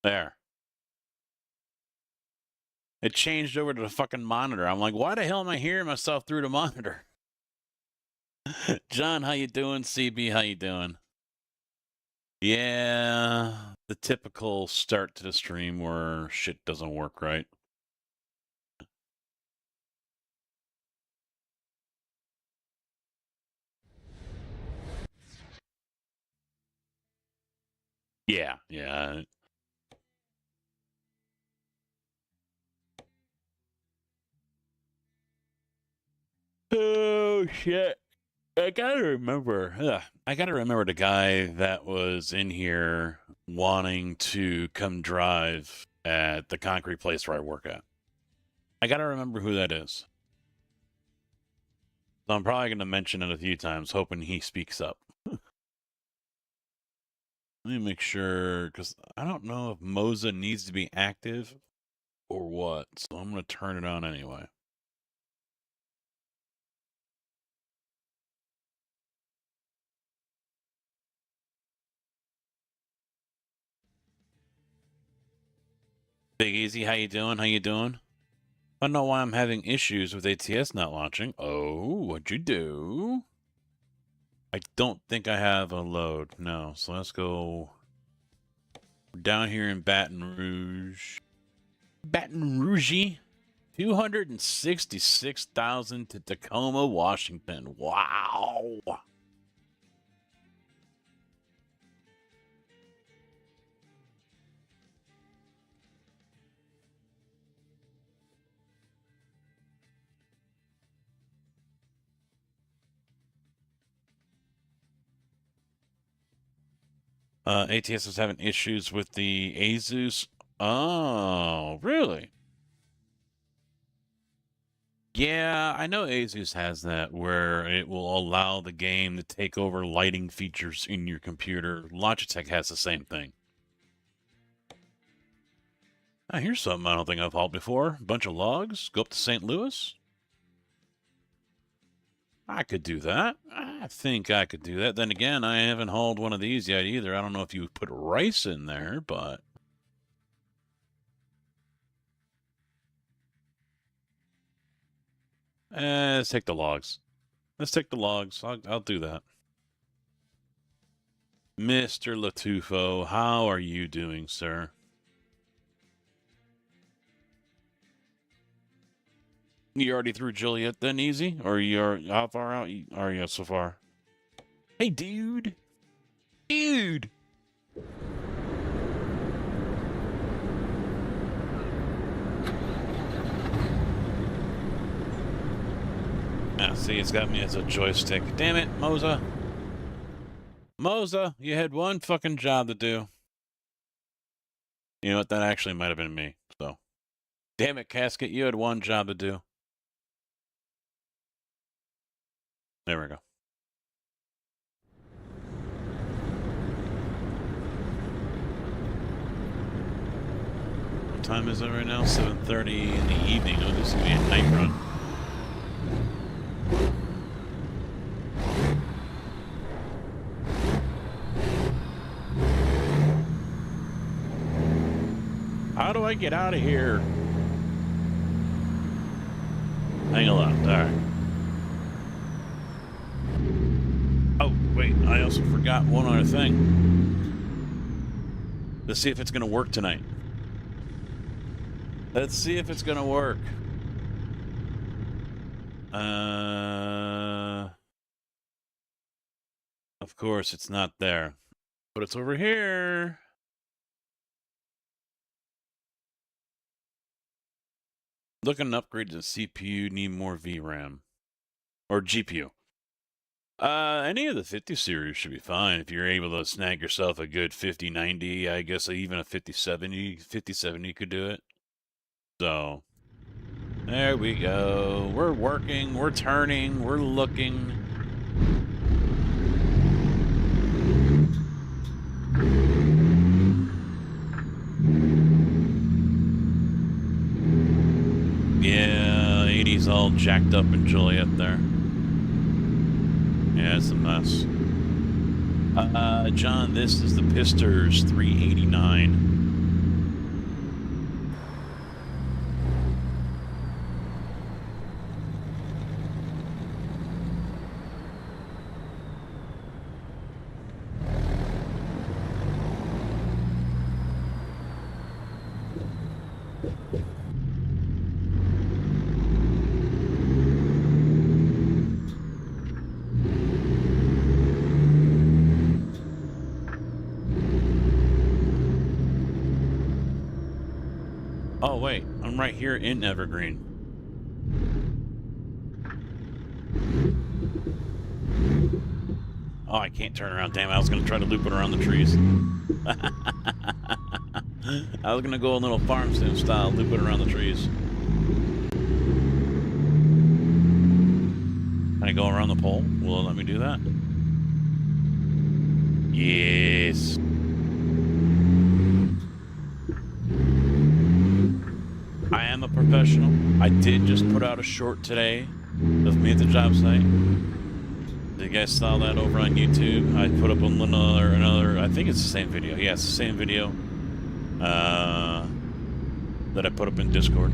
There. It changed over to the fucking monitor. I'm like, why the hell am I hearing myself through the monitor? John, how you doing? CB, how you doing? Yeah, the typical start to the stream where shit doesn't work right. Yeah, yeah. Oh shit. I gotta remember the guy that was in here wanting to come drive at the concrete place where I work at. I gotta remember who that is. So I'm probably gonna mention it a few times, hoping he speaks up. Let me make sure, because I don't know if Moza needs to be active or what, so I'm gonna turn it on anyway. Big Easy, how you doing? How you doing? I don't know why I'm having issues with ATS not launching. Oh, what'd you do? I don't think I have a load. No, so let's go down here in Baton Rouge. Baton Rouge. 266,000 to Tacoma, Washington. Wow. ATS is having issues with the Asus. Oh, really? Yeah, I know Asus has that where it will allow the game to take over lighting features in your computer. Logitech has the same thing. Ah, here's something I don't think I've hauled before. Bunch of logs. Go up to St. Louis. I could do that. I think I could do that. Then again, I haven't hauled one of these yet either. I don't know if you put rice in there, but... let's take the logs. Let's take the logs. I'll do that. Mr. Latufo, how are you doing, sir? You already through Juliet then, easy? Or you're how far out are you so far? Hey, dude! Dude! Ah, see, it's got me as a joystick. Damn it, Moza. Moza, you had one fucking job to do. You know what? That actually might have been me, so. Damn it, Casket, you had one job to do. There we go. What time is it right now? 7:30 in the evening. Oh, this is going to be a night run. How do I get out of here? Hang a left. All right. Oh, wait. I also forgot one other thing. Let's see if it's going to work tonight. Let's see if it's going to work. Of course, it's not there. But it's over here. Looking to upgrade the CPU, need more VRAM. Or GPU. Any of the 50 series should be fine if you're able to snag yourself a good 50-90. I guess even a 50-70. 50-70 could do it. So, there we go. We're working, we're turning, we're looking. Yeah, 80's all jacked up in Joliet there. Yeah, it's a mess. John, this is the Pisters 389. Oh, wait, I'm right here in Evergreen. Oh, I can't turn around. Damn, I was going to try to loop it around the trees. I was going to go a little farm sim style, loop it around the trees. Can I go around the pole? Will it let me do that? Yes. I am a professional. I did just put out a short today of me at the job site. You guys saw that over on YouTube? I put up another, I think it's the same video. Yeah, it's the same video that I put up in Discord.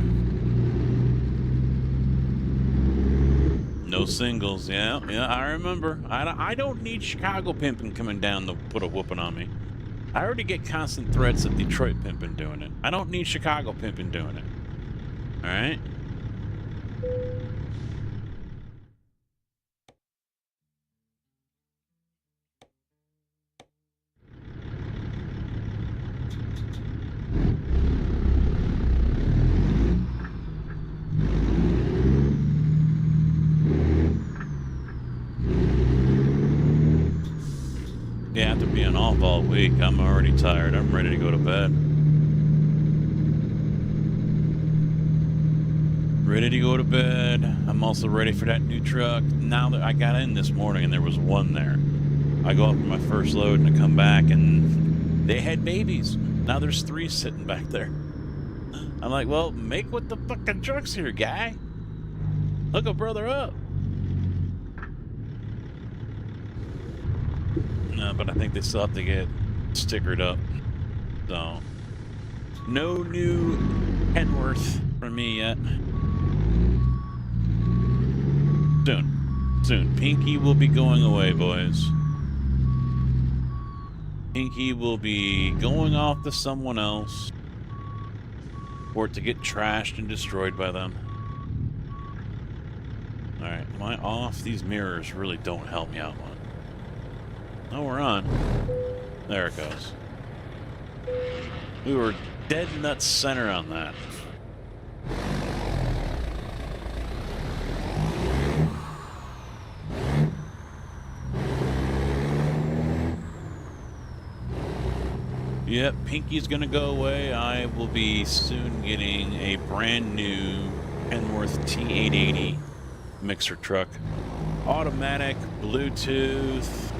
No singles, yeah, I remember. I don't need Chicago pimping coming down to put a whooping on me. I already get constant threats of Detroit pimping doing it. I don't need Chicago pimping doing it. All right? Yeah, after being off all week, I'm already tired. I'm ready to go to bed. Ready to go to bed. I'm also ready for that new truck. Now that I got in this morning and there was one there, I go up for my first load and I come back and they had babies. Now there's 3 sitting back there. I'm like, well, make what the fucking truck's here, guy. Hook a brother up. No, but I think they still have to get stickered up. So, no new Kenworth for me yet. Soon. Pinky will be going away, boys. Pinky will be going off to someone else for it to get trashed and destroyed by them. Alright, am I off? These mirrors really don't help me out much. Oh, we're on. There it goes. We were dead nuts center on that. Yep, Pinky's gonna go away. I will be soon getting a brand new Kenworth T880 mixer truck. Automatic, Bluetooth,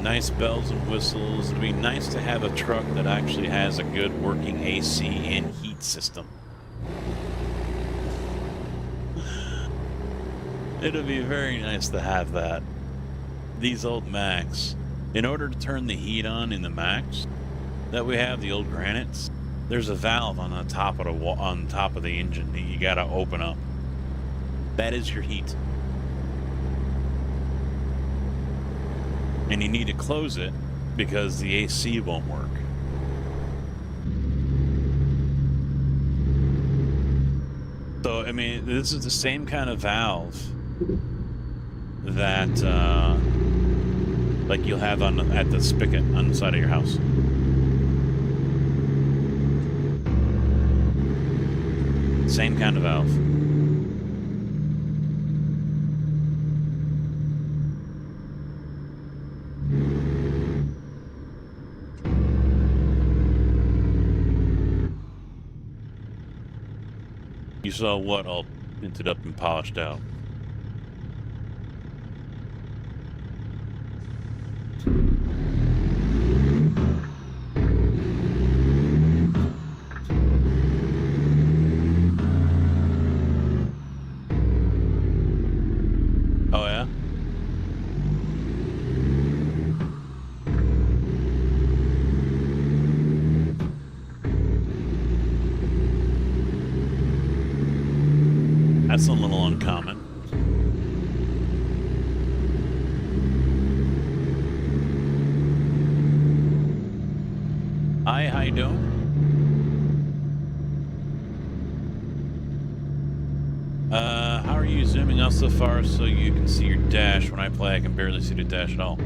nice bells and whistles. It'd be nice to have a truck that actually has a good working AC and heat system. It'd be very nice to have that. These old Macs, in order to turn the heat on in the Macs that we have, the old Granites, there's a valve on the top of the engine that you gotta open up. That is your heat. And you need to close it because the AC won't work. So, I mean, this is the same kind of valve that like you'll have at the spigot on the side of your house. Same kind of valve. You saw what all tinted up and polished out? Oh, yeah? That's a little uncommon. Hi, how you doing? How are you zooming out so far so you can see your dash? When I play, I can barely see the dash at all.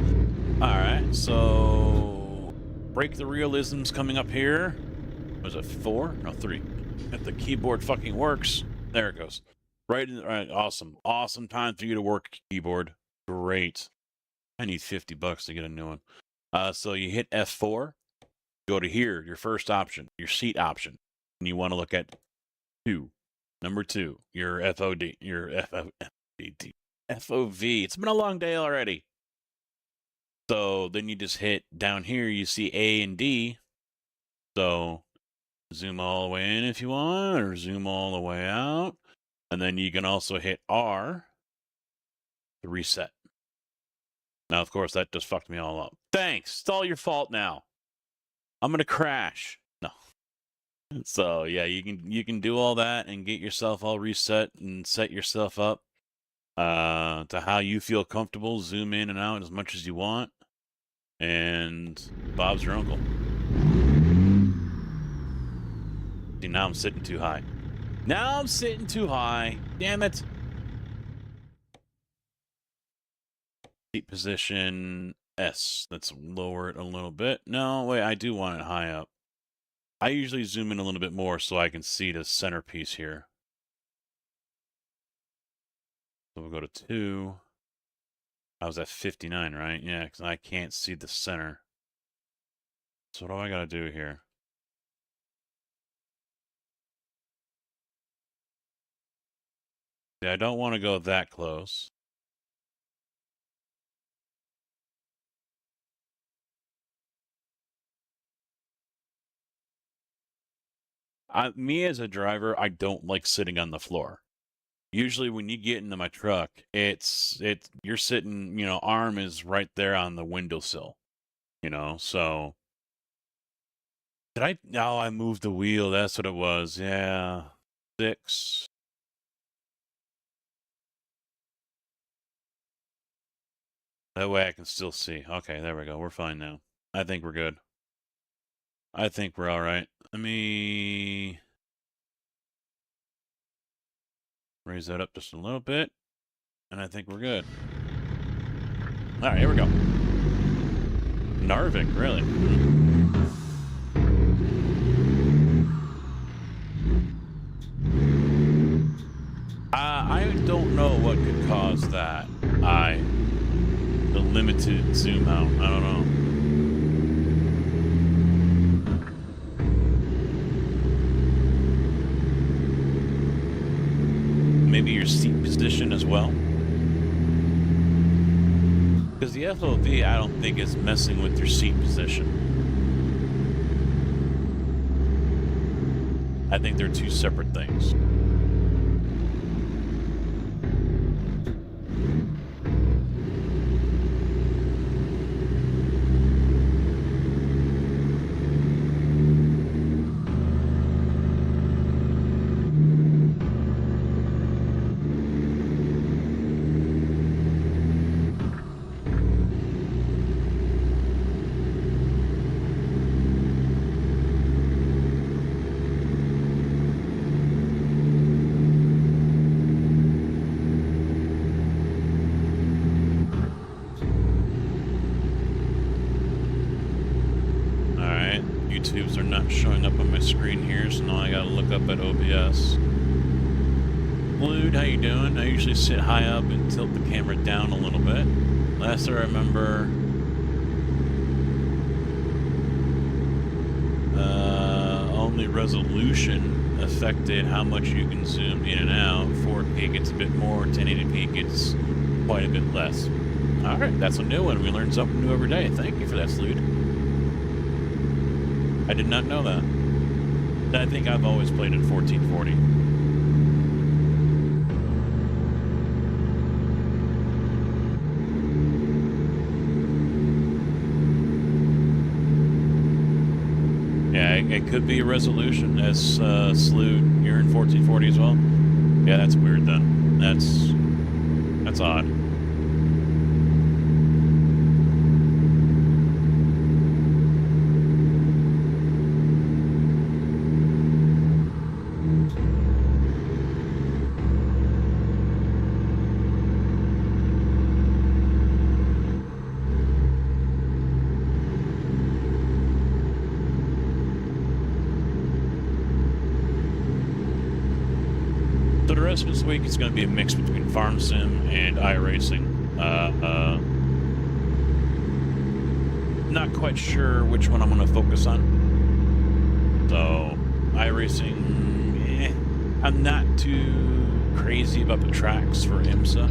Alright, so... Break the realism's coming up here. Was it 4? No, 3. If the keyboard fucking works. There it goes. Right, awesome. Awesome time for you to work, keyboard. Great. I need $50 to get a new one. So you hit F4. Go to here, your first option, your seat option. And you want to look at 2. Number 2, your FOD, your FOV. It's been a long day already. So then you just hit down here, you see A and D. So zoom all the way in if you want, or zoom all the way out. And then you can also hit R to reset. Now, of course, that just fucked me all up. Thanks. It's all your fault now. I'm going to crash. No. So, yeah, you can do all that and get yourself all reset and set yourself up to how you feel comfortable. Zoom in and out as much as you want. And Bob's your uncle. See, now I'm sitting too high. Now I'm sitting too high. Damn it. Seat position S. Let's lower it a little bit. No, wait, I do want it high up. I usually zoom in a little bit more so I can see the centerpiece here. So we'll go to 2. I was at 59, right? Yeah, because I can't see the center. So what do I got to do here? See, I don't want to go that close. Me as a driver, I don't like sitting on the floor. Usually when you get into my truck, you're sitting, arm is right there on the windowsill, so. No, I moved the wheel. That's what it was. Yeah. 6. That way I can still see. Okay, there we go. We're fine now. I think we're good. I think we're all right. Let me raise that up just a little bit, and I think we're good. All right, here we go. Narvik, really? I don't know what could cause that. The limited zoom out. I don't know. Maybe your seat position as well. Because the FOV, I don't think is messing with your seat position. I think they're 2 separate things. YouTubes are not showing up on my screen here, so now I gotta look up at OBS. Blued, how you doing? I usually sit high up and tilt the camera down a little bit. Last I remember, only resolution affected how much you can zoom in and out. 4K gets a bit more, 1080p gets quite a bit less. Alright, that's a new one. We learn something new every day. Thank you for that, Slood. I did not know that. I think I've always played in 1440. Yeah, it could be a resolution, as Slood. You're in 1440 as well? Yeah, that's weird then. That's odd. So the rest of this week is going to be a mix between Farm Sim and iRacing. Not quite sure which one I'm going to focus on. So iRacing, I'm not too crazy about the tracks for IMSA.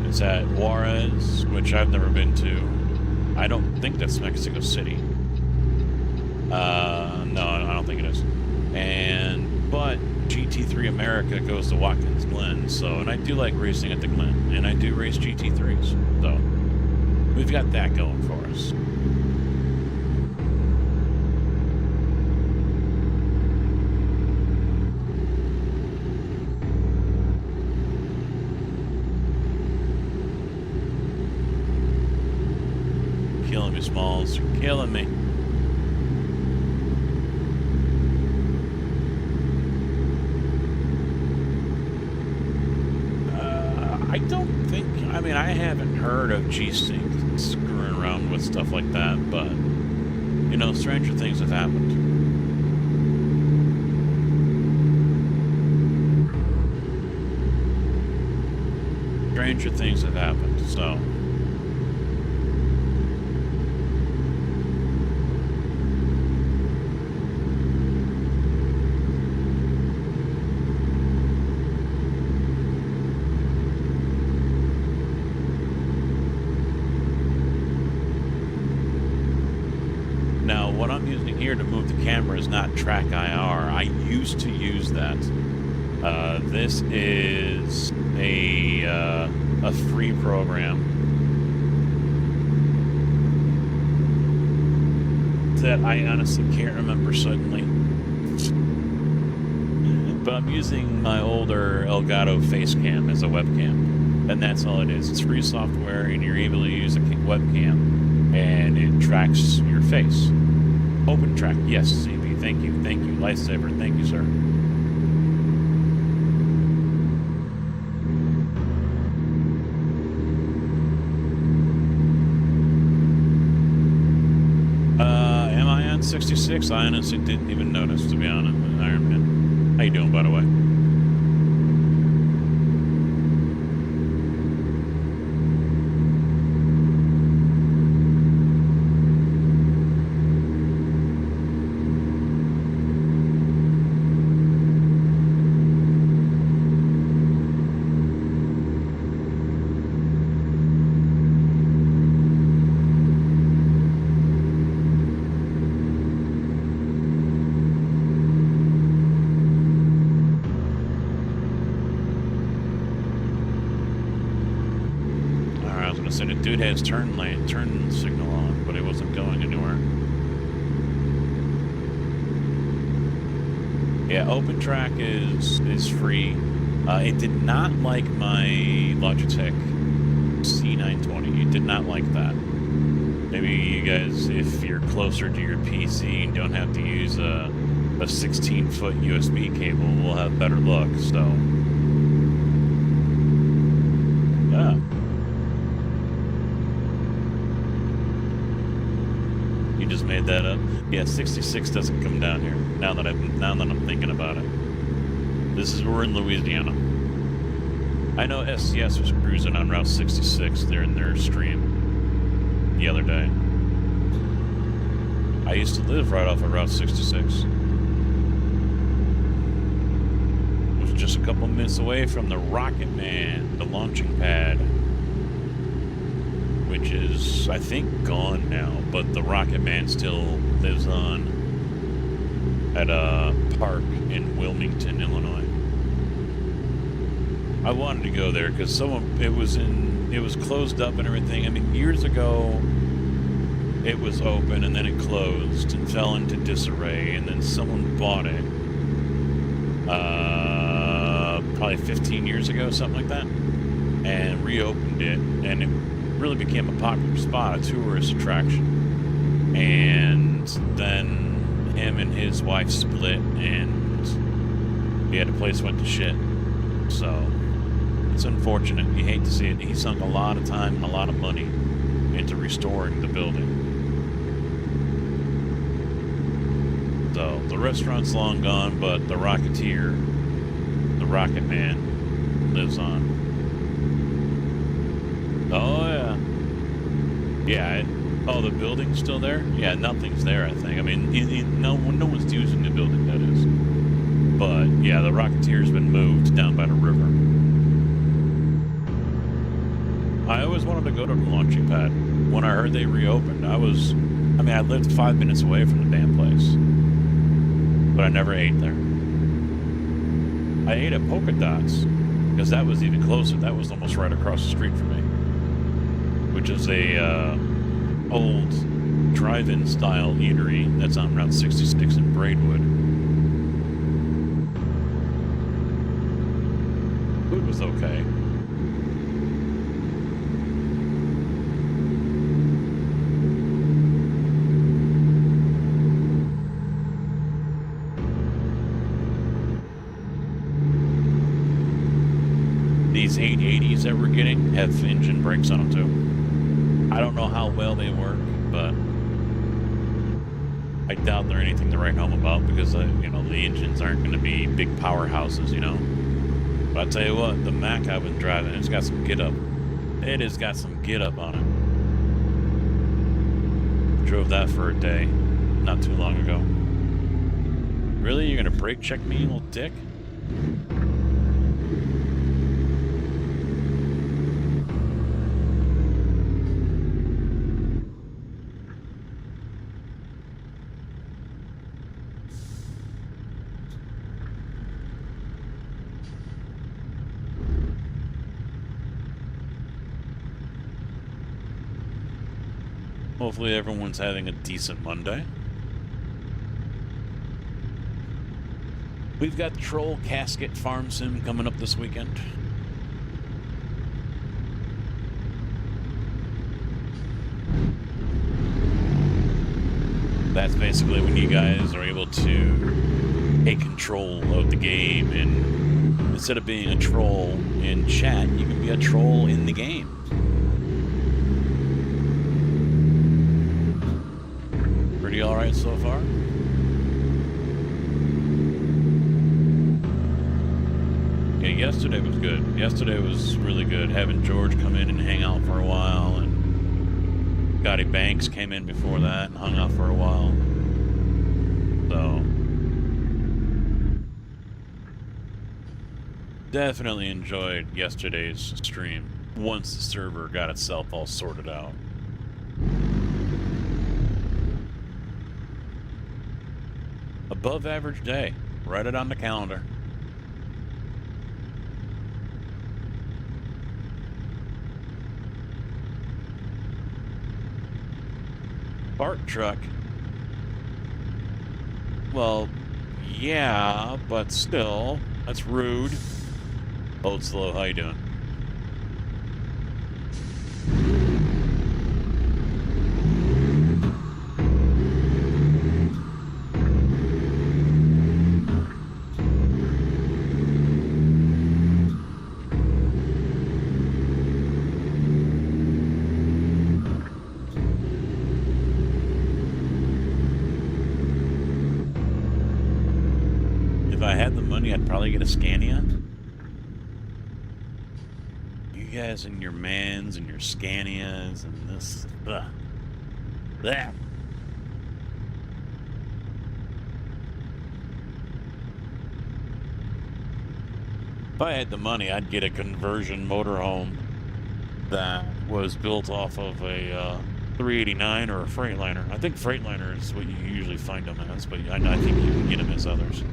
It's at Juarez, which I've never been to. I don't think that's Mexico City. No, I don't think it is. But GT3 America goes to Watkins Glen, and I do like racing at the Glen, and I do race GT3s, so we've got that going for us. Killing me, Smalls. You're killing me. I haven't heard of G-Sync screwing around with stuff like that, but, you know, stranger things have happened. Stranger things have happened, so... Now, what I'm using here to move the camera is not Track IR. I used to use that. This is a free program that I honestly can't remember suddenly. But I'm using my older Elgato Facecam as a webcam, and that's all it is. It's free software, and you're able to use a webcam. And it tracks your face. Open track, yes, CB, thank you, Lifesaver, thank you, sir. Am I on 66? I honestly didn't even notice, to be honest, Iron Man. How you doing, by the way? So the dude had his turn signal on, but it wasn't going anywhere. Yeah, OpenTrack is free. It did not like my Logitech C920. It did not like that. Maybe you guys, if you're closer to your PC and don't have to use a 16-foot USB cable, will have better luck. So, yeah. Just made that up. Yeah, 66 doesn't come down here. Now that I'm thinking about it, we're in Louisiana. I know SCS was cruising on Route 66 there in their stream the other day. I used to live right off of Route 66. It was just a couple minutes away from the Rocket Man, the launching pad, which is, I think, gone now, but the Rocket Man still lives on at a park in Wilmington, Illinois. I wanted to go there because it was closed up and everything. I mean, years ago, it was open and then it closed and fell into disarray, and then someone bought it, probably 15 years ago, something like that, and reopened it, and it really became a popular spot, a tourist attraction. And then him and his wife split, and yeah, the place went to shit. So it's unfortunate. You hate to see it. He sunk a lot of time and a lot of money into restoring the building. So the restaurant's long gone, but the Rocketeer, the Rocket Man, lives on. Oh yeah, yeah. Oh, the building's still there? Yeah, nothing's there, I think. I mean, no one's using the building, that is. But yeah, the Rocketeer's been moved down by the river. I always wanted to go to the launching pad. When I heard they reopened, I lived 5 minutes away from the damn place, but I never ate there. I ate at Polka Dots, because that was even closer. That was almost right across the street from me, which is a old drive-in style eatery that's on Route 66 in Braidwood. Food was okay. These 880s that we're getting have engine brakes on them too. I don't know how well they work, but I doubt they're anything to write home about, because the engines aren't going to be big powerhouses, But I tell you what, the Mac I've been driving, it's got some get up. It has got some get up on it. Drove that for a day, not too long ago. Really, you're going to brake check me, you little dick? Hopefully everyone's having a decent Monday. We've got Troll Casket Farm Sim coming up this weekend. That's basically when you guys are able to take control of the game, and instead of being a troll in chat, you can be a troll in the game. Pretty alright so far. Yeah, yesterday was good. Yesterday was really good. Having George come in and hang out for a while, and Gotti Banks came in before that and hung out for a while. So definitely enjoyed yesterday's stream once the server got itself all sorted out. Above average day. Write it on the calendar. Fart truck. Well, yeah, but still, that's rude. Hold slow, how you doing? If I had the money, I'd probably get a Scania. You guys and your Mans and your Scanias and this. That. If I had the money, I'd get a conversion motorhome that was built off of a 389 or a Freightliner. I think Freightliner is what you usually find them as, but I think you can get them as others.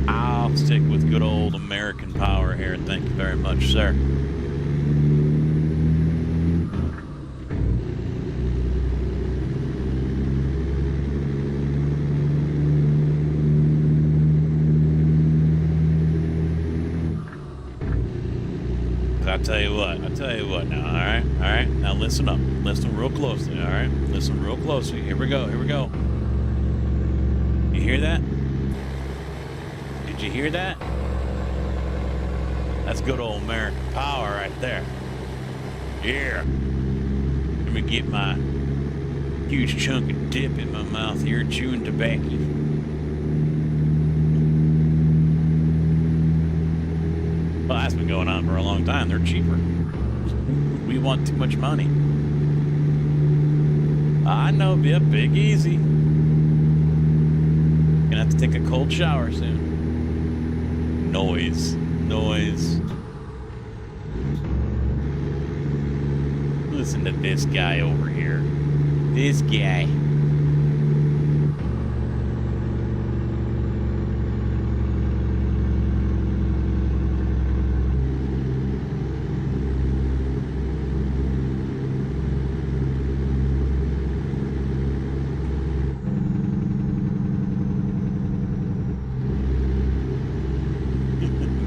I'll stick with good old American power here. Thank you very much, sir. I'll tell you what now, alright? Now listen up. Listen real closely, alright? Listen real closely. Here we go. You hear that? Did you hear that? That's good old American power right there. Yeah. Let me get my huge chunk of dip in my mouth here, chewing tobacco. Well, that's been going on for a long time. They're cheaper. We want too much money. I know, big easy. Gonna have to take a cold shower soon. Noise. Listen to this guy over here. This guy.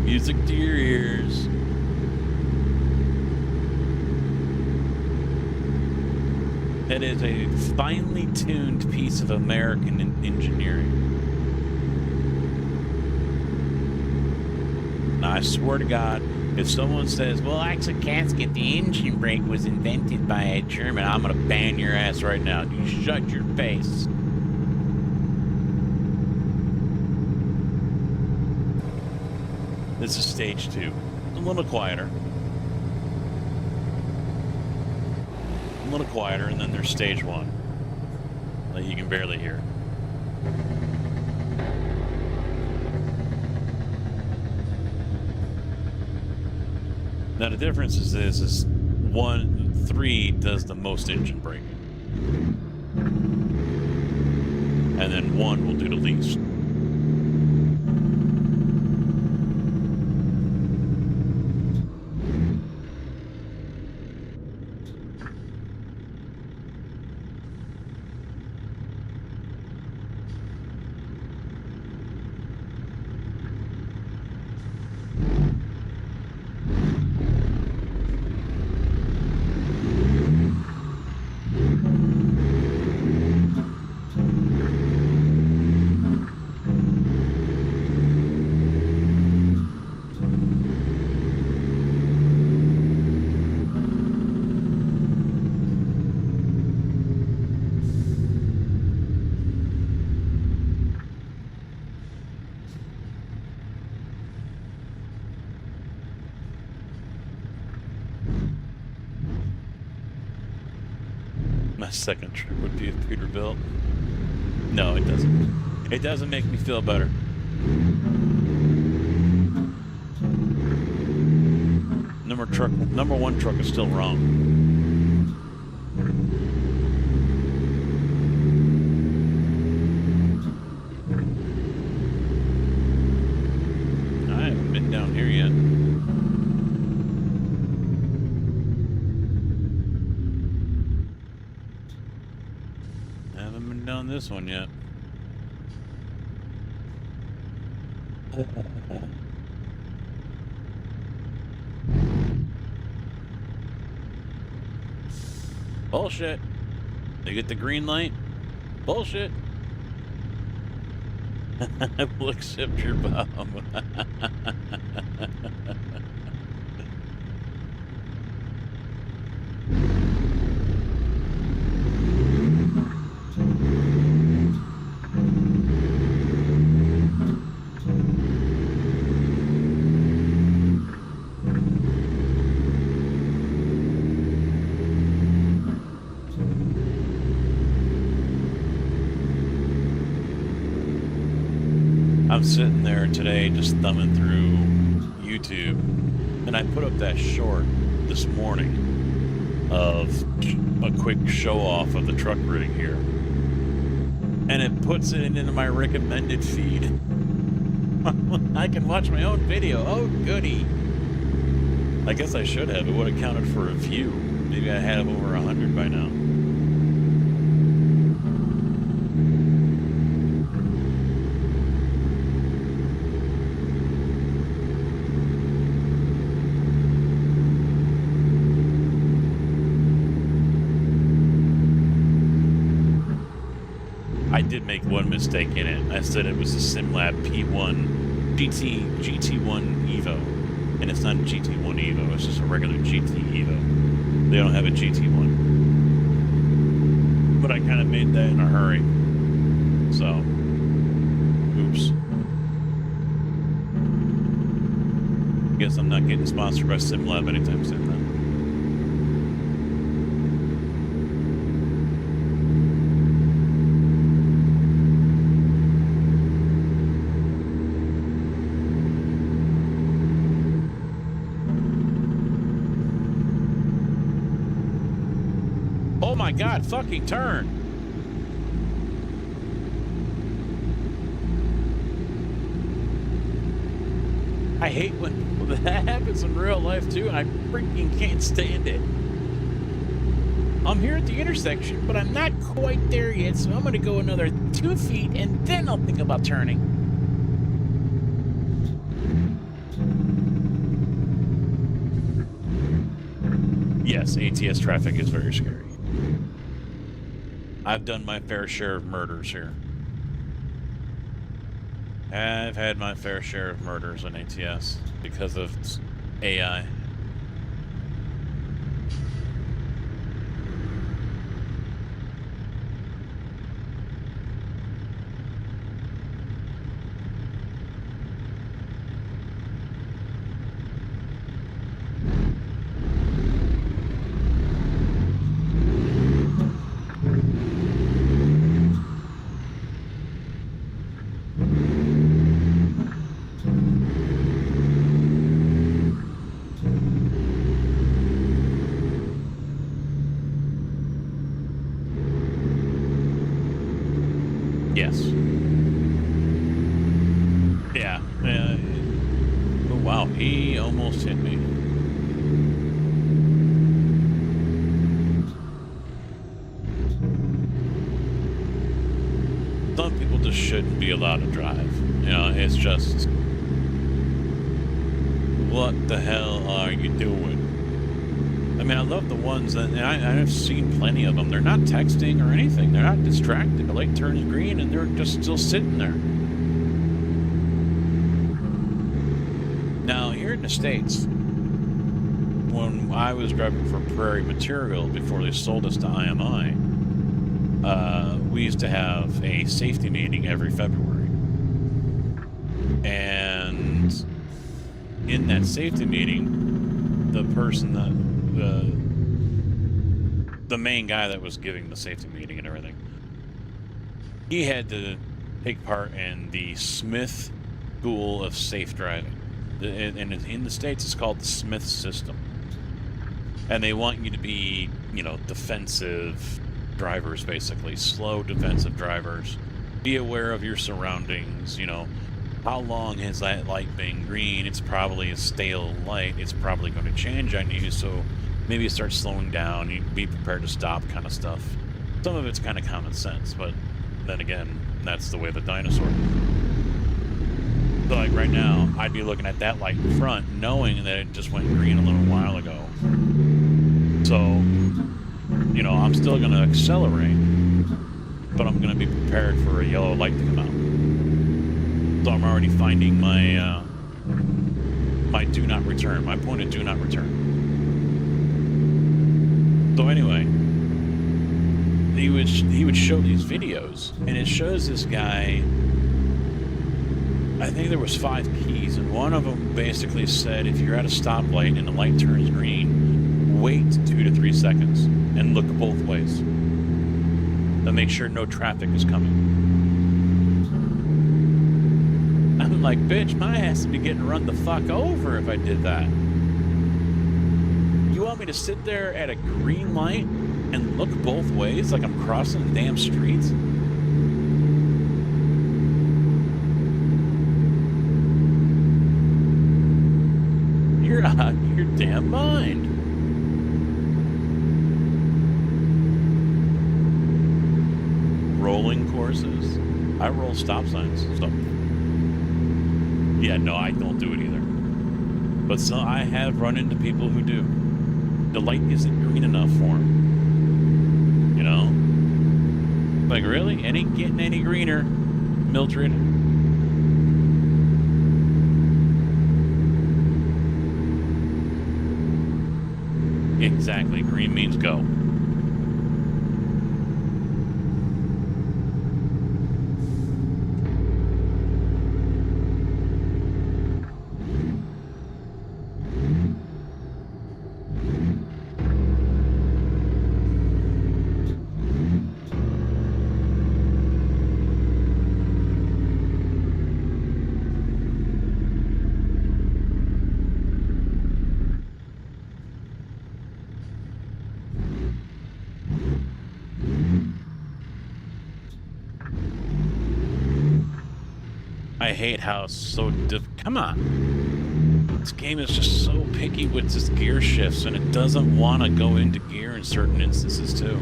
Music to your ears. That is a finely tuned piece of American engineering. Now, I swear to God, if someone says, well, exit casket, the engine brake was invented by a German, I'm going to ban your ass right now. You shut your face. This is stage 2. A little quieter. And then there's stage 1 that you can barely hear. Now the difference is 3 does the most engine braking, and then 1 will do the least. My second trip would be a Peterbilt. No, it doesn't. It doesn't make me feel better. Number one truck is still wrong. I haven't been down here yet. Haven't been down this one yet. Bullshit. They get the green light. Bullshit. I will accept your bomb. I'm sitting there today just thumbing through YouTube, and I put up that short this morning of a quick show-off of the truck rig here. And it puts it into my recommended feed. I can watch my own video. Oh, goody. I guess I should have. It would have counted for a view. Maybe I had over 100 by now. I did make one mistake in it. I said it was a SimLab P1 GT1 Evo, and it's not a GT1 Evo. It's just a regular GT Evo. They don't have a GT1, but I kind of made that in a hurry. So, oops. Guess I'm not getting sponsored by SimLab anytime soon then. Oh my God, fucking turn. I hate when that happens in real life too, and I freaking can't stand it. I'm here at the intersection, but I'm not quite there yet, so I'm gonna go another 2 feet and then I'll think about turning. Yes, ATS traffic is very scary. I've done my fair share of murders here. I've had my fair share of murders on ATS because of AI. Yes. Yeah. Oh, wow. He almost hit me. Some people just shouldn't be allowed to drive. You know, it's just... What the hell are you doing? I mean, I love the ones that, and I've seen plenty of them. They're not texting or anything. They're not distracted. The light turns green and they're just still sitting there. Now, here in the States, when I was driving for Prairie Material before they sold us to IMI, we used to have a safety meeting every February. And in that safety meeting, the person that the main guy that was giving the safety meeting and everything, he had to take part in the Smith School of Safe Driving. And in the States, it's called the Smith system. And they want you to be, you know, defensive drivers, basically. Slow, defensive drivers. Be aware of your surroundings, you know. How long has that light been green? It's probably a stale light. It's probably going to change on you, so maybe you start slowing down. You be prepared to stop, kind of stuff. Some of it's kind of common sense, but then again, that's the way the dinosaur. So like right now, I'd be looking at that light in front, knowing that it just went green a little while ago. So, you know, I'm still going to accelerate, but I'm going to be prepared for a yellow light to come out. So I'm already finding my my do not return, my point of do not return. So anyway, he would show these videos, and it shows this guy. I think there was 5 keys, and one of them basically said if you're at a stoplight and the light turns green, wait 2 to 3 seconds and look both ways to make sure no traffic is coming. I'm like, bitch, my ass would be getting run the fuck over if I did that. You want me to sit there at a green light and look both ways like I'm crossing the damn streets? You're out of your damn mind. Rolling courses. I roll stop signs. So. Yeah, no, I don't do it either. But so I have run into people who do. The light isn't green enough for them. You know? Like, really? It ain't getting any greener, Mildred. Exactly. Green means go. I hate how it's so come on. This game is just so picky with its gear shifts, and it doesn't want to go into gear in certain instances, too.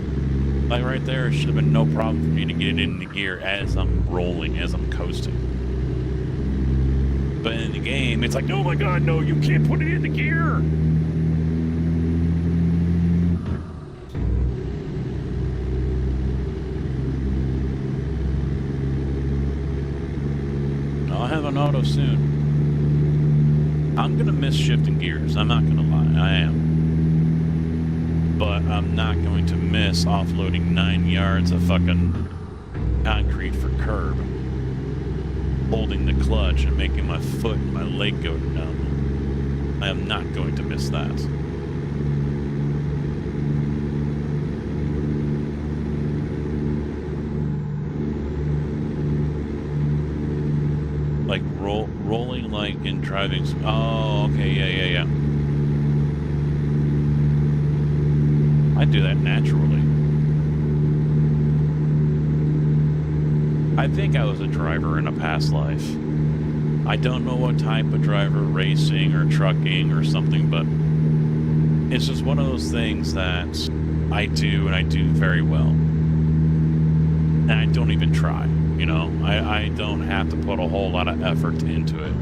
Like right there, it should have been no problem for me to get it into gear as I'm rolling, as I'm coasting. But in the game, it's like, oh my god, no, you can't put it into gear! I'll have an auto soon. I'm gonna miss shifting gears, I'm not gonna lie, I am. But I'm not going to miss offloading 9 yards of fucking concrete for curb. Holding the clutch and making my foot and my leg go numb. I am not going to miss that. Like rolling like in driving. Oh, okay, yeah. I do that naturally. I think I was a driver in a past life. I don't know what type of driver, racing or trucking or something, but it's just one of those things that I do and I do very well. And I don't even try, you know? I don't have to put a whole lot of effort into it.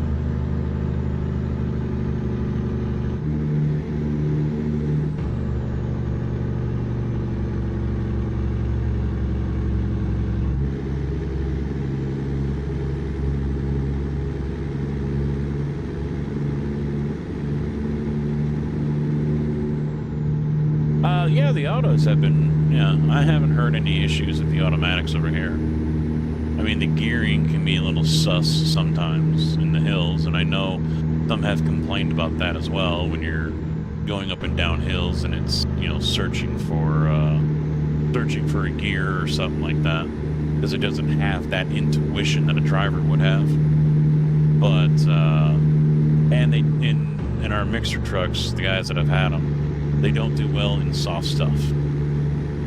Yeah, the autos have been, yeah, I haven't heard any issues with the automatics over here. I mean, the gearing can be a little sus sometimes in the hills, and I know some have complained about that as well when you're going up and down hills and it's, you know, searching for a gear or something like that, because it doesn't have that intuition that a driver would have. But, and they, in our mixer trucks, the guys that have had them, they don't do well in soft stuff.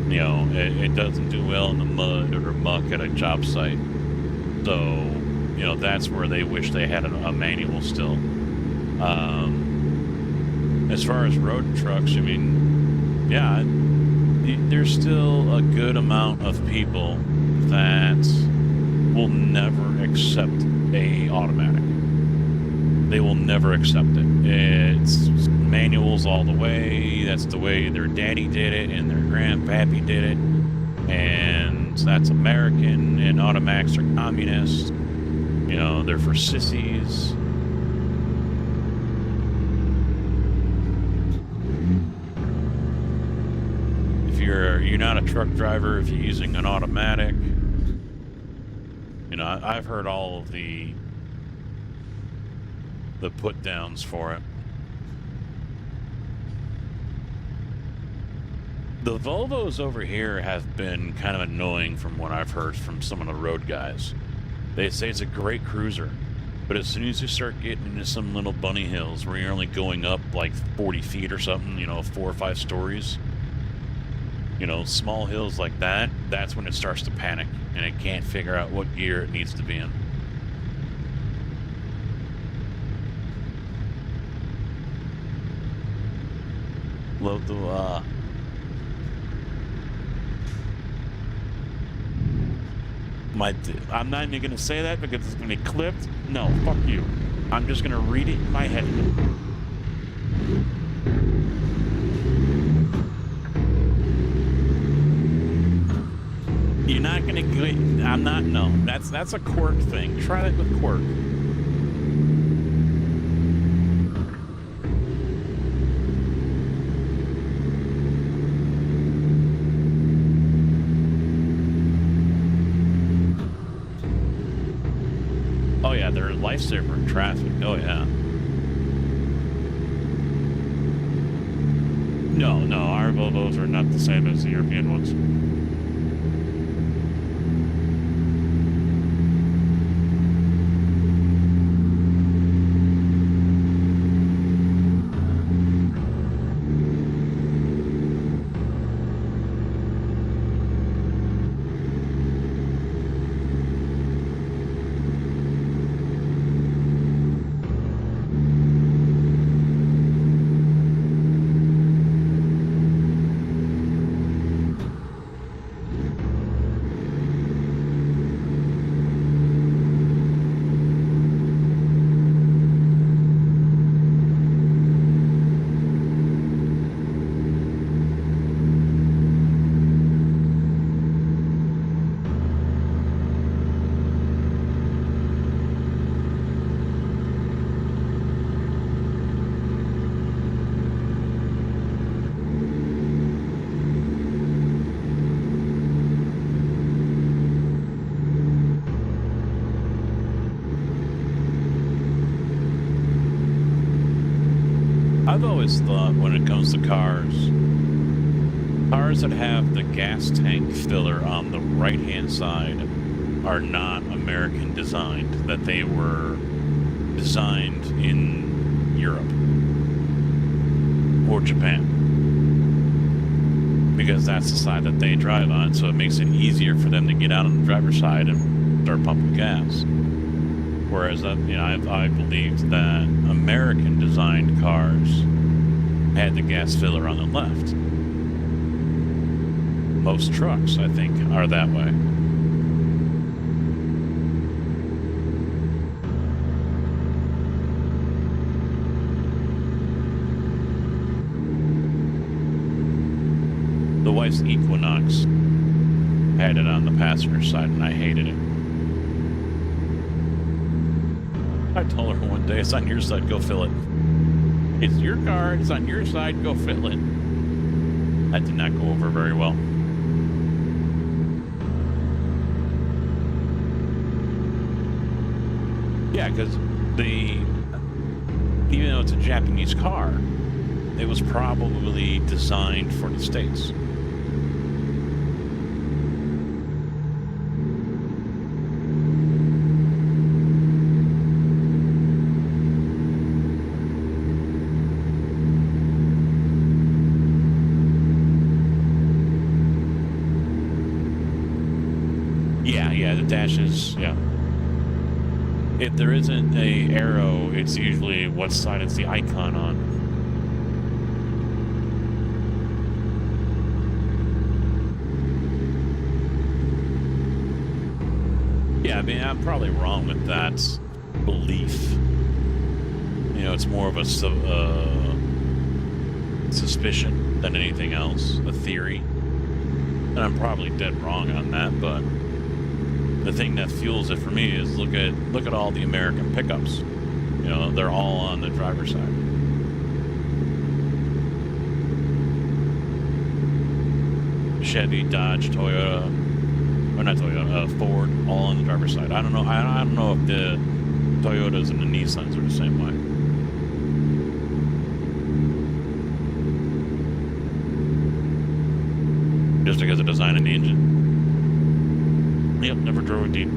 You know, it doesn't do well in the mud or muck at a job site. So, you know, that's where they wish they had a manual still. As far as road trucks, I mean, yeah, there's still a good amount of people that will never accept a automatic. They will never accept it. It's manuals all the way. That's the way their daddy did it and their grandpappy did it. And that's American, and automatics are communist. You know, they're for sissies. If you're not a truck driver, if you're using an automatic, you know, I've heard all of the put downs for it. The Volvos over here have been kind of annoying from what I've heard from some of the road guys. They say it's a great cruiser, But as soon as you start getting into some little bunny hills where you're only going up like 40 feet or something, 4 or 5 stories, small hills like that, that's when it starts to panic and it can't figure out what gear it needs to be in. Love the, I'm not even going to say that because it's going to be clipped. No, fuck you. I'm just going to read it in my head. You're not going to get... I'm not... No. That's a quirk thing. Try that with quirk. Oh, yeah, they're a lifesaver in traffic. Oh, yeah. No, our Volvos are not the same as the European ones. I've always thought when it comes to cars that have the gas tank filler on the right-hand side are not American designed, that they were designed in Europe or Japan. Because that's the side that they drive on, so it makes it easier for them to get out on the driver's side and start pumping gas. Whereas, I believed that American-designed cars had the gas filler on the left. Most trucks, I think, are that way. The wife's Equinox had it on the passenger side, and I hated it. I told her one day, it's on your side, go fill it. It's your car, it's on your side, go fill it. That did not go over very well. Yeah, because even though it's a Japanese car, it was probably designed for the States. Yeah, the dashes, yeah. If there isn't a arrow, it's usually what side it's the icon on. Yeah, I mean, I'm probably wrong with that belief. It's more of a suspicion than anything else, a theory. And I'm probably dead wrong on that, but the thing that fuels it for me is look at all the American pickups. They're all on the driver's side. Chevy, Dodge, Toyota, or not Toyota, Ford, all on the driver's side. I don't know. I don't know if the Toyotas and the Nissans are the same way. Just because of the design of the engine. Yep, never drove a Deep.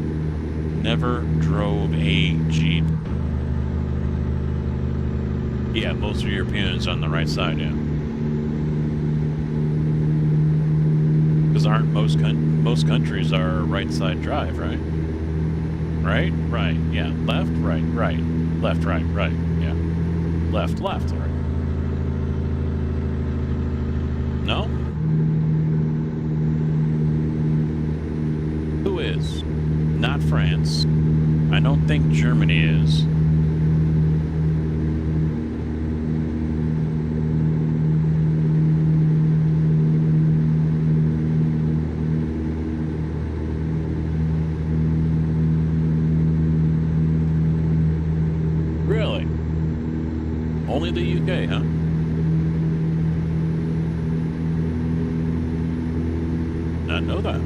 never drove a Jeep. Yeah, most of Europeans on the right side, yeah. Because aren't most countries are right side drive, right? Right, right, yeah. Left, right, right. Left, right, right, yeah. Left, left, right. No? Who is? Not France. I don't think Germany is. Really? Only the UK, huh? Not know that.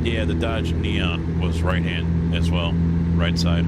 Yeah, the Dodge Neon was right hand as well. Right side.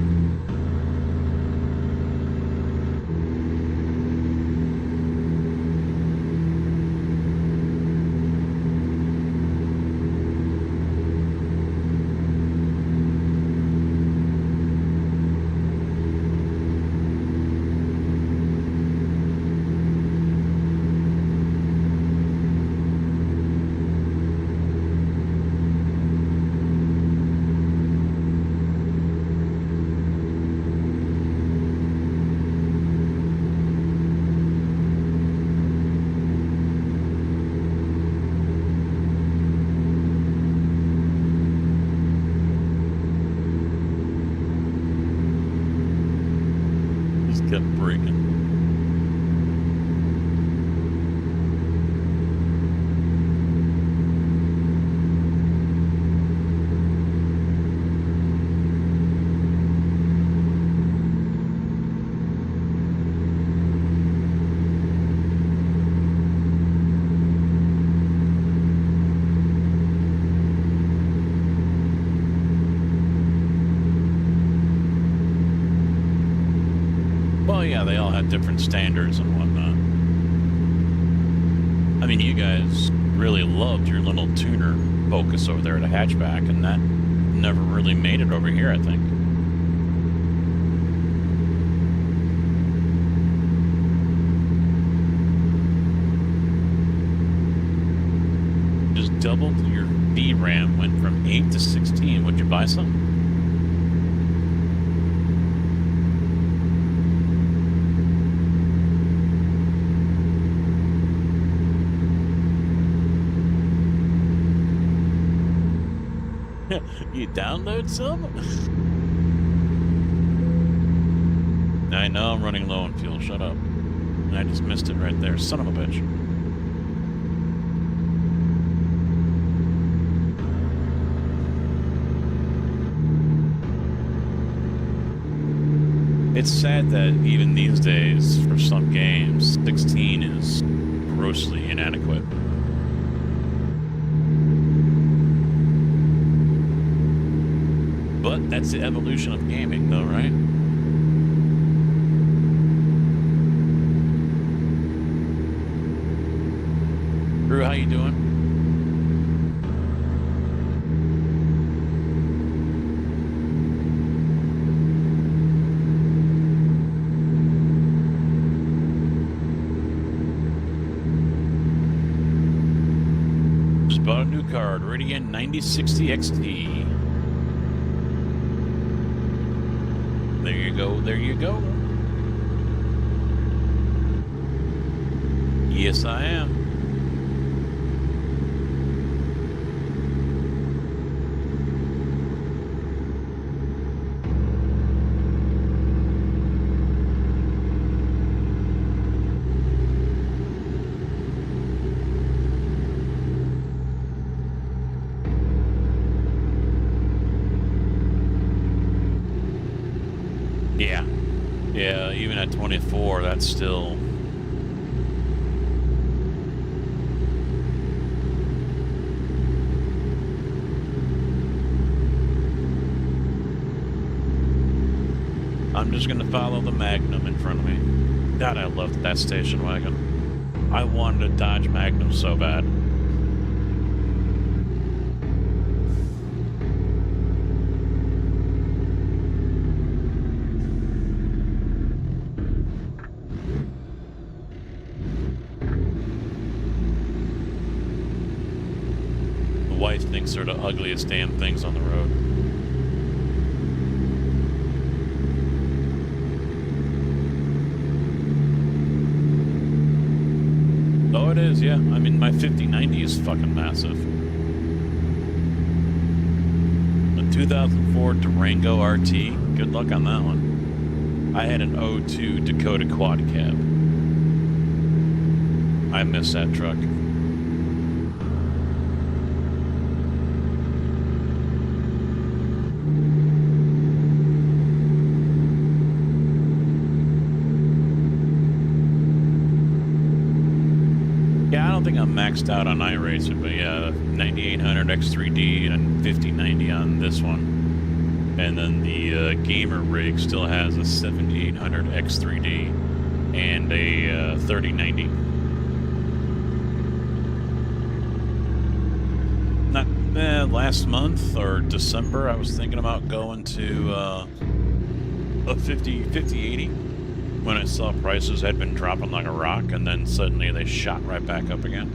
Just kept breaking. Well, yeah, they all had different standards and whatnot. I mean, you guys really loved your little tuner Focus over there at a hatchback, and that never really made it over here, I think. Just doubled your VRAM, went from 8 to 16. Would you buy some? You download some? I know I'm running low on fuel. Shut up. And I just missed it right there. Son of a bitch. It's sad that even these days, for some games, 16 is grossly inadequate. But that's the evolution of gaming, though, right? Drew, how you doing? Just bought a new card, Radeon 9060 XT. There you go, there you go. Yes, I am. Yeah. Yeah, even at 24, that's still... I'm just gonna follow the Magnum in front of me. God, I loved that station wagon. I wanted a Dodge Magnum so bad. The wife thinks they're the ugliest damn things on the road. Oh, it is, yeah. I mean, my 5090 is fucking massive. The 2004 Durango RT, good luck on that one. I had an 02 Dakota Quad Cab. I miss that truck. I think I'm maxed out on iRacer, but yeah, 9800 X3D and 5090 on this one. And then the gamer rig still has a 7800 X3D and a 3090. Not last month or December, I was thinking about going to a 5080. When I saw prices had been dropping like a rock, and then suddenly they shot right back up again.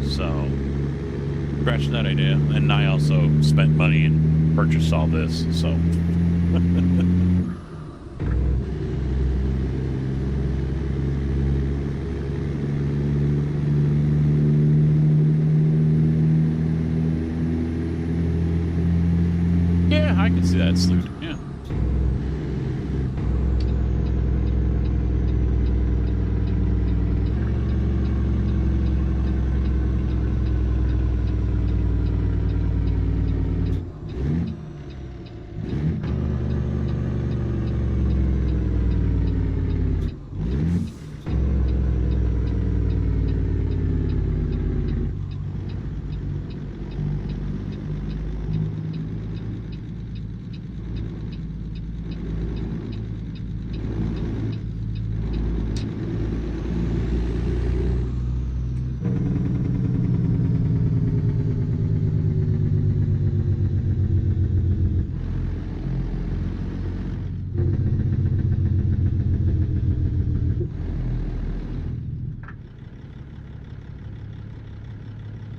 So, scratch that idea. And I also spent money and purchased all this, so. Yeah, I can see that, Sloot. Yeah.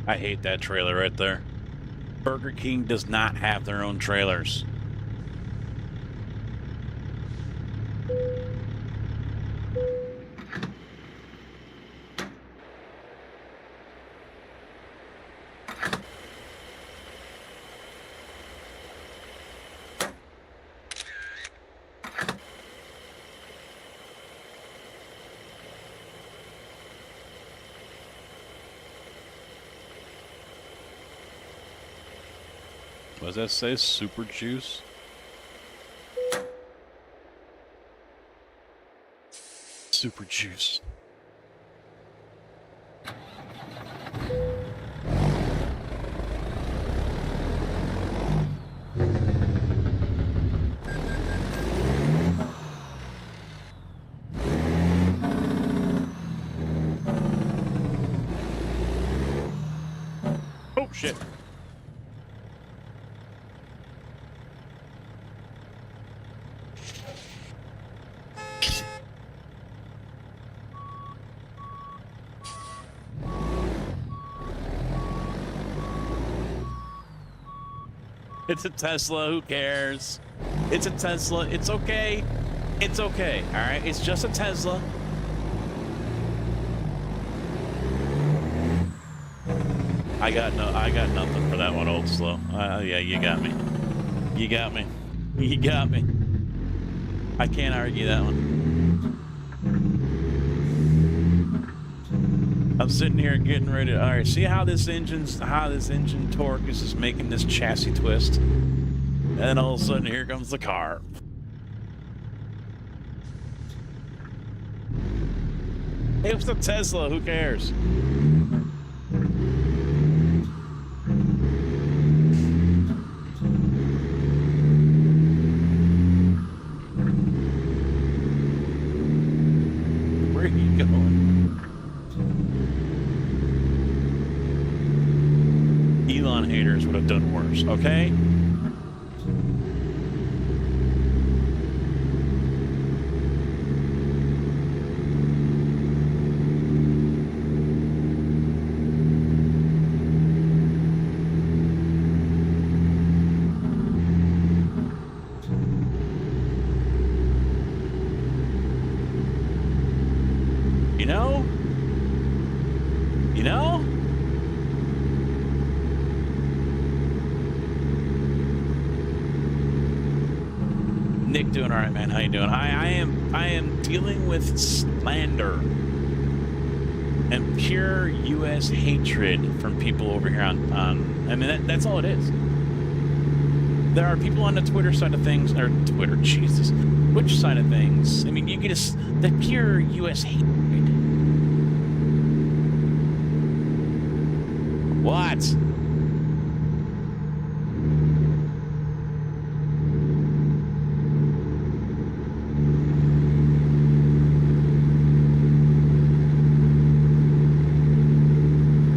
I hate that trailer right there. Burger King does not have their own trailers. What does that say? Super juice? Super juice. Oh, shit. It's a Tesla, who cares? It's a Tesla, it's okay. It's okay, alright? It's just a Tesla. I got nothing for that one, Old Slow. Yeah, you got me. You got me. You got me. I can't argue that one. I'm sitting here getting ready to, all right, see how this engine torque is just making this chassis twist. And then all of a sudden here comes the car. It was the Tesla, who cares? Where are you going? Elon haters would have done worse, okay? You know? Nick, doing all right, man. How you doing? I am dealing with slander and pure U.S. hatred from people over here on I mean, that's all it is. There are people on the Twitter side of things, or Twitter, Jesus, Twitch side of things. I mean, you get the pure U.S. hatred. What?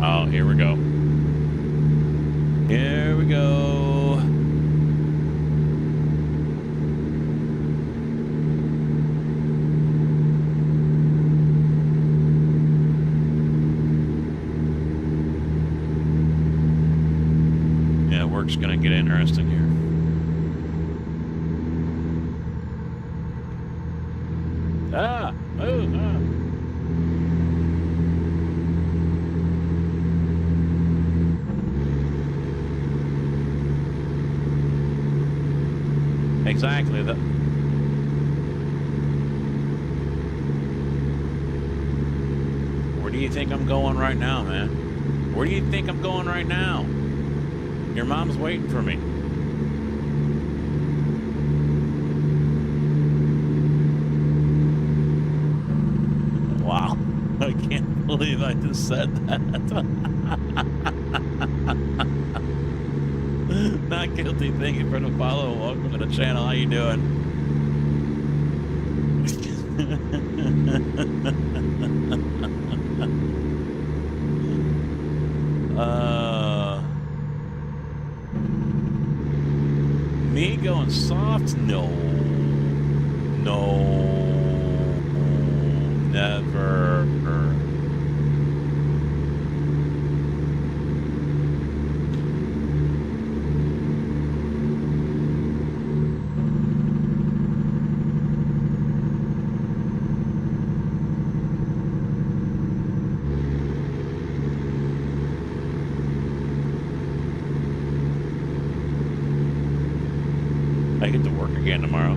Oh, here we go. Here we go. Yeah, work's gonna get interesting here. Ah! Oh, ah. Exactly. Where do you think I'm going right now, man? Where do you think I'm going right now? Your mom's waiting for me. Wow. I can't believe I just said that. Not guilty. Thank you for the follow. Welcome to the channel. How you doing? Me going soft? No. No. Never. I get to work again tomorrow.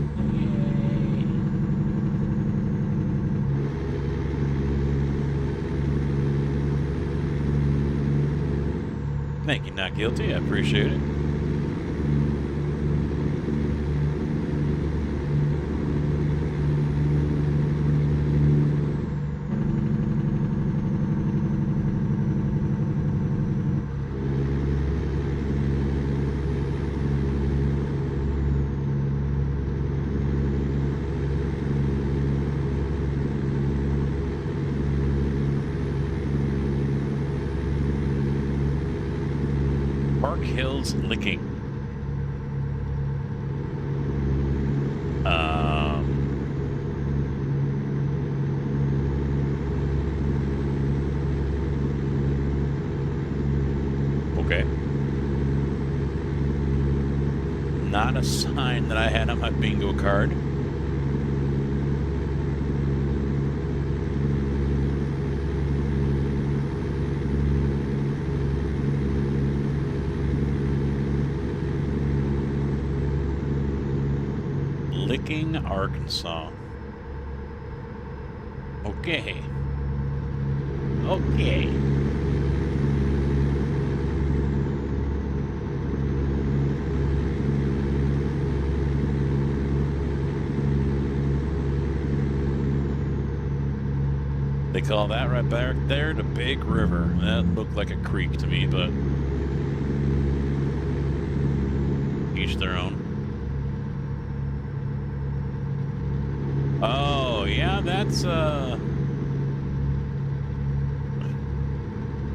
Thank you, not guilty. I appreciate it. Hills licking. Okay. Not a sign that I had on my bingo card. Licking, Arkansas. Okay. Okay. They call that right back there the Big River. That looked like a creek to me, but each their own. Oh, yeah, that's,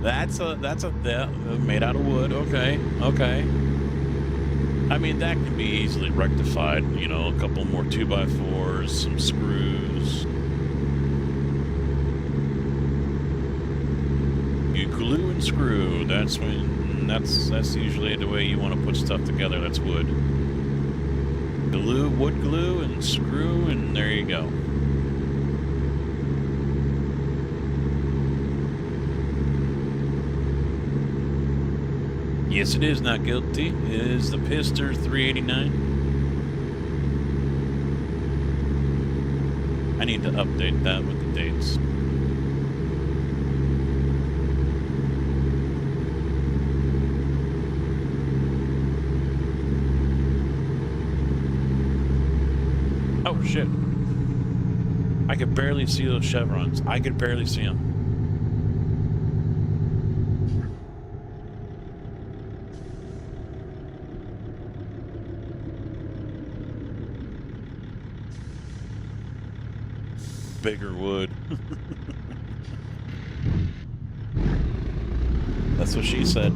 made out of wood. Okay, okay. I mean, that can be easily rectified. You know, a couple more 2x4s, some screws. You glue and screw. That's usually the way you want to put stuff together. That's wood. Glue, wood glue, and screw, and there you go. Yes, it is not guilty. It is the Pister 389. I need to update that with the dates. Oh, shit. I could barely see those chevrons. I could barely see them. Bigger wood. That's what she said.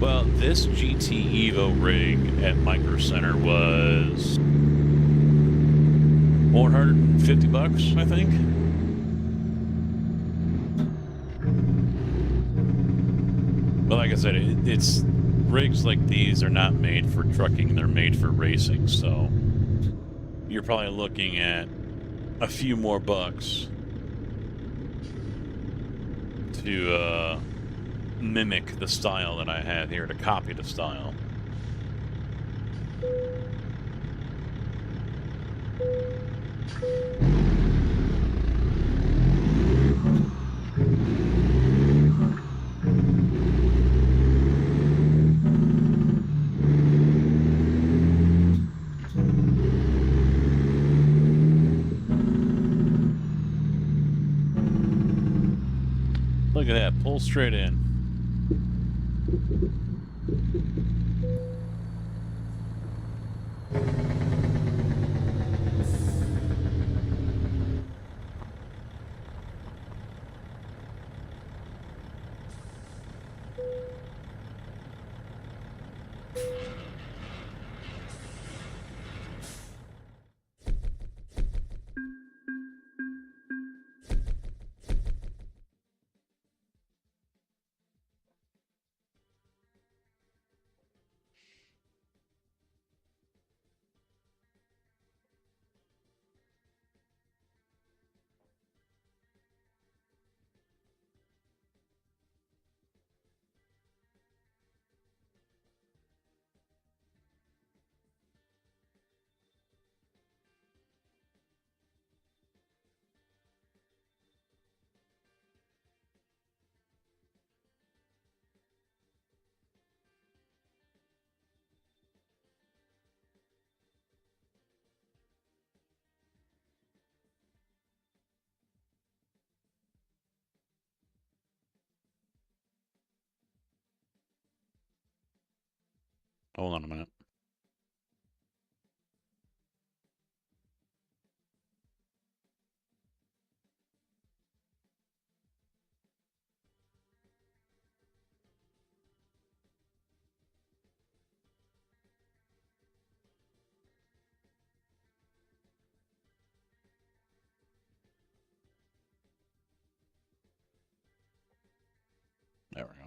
Well, this GT Evo rig at Micro Center was $450, I think. But like I said, it's rigs like these are not made for trucking; they're made for racing. So you're probably looking at a few more bucks to mimic the style that I have here, to copy the style. Look at that, pull straight in. Hold on a minute. There we go.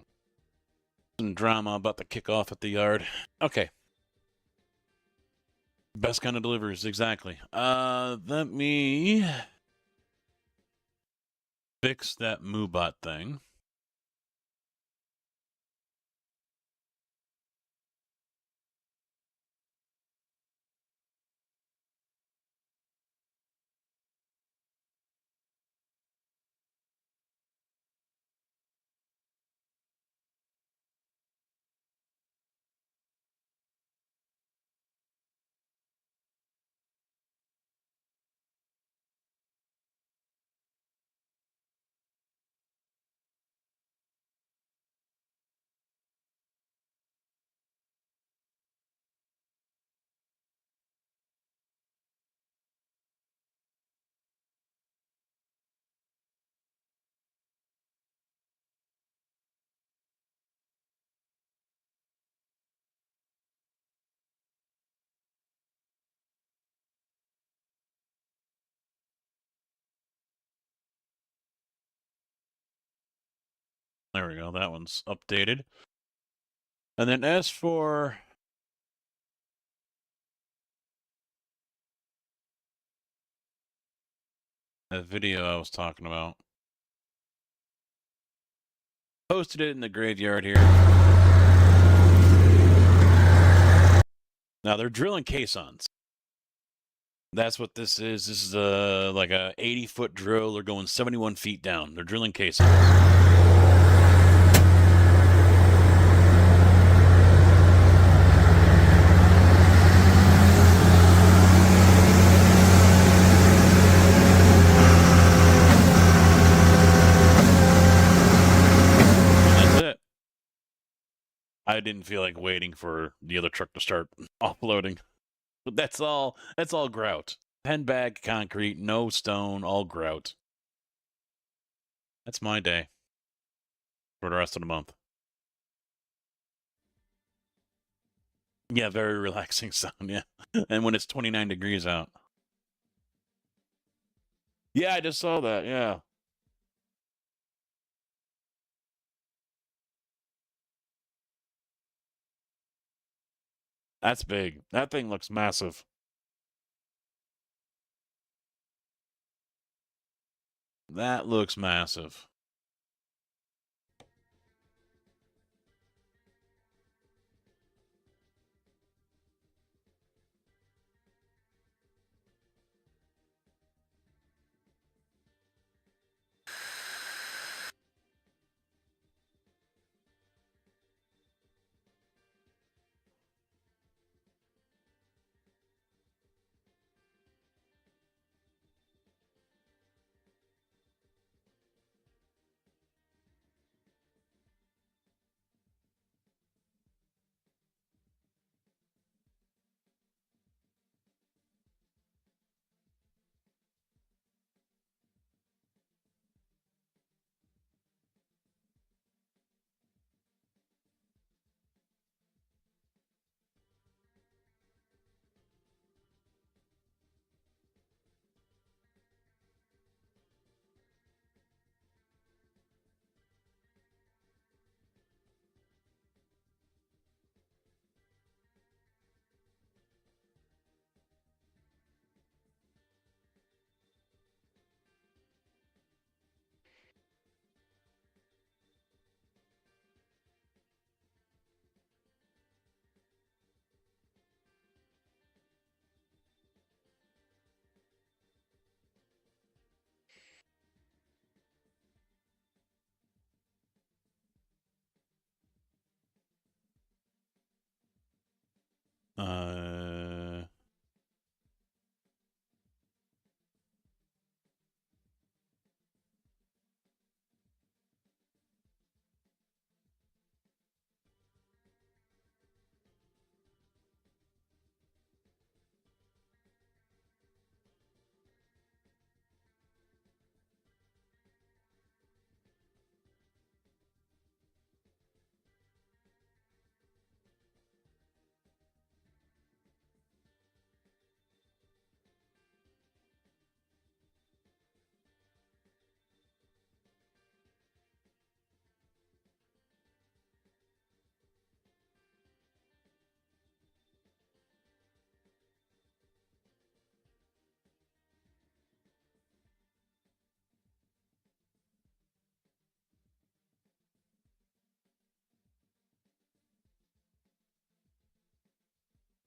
Some drama about the kickoff at the yard. Okay. Best kind of deliveries, exactly. Let me fix that MooBot thing. There we go. That one's updated. And then as for that video I was talking about, posted it in the graveyard here. Now they're drilling caissons. That's what this is. This is like a 80-foot drill. They're going 71 feet down. They're drilling caissons. I didn't feel like waiting for the other truck to start offloading. But that's all grout. 10 bag concrete, no stone, all grout. That's my day for the rest of the month. Yeah, very relaxing sound, yeah. And when it's 29 degrees out. Yeah, I just saw that, yeah. That's big. That thing looks massive. That looks massive. Uh...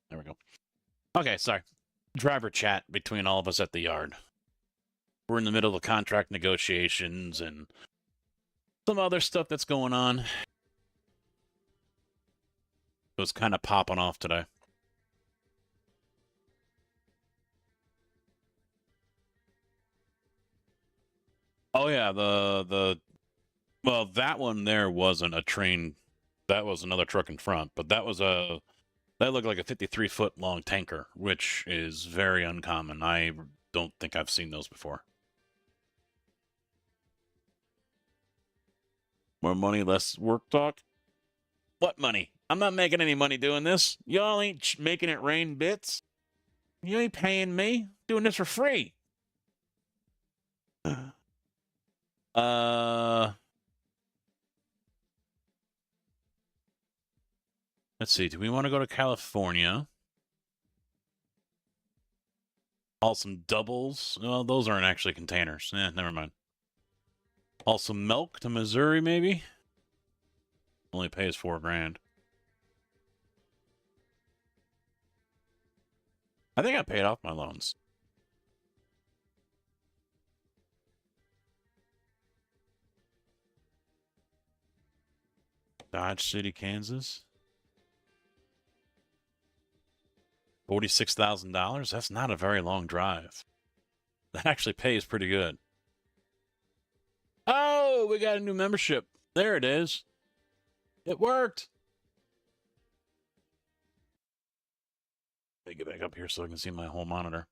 There we go. Okay, sorry. Driver chat between all of us at the yard. We're in the middle of contract negotiations and some other stuff that's going on. It was kind of popping off today. Oh yeah, well, that one there wasn't a train. That was another truck in front, but that looked like a 53-foot long tanker, which is very uncommon. I don't think I've seen those before. More money, less work talk? What money? I'm not making any money doing this. Y'all ain't making it rain bits. You ain't paying me. Doing this for free. Uh, Let's see. Do we want to go to California? Haul some doubles. Well, those aren't actually containers. Never mind. Haul some milk to Missouri, maybe? Only pays $4 grand. I think I paid off my loans. Dodge City, Kansas. $46,000? That's not a very long drive. That actually pays pretty good. Oh, we got a new membership. There it is. It worked. Let me get back up here so I can see my whole monitor.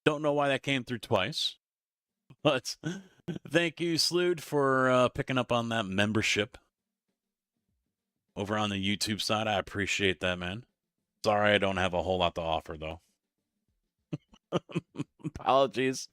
Don't know why that came through twice. But thank you, Slood, for picking up on that membership over on the YouTube side. I appreciate that, man. Sorry I don't have a whole lot to offer, though. Apologies.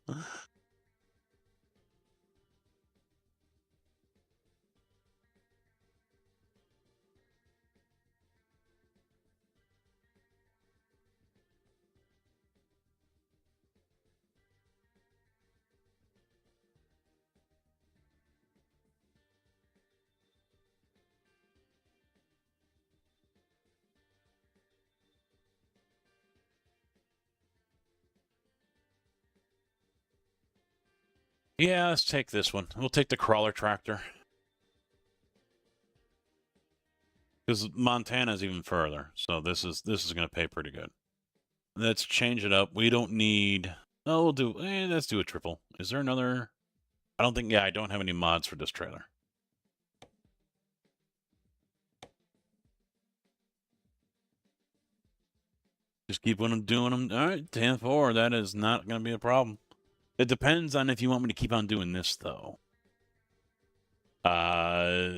Yeah, let's take this one. We'll take the crawler tractor. Because Montana's even further, so this is going to pay pretty good. Let's change it up. We don't need... Oh, we'll do... let's do a triple. Is there another... I don't think... Yeah, I don't have any mods for this trailer. Just keep on doing them. All right, 10-4. That is not going to be a problem. It depends on if you want me to keep on doing this, though.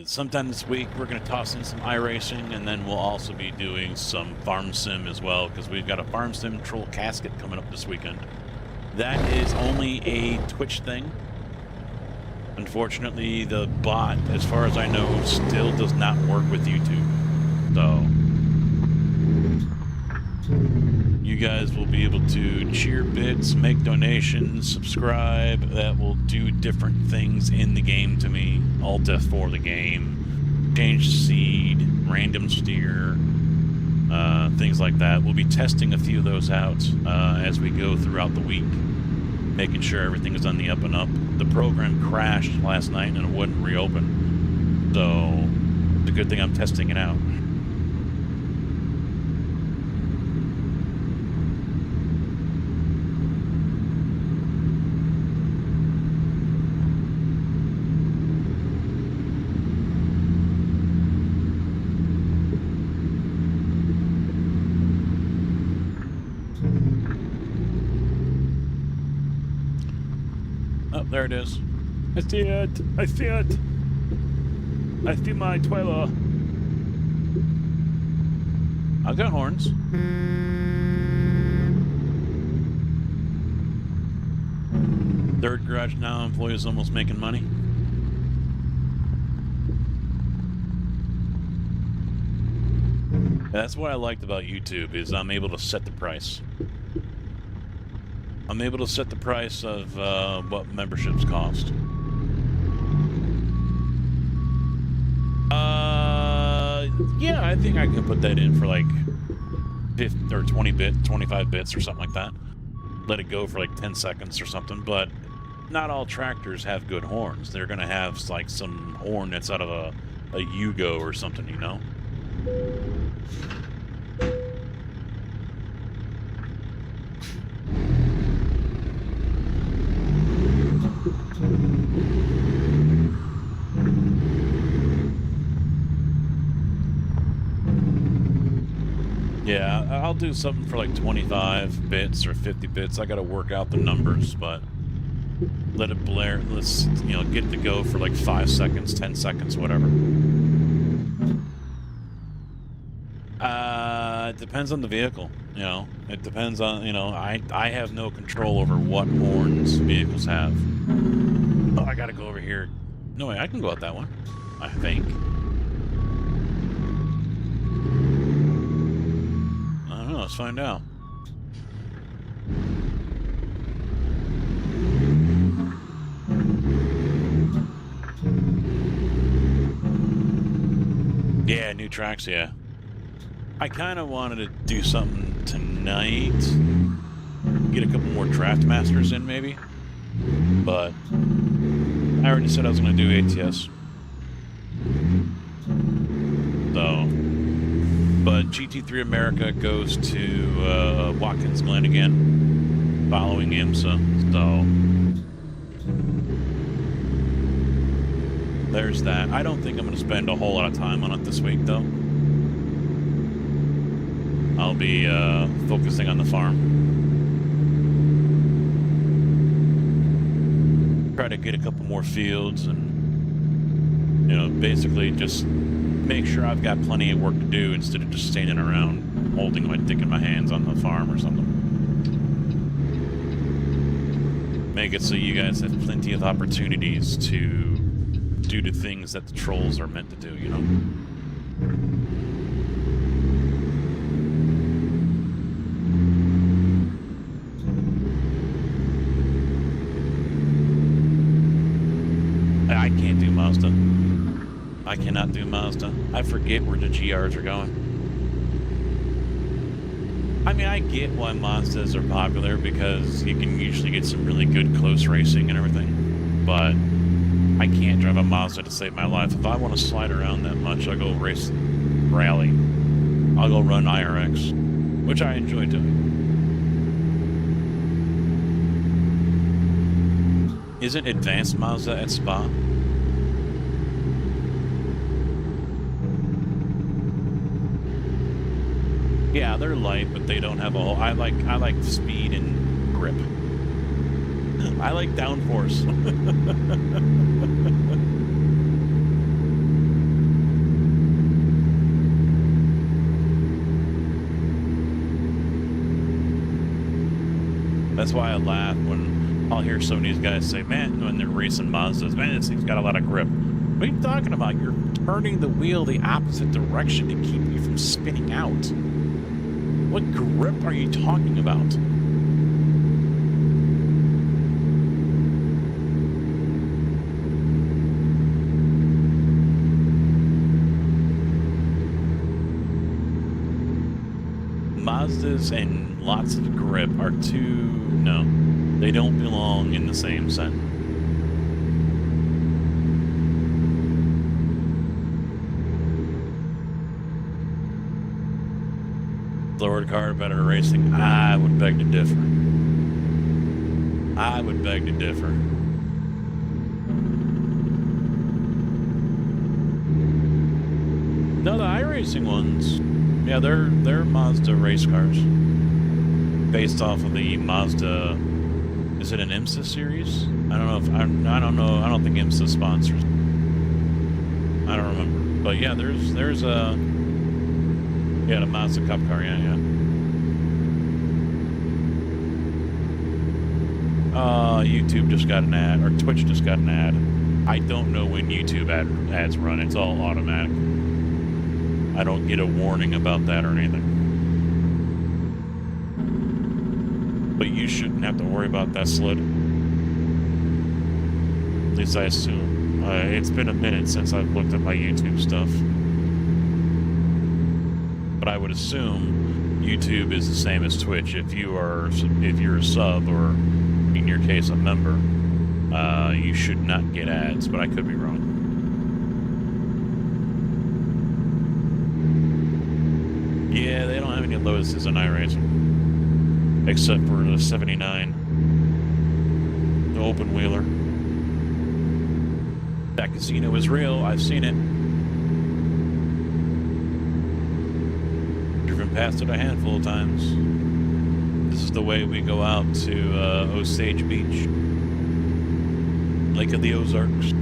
Sometime this week, we're going to toss in some iRacing, and then we'll also be doing some Farm Sim as well, because we've got a Farm Sim Troll Casket coming up this weekend. That is only a Twitch thing. Unfortunately, the bot, as far as I know, still does not work with YouTube. So... you guys will be able to cheer bits, make donations, subscribe. That will do different things in the game to me. Alt F4 the game, change seed, random steer, things like that. We'll be testing a few of those out as we go throughout the week, making sure everything is on the up and up. The program crashed last night and it wouldn't reopen, so it's a good thing I'm testing it out. There it is. I see it. I see it. I see my trailer. I've got horns. Third garage now. Employees almost making money. That's what I liked about YouTube, is I'm able to set the price. I'm able to set the price of what memberships cost. Yeah, I think I can put that in for like 50 or 20 bit, 25 bits or something like that. Let it go for like 10 seconds or something, but not all tractors have good horns. They're gonna have like some horn that's out of a Yugo or something, you know? Yeah, I'll do something for like 25 bits or 50 bits. I gotta work out the numbers, but let it blare. Let's, you know, get it to go for like 5 seconds, 10 seconds, whatever. It depends on the vehicle, you know. It depends on, you know, I have no control over what horns vehicles have. Oh, I gotta go over here. No way, I can go out that one, I think. Let's find out. Yeah, new tracks, yeah. I kind of wanted to do something tonight. Get a couple more draft masters in, maybe. But I already said I was going to do ATS. So, but GT3 America goes to Watkins Glen again, following IMSA. So there's that. I don't think I'm going to spend a whole lot of time on it this week, though. I'll be focusing on the farm. Try to get a couple more fields and, you know, basically just make sure I've got plenty of work to do instead of just standing around holding my dick in my hands on the farm or something. Make it so you guys have plenty of opportunities to do the things that the trolls are meant to do, you know? I can't do Mazda. I cannot do Mazda. I forget where the GRs are going. I mean, I get why Mazdas are popular because you can usually get some really good close racing and everything. But I can't drive a Mazda to save my life. If I want to slide around that much, I'll go race rally. I'll go run IRX, which I enjoy doing. Isn't Advanced Mazda at Spa? Yeah, they're light, but they don't have a whole... I like speed and grip. I like downforce. That's why I laugh when I'll hear some of these guys say, man, when they're racing Mazdas, man, this thing's got a lot of grip. What are you talking about? You're turning the wheel the opposite direction to keep you from spinning out. What grip are you talking about? Mazdas and lots of grip are no, they don't belong in the same set. Lowered car, better racing. I would beg to differ. I would beg to differ. No, the iRacing ones, yeah, they're Mazda race cars, based off of the Mazda. Is it an IMSA series? I don't know if I don't know. I don't think IMSA sponsors. I don't remember, but yeah, there's a. Yeah, the Mazda Cup car, yeah. YouTube just got an ad, or Twitch just got an ad. I don't know when YouTube ads run. It's all automatic. I don't get a warning about that or anything. But you shouldn't have to worry about that slid. At least I assume. It's been a minute since I've looked at my YouTube stuff. But I would assume YouTube is the same as Twitch. If you're a sub, or in your case a member, you should not get ads, but I could be wrong. Yeah, they don't have any Lotuses on iRacing, except for the 79, the open wheeler. That casino is real. I've seen it. Passed it a handful of times. This is the way we go out to Osage Beach, Lake of the Ozarks.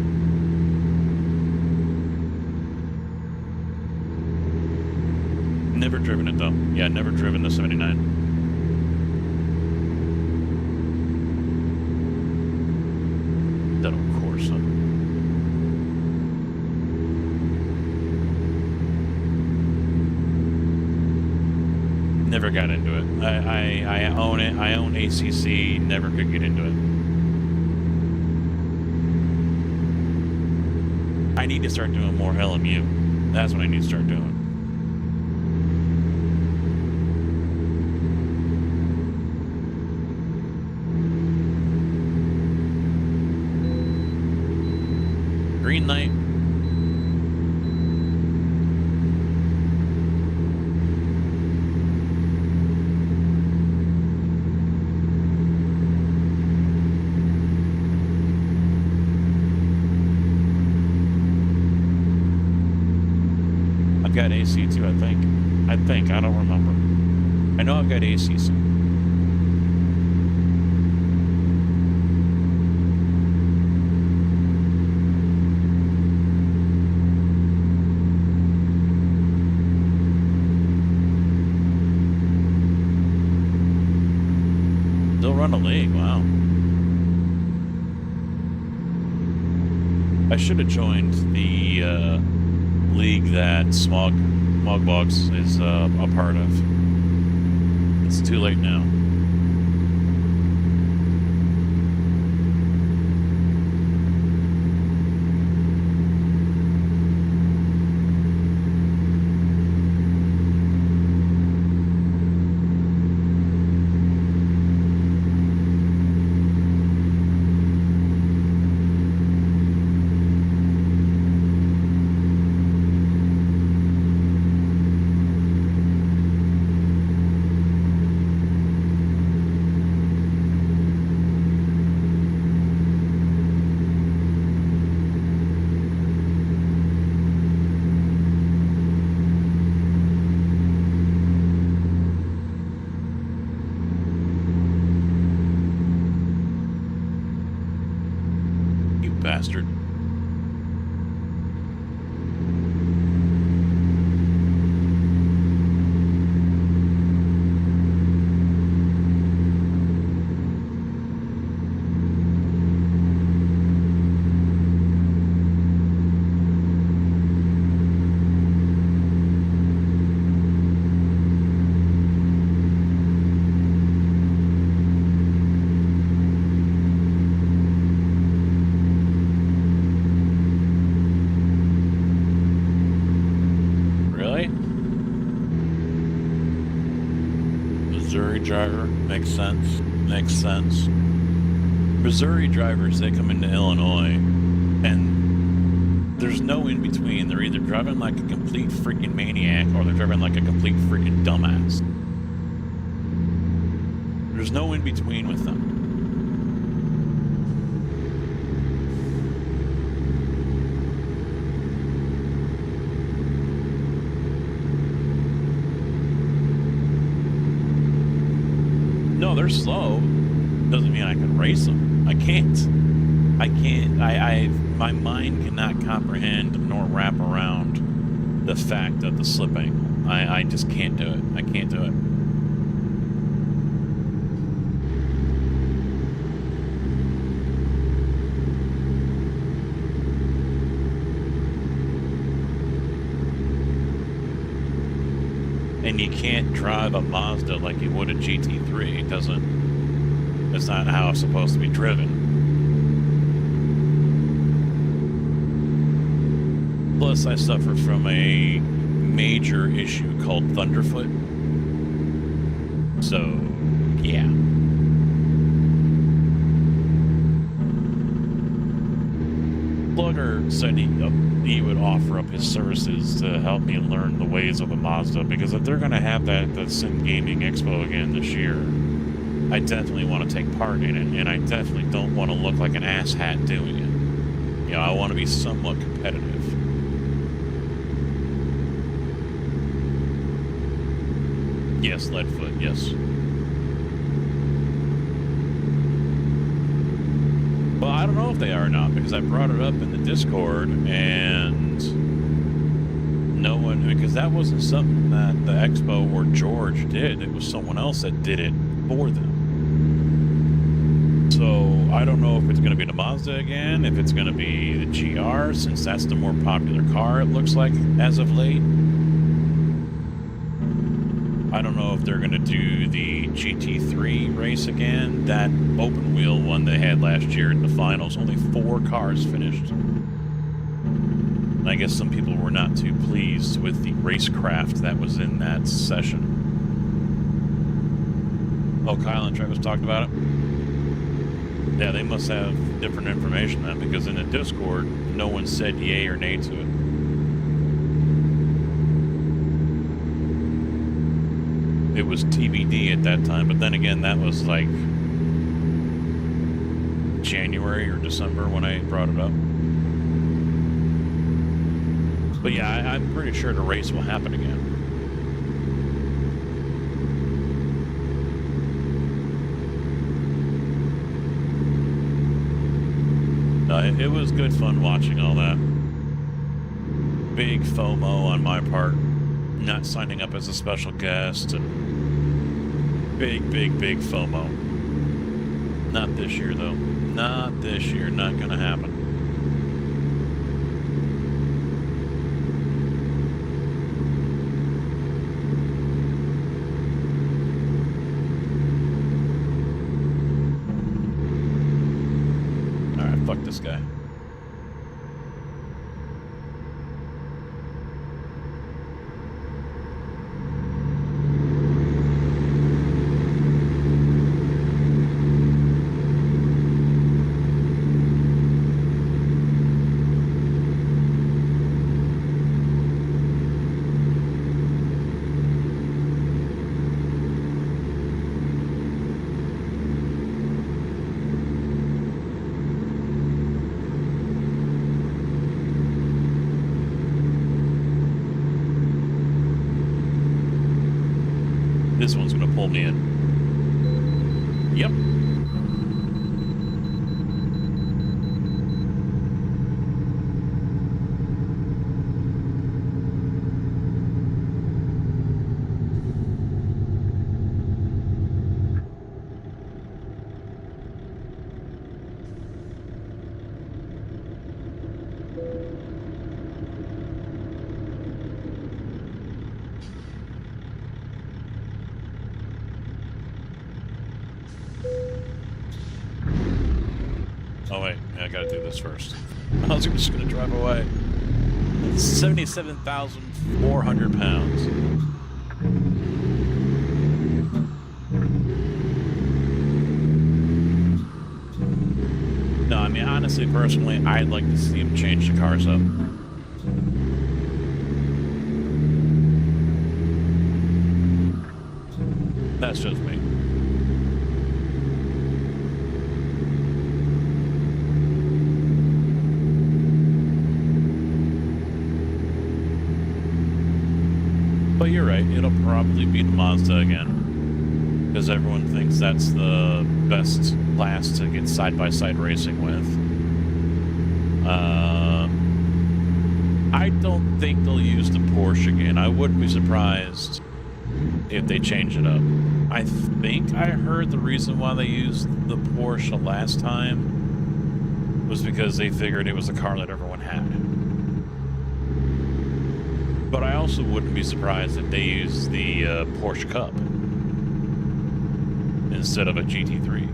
Never driven it though. Yeah, never driven the 79. That of course. Never got into it. I own it. I own ACC. Never could get into it. I need to start doing more LMU. That's what I need to start doing. Green light. I've got AC too, I think. I don't remember. I know I've got ACC. Still run a league, wow. I should have joined the league that Smogbox is a part of. It's too late now. Bastard. Missouri driver, makes sense. Missouri drivers, they come into Illinois, and there's no in between. They're either driving like a complete freaking maniac, or they're driving like a complete freaking dumbass. There's no in between with them. No, they're slow. Doesn't mean I can race them. I can't. My mind cannot comprehend nor wrap around the fact of the slipping. I just can't do it. I can't do it. And you can't drive a Mazda like you would a GT3. It doesn't. That's not how it's supposed to be driven. Plus, I suffer from a major issue called Thunderfoot. So, yeah. Plugger said he would offer up his services to help me learn the ways of a Mazda, because if they're going to have that Sim Gaming Expo again this year, I definitely want to take part in it, and I definitely don't want to look like an asshat doing it. You know, I want to be somewhat competitive. Yes, Leadfoot, yes. Well, I don't know if they are or not, because I brought it up in the Discord, and no one, because that wasn't something that the Expo or George did. It was someone else that did it for them. So I don't know if it's going to be the Mazda again, if it's going to be the GR, since that's the more popular car, it looks like, as of late. I don't know if they're going to do the GT3 race again. That open wheel one they had last year in the finals, only 4 cars finished. And I guess some people were not too pleased with the racecraft that was in that session. Oh, Kyle and Travis talked about it? Yeah, they must have different information then, because in the Discord, no one said yay or nay to it. It was TBD at that time, but then again, that was like January or December when I brought it up. But yeah, I'm pretty sure the race will happen again. It was good fun watching all that. Big FOMO on my part, not signing up as a special guest, and big FOMO. Not this year, though. Not this year. Not gonna happen. Alright, fuck this guy. This one's gonna pull me in. Yep. Oh wait, yeah, I gotta do this first. I was just gonna drive away. 77,400 pounds. No, I mean, honestly, personally, I'd like to see him change the cars up. That's just me. But you're right, it'll probably be the Mazda again. Because everyone thinks that's the best class to get side-by-side racing with. I don't think they'll use the Porsche again. I wouldn't be surprised if they change it up. I think I heard the reason why they used the Porsche last time was because they figured it was a car that everyone had. But I also wouldn't be surprised if they use the Porsche Cup instead of a GT3.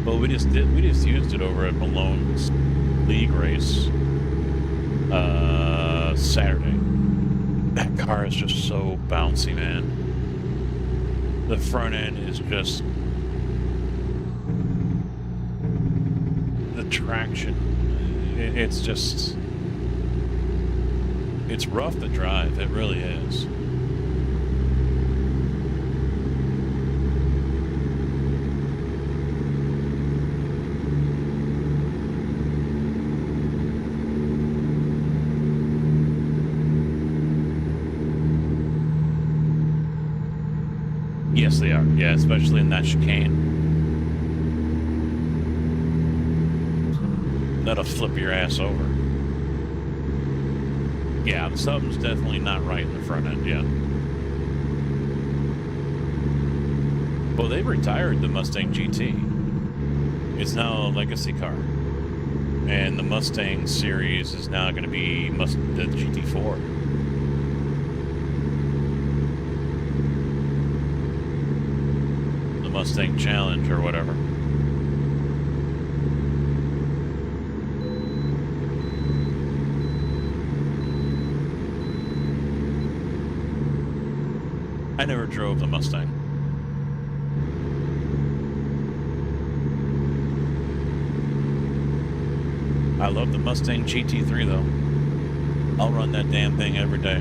Well, we just used it over at Malone's league race Saturday. That car is just so bouncy, man. The front end is just the traction. It's just it's rough to drive. It really is. Yes, they are. Yeah, especially in that chicane. That'll flip your ass over. Yeah, something's definitely not right in the front end, yeah. Well, they retired the Mustang GT. It's now a legacy car. And the Mustang series is now going to be the GT4. The Mustang Challenge or whatever. I never drove the Mustang. I love the Mustang GT3 though. I'll run that damn thing every day.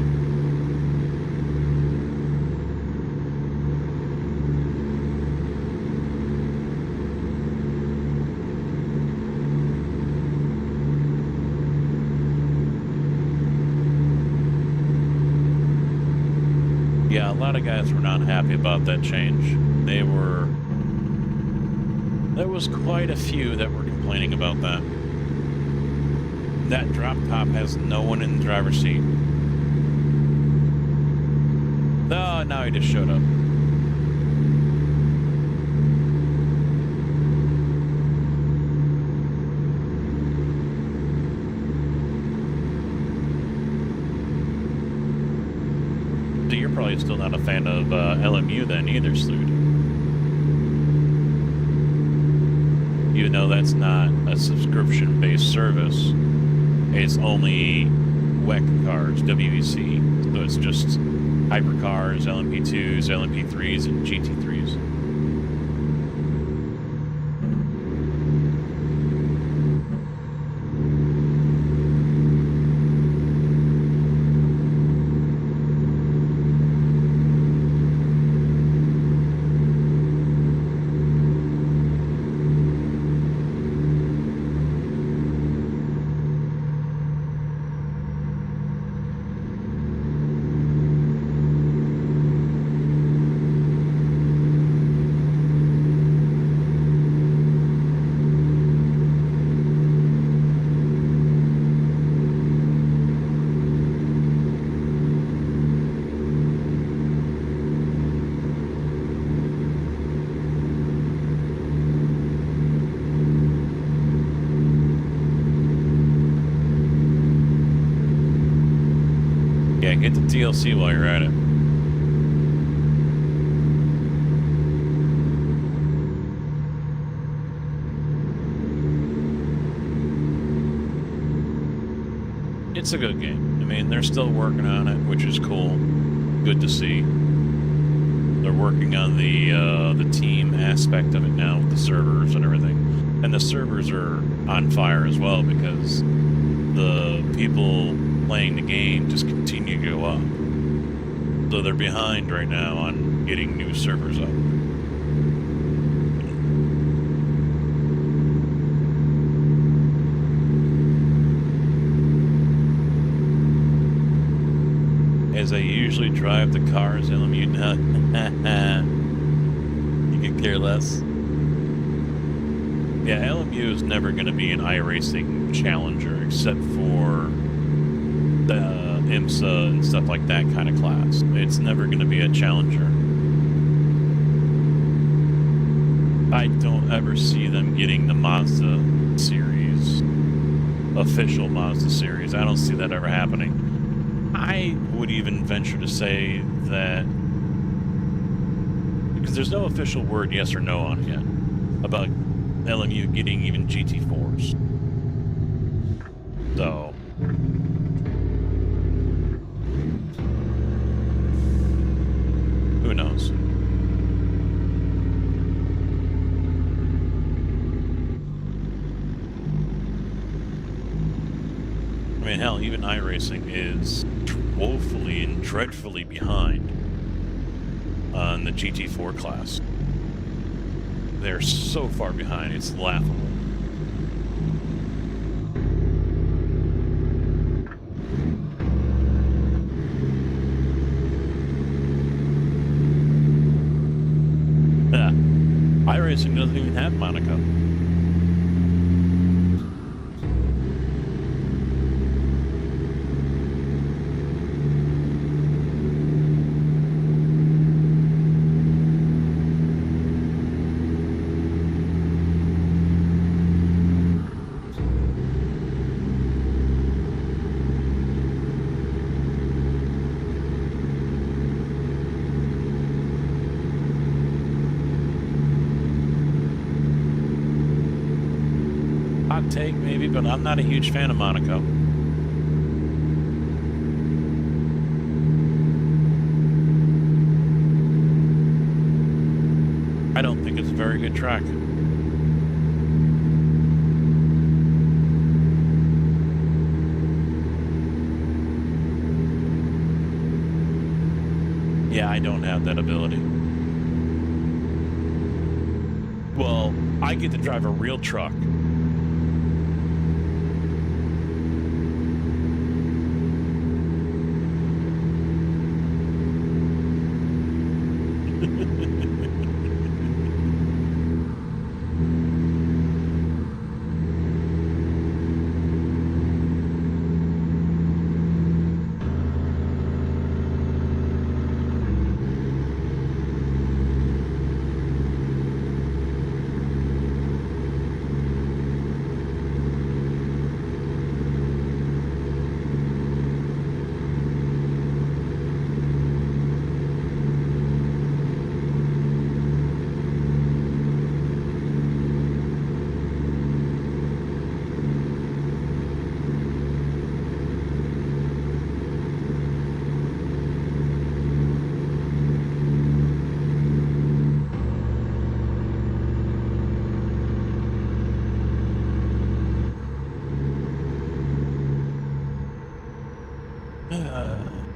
Yeah, a lot of guys were not happy about that change. There was quite a few that were complaining about that. That drop top has no one in the driver's seat. Oh, now he just showed up. So you're probably still not a fan of LMU then either, Slood. Even though that's not a subscription-based service. It's only WEC cars, WEC. So it's just hypercars, LMP2s, LMP3s, and GT3s. Yeah, get the DLC while you're at it. It's a good game. I mean, they're still working on it, which is cool. Good to see. They're working on the team aspect of it now with the servers and everything. And the servers are on fire as well because the people playing the game just continue to go up. So they're behind right now on getting new servers up. As I usually drive the cars, LMU nut. You could care less. Yeah, LMU is never going to be an iRacing challenger except for the IMSA and stuff like that kind of class. It's never going to be a challenger. I don't ever see them getting the Mazda series, official Mazda series. I don't see that ever happening. I would even venture to say that, because there's no official word yes or no on it yet, about LMU getting even GT4s. So, who knows? I mean, hell, even iRacing is woefully and dreadfully behind on the GT4 class. They're so far behind, it's laughable. Racing doesn't even have Monaco. Hot take, maybe, but I'm not a huge fan of Monaco. I don't think it's a very good track. Yeah, I don't have that ability. Well, I get to drive a real truck.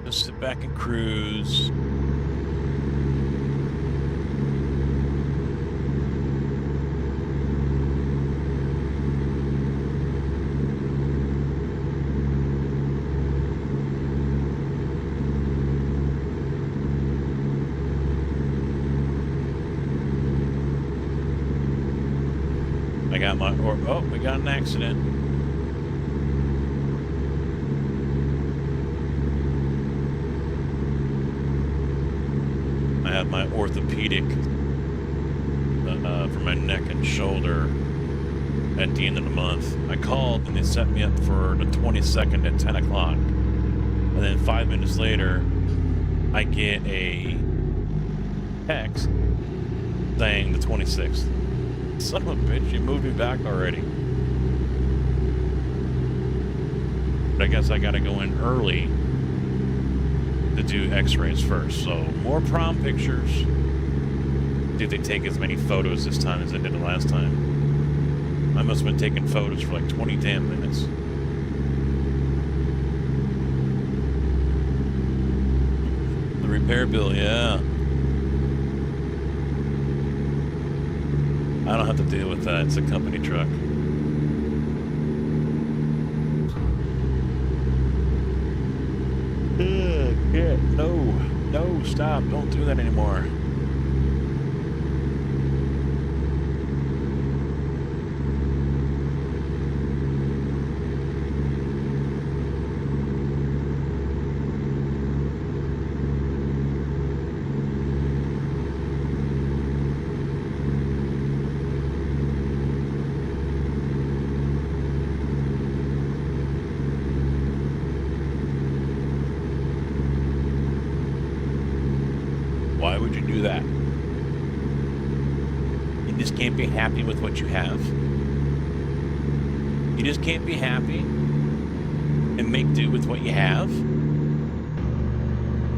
Just sit back and cruise. I got my, oh, we got an accident. I had my orthopedic for my neck and shoulder at the end of the month. I called and they set me up for the 22nd at 10 o'clock. And then 5 minutes later, I get a text saying the 26th. Son of a bitch, you moved me back already. But I guess I gotta go in early to do x-rays first. So more prom pictures. See if they take as many photos this time as they did the last time. I must have been taking photos for like 20 damn minutes. The repair bill, yeah. I don't have to deal with that. It's a company truck. Yeah, no, stop. Don't do that anymore. Why would you do that? You just can't be happy with what you have. You just can't be happy and make do with what you have?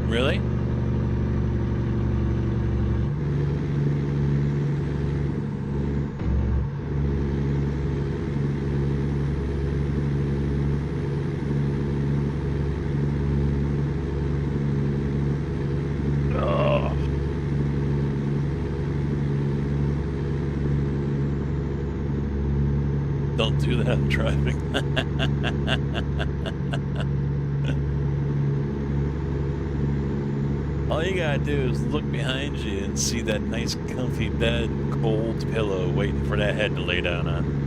Really? Don't do that driving. All you gotta do is look behind you and see that nice comfy bed, cold pillow waiting for that head to lay down on.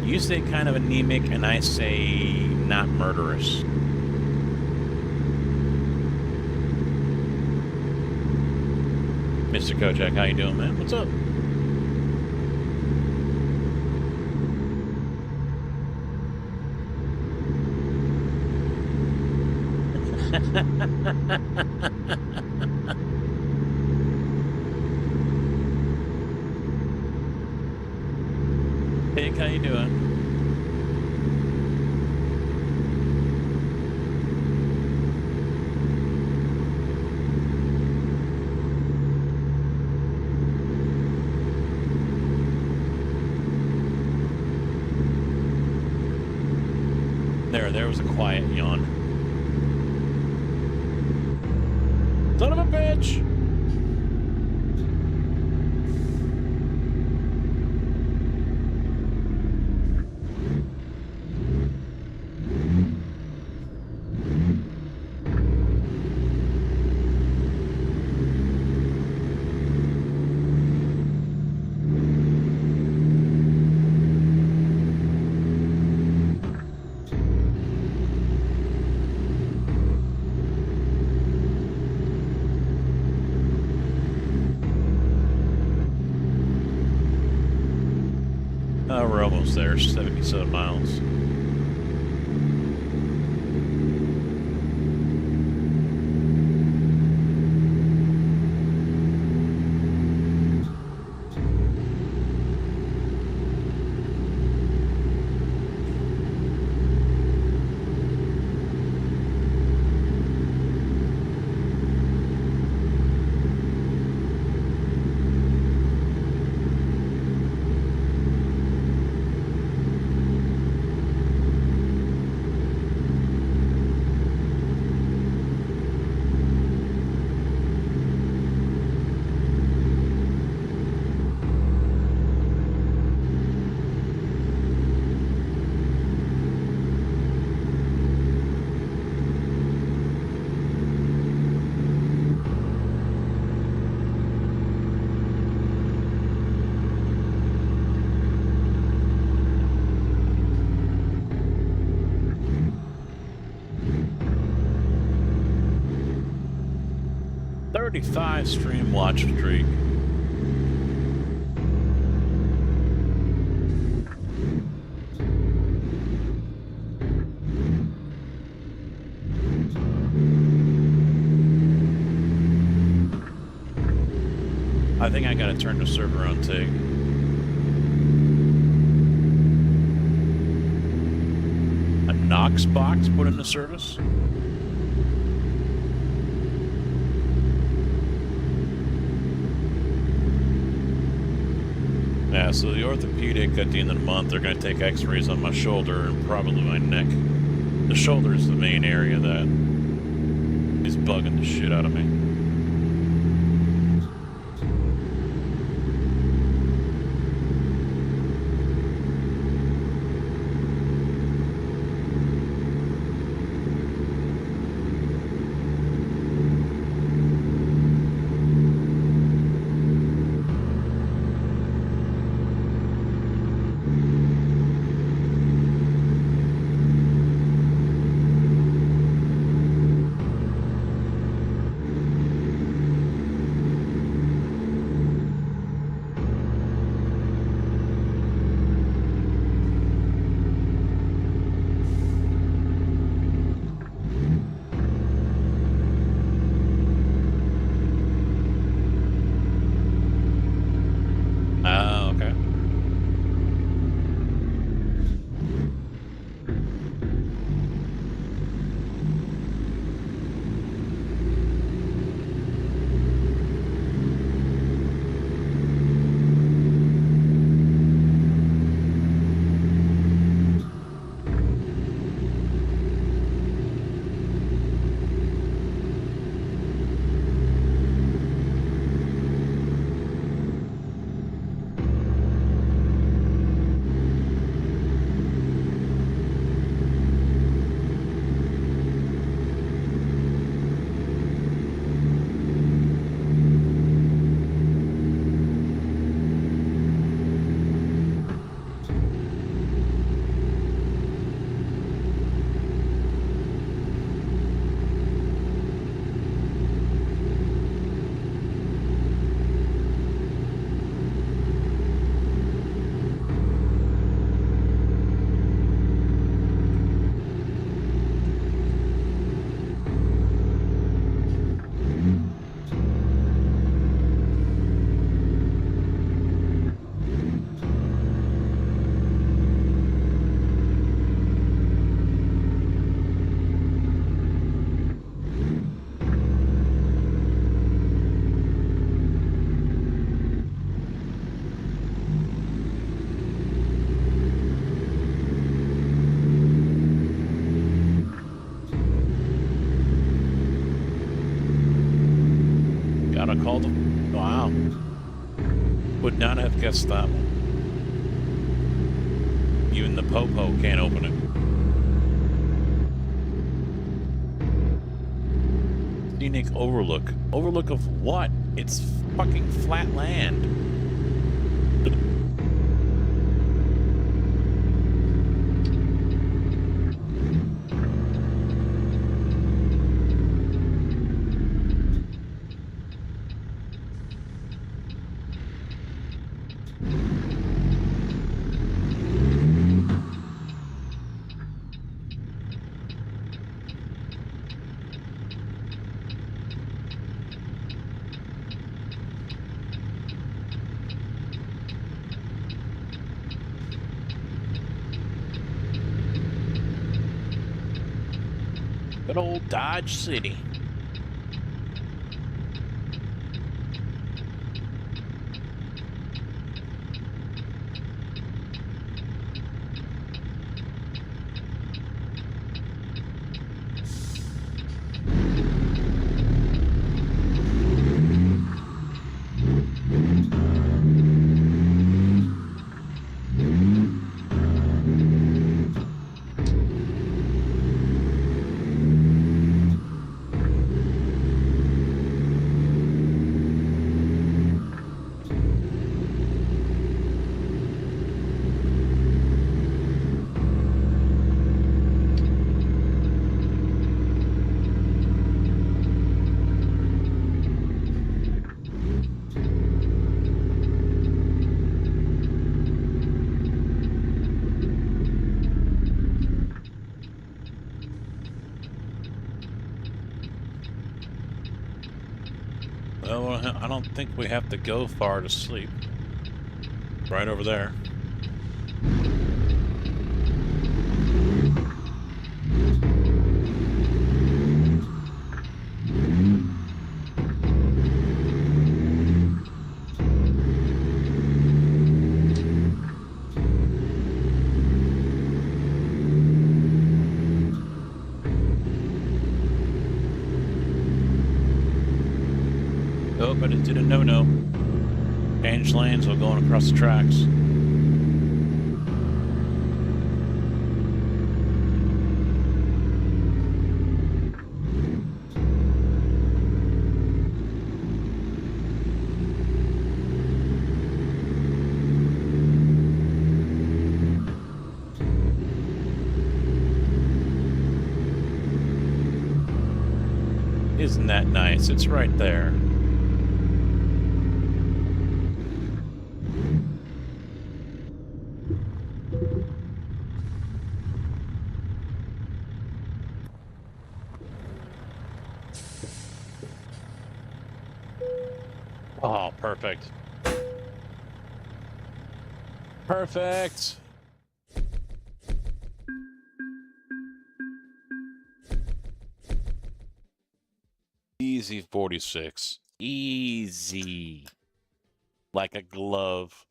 You say kind of anemic, and I say not murderous. Mr. Kojak, how you doing, man? What's up? Hey, how you doing? There was a quiet yawn. Son of a bitch! We're almost there, 77 miles. .35 stream watch streak. I think I gotta turn the server on TIG. A Knox box put into service? Yeah, so the orthopedic at the end of the month, they're going to take x-rays on my shoulder and probably my neck. The shoulder is the main area that is bugging the shit out of me. Would not have guessed that one. Even the Popo can't open it. Scenic overlook. Overlook of what? It's fucking flat land. Good old Dodge City. Well, I don't think we have to go far to sleep. Right over there. Oh, but it did a no-no. Change lanes while going across the tracks. Isn't that nice? It's right there. Oh, perfect. Perfect. Easy 46. Easy. Like a glove.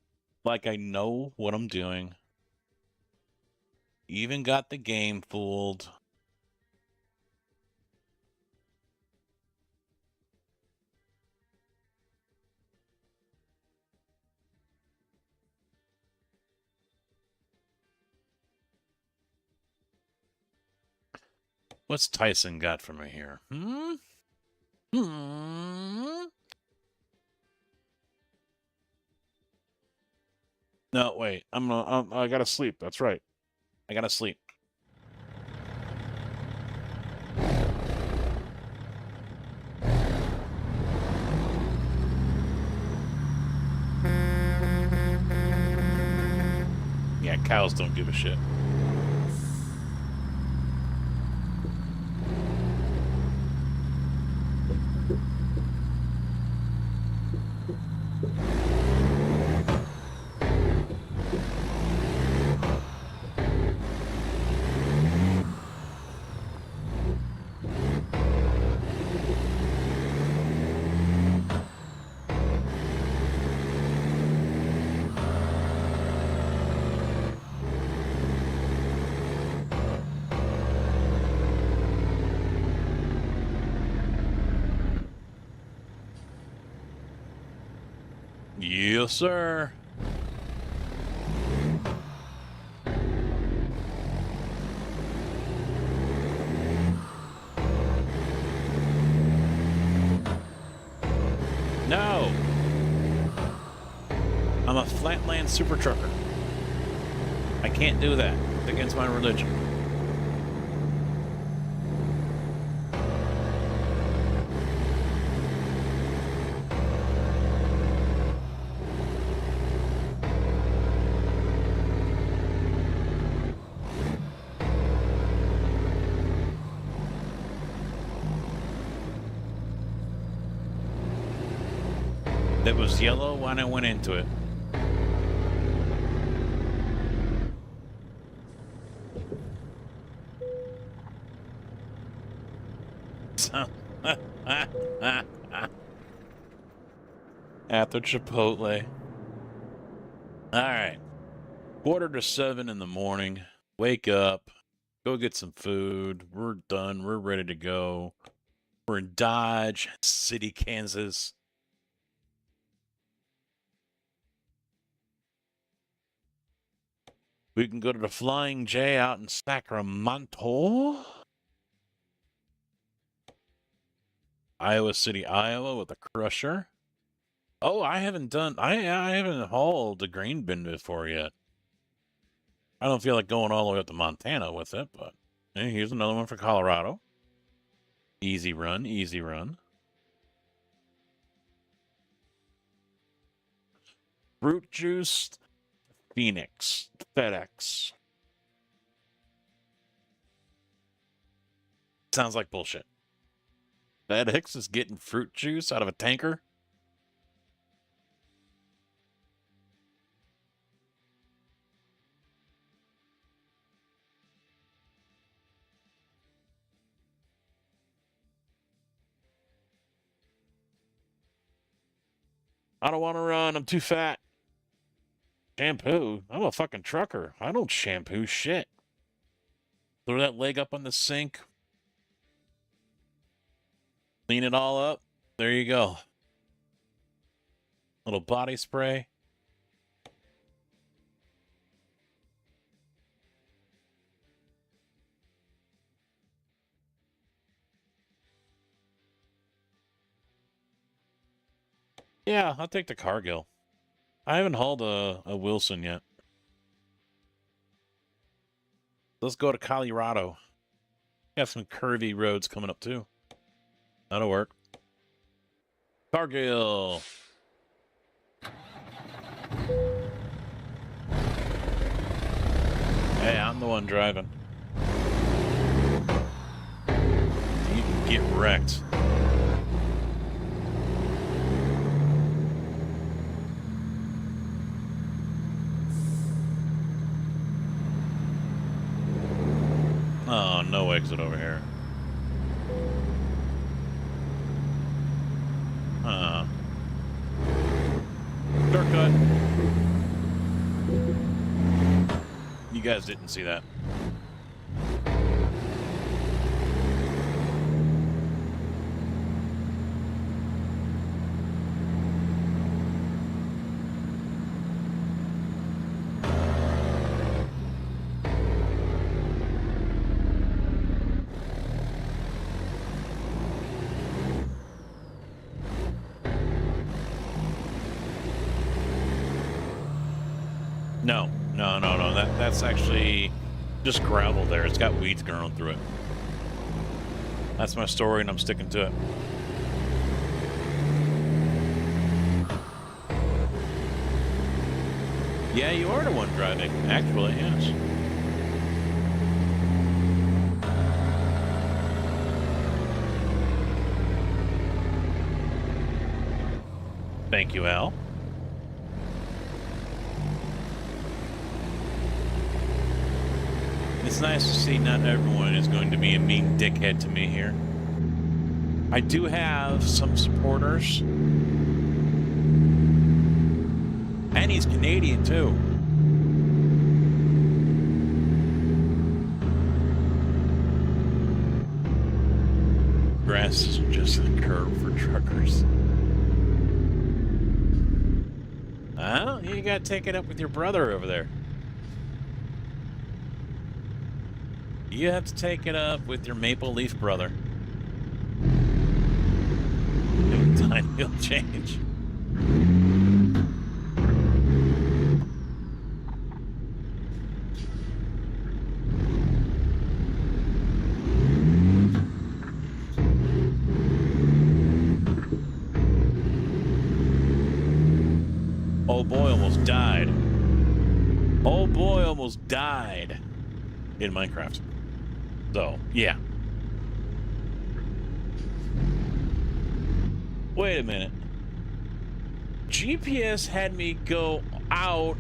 Like I know what I'm doing. Even got the game fooled. What's Tyson got for me here? Hmm? No, wait. I gotta sleep. That's right. I gotta sleep. Yeah, cows don't give a shit. Yes, sir. No. I'm a flatland super trucker. I can't do that. It's against my religion. That was yellow when I went into it. After Chipotle. Alright. 6:45 in the morning. Wake up. Go get some food. We're done. We're ready to go. We're in Dodge City, Kansas. We can go to the Flying J out in Sacramento. Iowa City, Iowa with a crusher. Oh, I haven't hauled a grain bin before yet. I don't feel like going all the way up to Montana with it, but hey, here's another one for Colorado. Easy run, easy run. Fruit juice, Phoenix, FedEx. Sounds like bullshit. FedEx is getting fruit juice out of a tanker? I don't want to run. I'm too fat. Shampoo? I'm a fucking trucker. I don't shampoo shit. Throw that leg up on the sink. Clean it all up. There you go. Little body spray. Yeah, I'll take the Cargill. I haven't hauled a Wilson yet. Let's go to Colorado. Got some curvy roads coming up too. That'll work. Cargill. Hey, I'm the one driving. You can get wrecked. Oh, no exit over here. Shortcut. You guys didn't see that. No. That's actually just gravel there. It's got weeds growing through it. That's my story, and I'm sticking to it. Yeah, you are the one driving, actually, yes. Thank you, Al. It's nice to see not everyone is going to be a mean dickhead to me here. I do have some supporters. And he's Canadian, too. Grass is just a curb for truckers. Well, you gotta take it up with your brother over there. You have to take it up with your Maple Leaf brother. Time will change. Old boy almost died. Old boy almost died in Minecraft. So, yeah. Wait a minute. GPS had me go out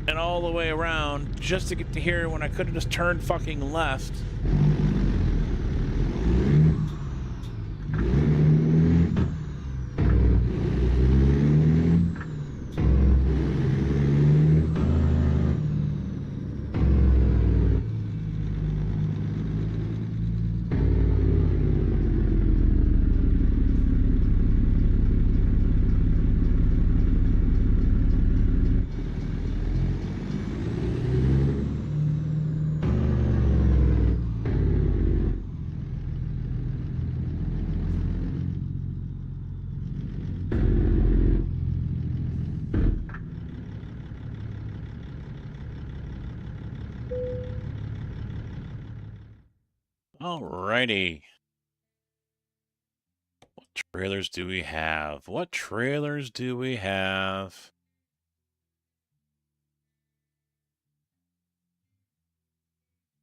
and all the way around just to get to here when I could have just turned fucking left. Alrighty. What trailers do we have? What trailers do we have?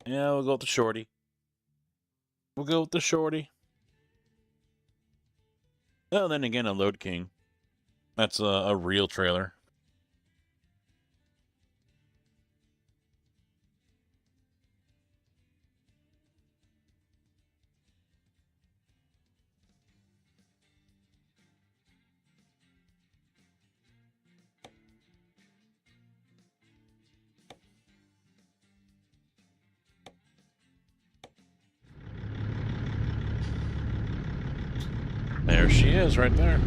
Yeah, we'll go with the shorty. We'll go with the shorty. Oh, then again, a Load King. That's a real trailer. There she is, right there.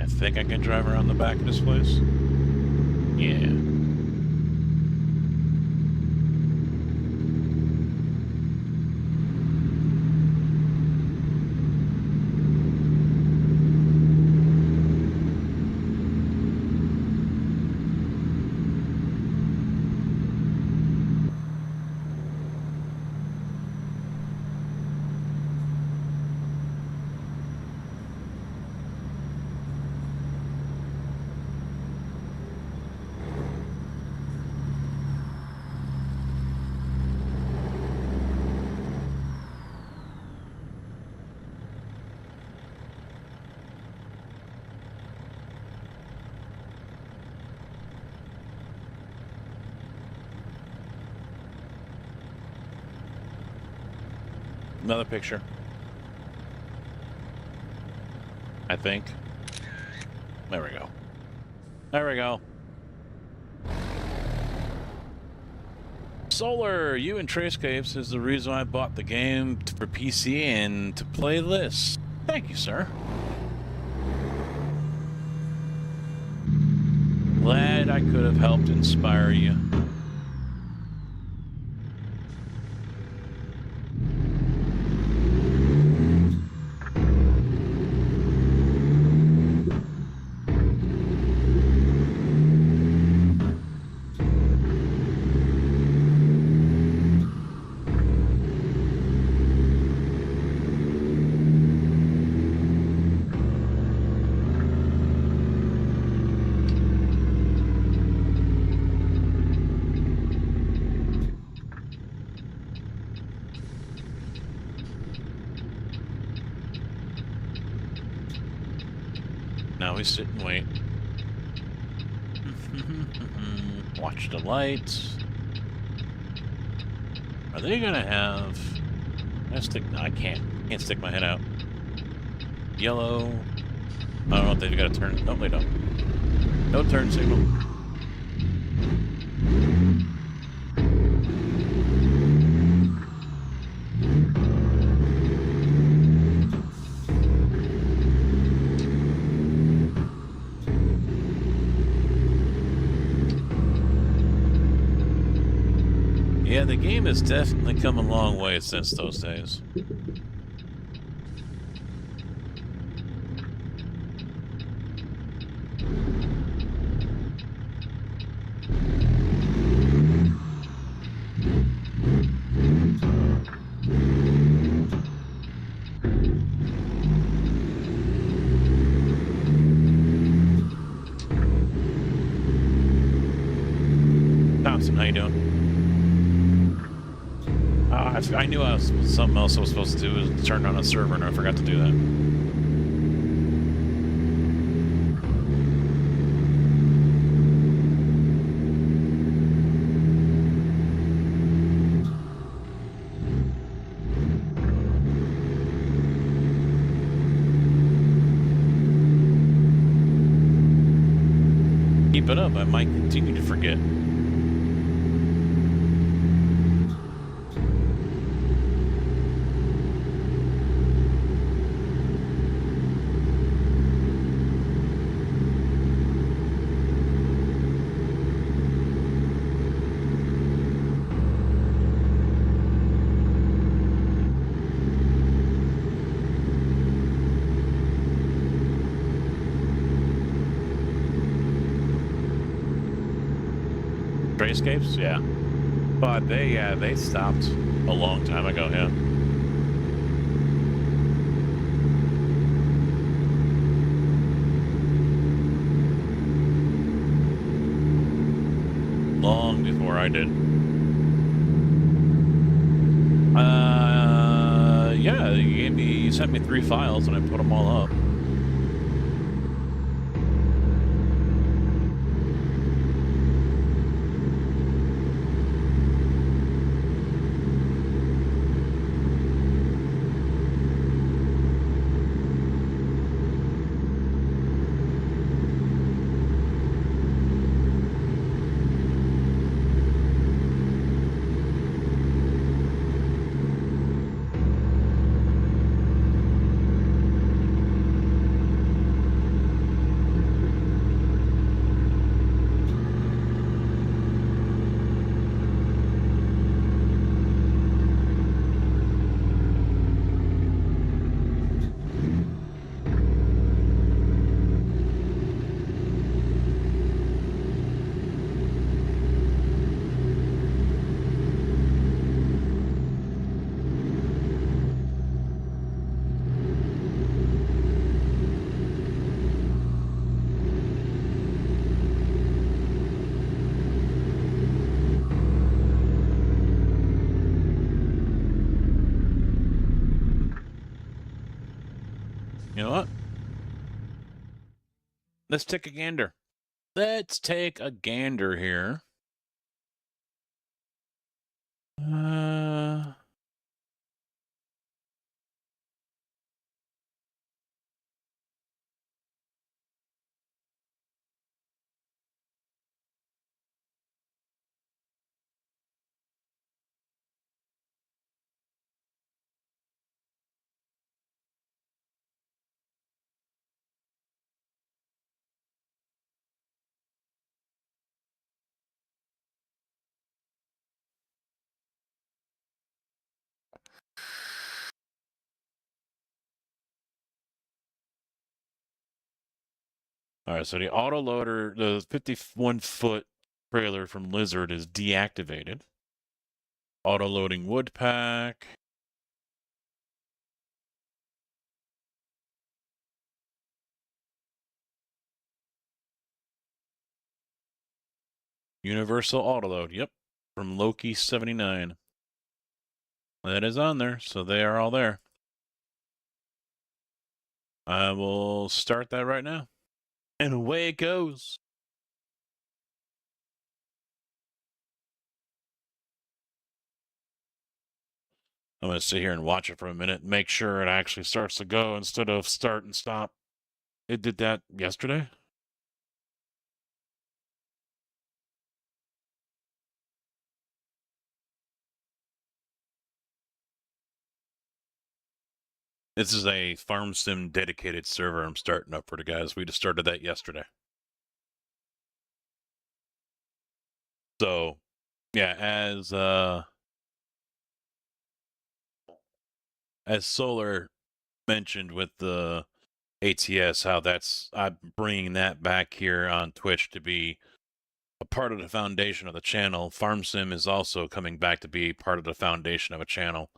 I think I can drive around the back of this place. Yeah. Another picture. I think. There we go. There we go. Solar, you and Tradescapes is the reason I bought the game for PC and to play this. Thank you, sir. Glad I could have helped inspire you. now we sit and wait. Watch the lights. Are they gonna have... No, I can't. Can't stick my head out. Yellow. I don't know if they've got a turn. No, they don't. No turn signal. Yeah, the game has definitely come a long way since those days. Thompson, how you doing? I knew something else I was supposed to do was turn on a server, and I forgot to do that. Keep it up, I might continue to forget. Escapes, yeah. But they stopped a long time ago, yeah. Long before I did. Yeah, you sent me 3 files and I put them all up. You know what? Let's take a gander. Let's take a gander here. All right, so the autoloader, the 51-foot trailer from Lizard is deactivated. Autoloading wood pack. Universal autoload, yep, from Loki 79. That is on there, so they are all there. I will start that right now. And away it goes. I'm going to sit here and watch it for a minute and make sure it actually starts to go instead of start and stop. It did that yesterday. This is a farm sim dedicated server I'm starting up for the guys. We just started that yesterday. So, yeah, as Solar mentioned with the ATS, how I'm bringing that back here on Twitch to be a part of the foundation of the channel. Farm Sim is also coming back to be part of the foundation of a channel.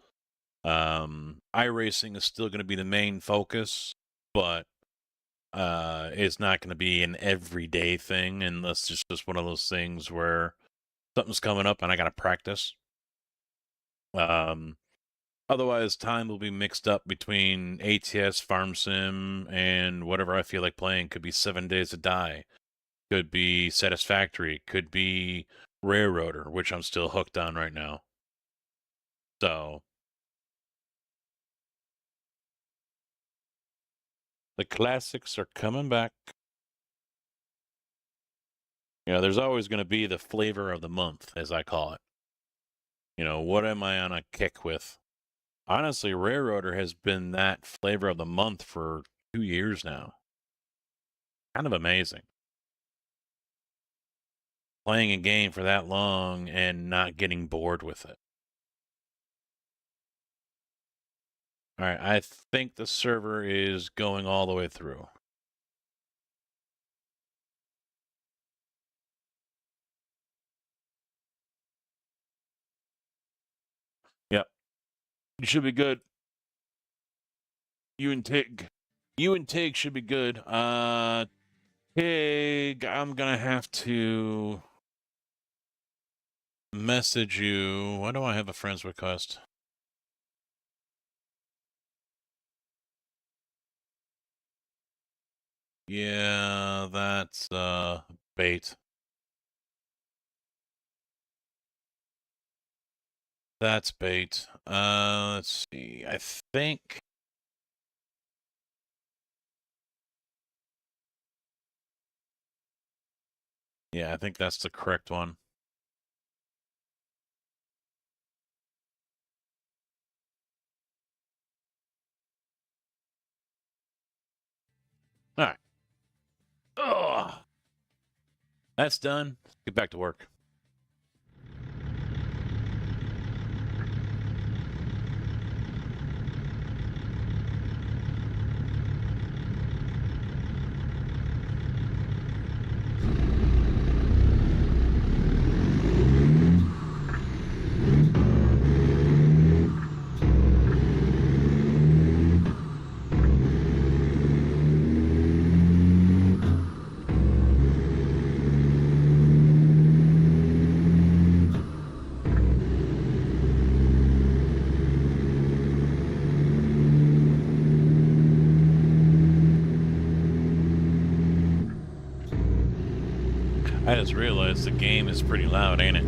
iRacing is still going to be the main focus, but it's not going to be an everyday thing unless it's just one of those things where something's coming up and I got to practice. Otherwise, time will be mixed up between ATS, Farm Sim, and whatever I feel like playing. Could be 7 Days to Die. Could be Satisfactory. Could be Railroader, which I'm still hooked on right now. So, the classics are coming back. You know, there's always going to be the flavor of the month, as I call it. You know, what am I on a kick with? Honestly, Railroader has been that flavor of the month for 2 years now. Kind of amazing. Playing a game for that long and not getting bored with it. All right, I think the server is going all the way through. Yep. You should be good. You and Tig should be good. Tig, I'm gonna have to message you. Why do I have a friend's request? Yeah, that's bait. That's bait. Let's see. I think. Yeah, I think that's the correct one. All right. Ugh. That's done. Get back to work. I just realized the game is pretty loud, ain't it?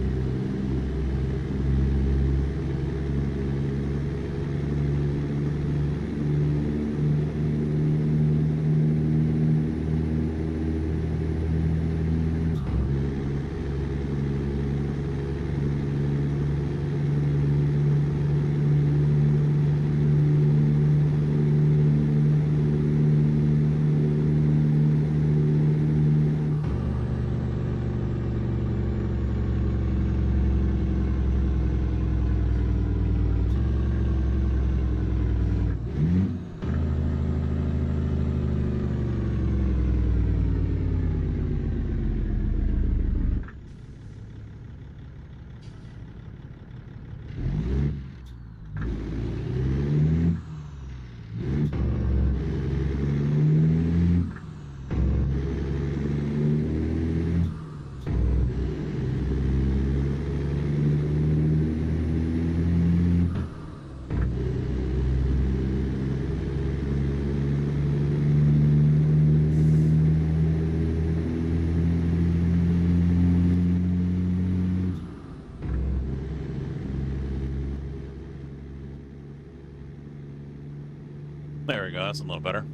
There we go. That's a little better.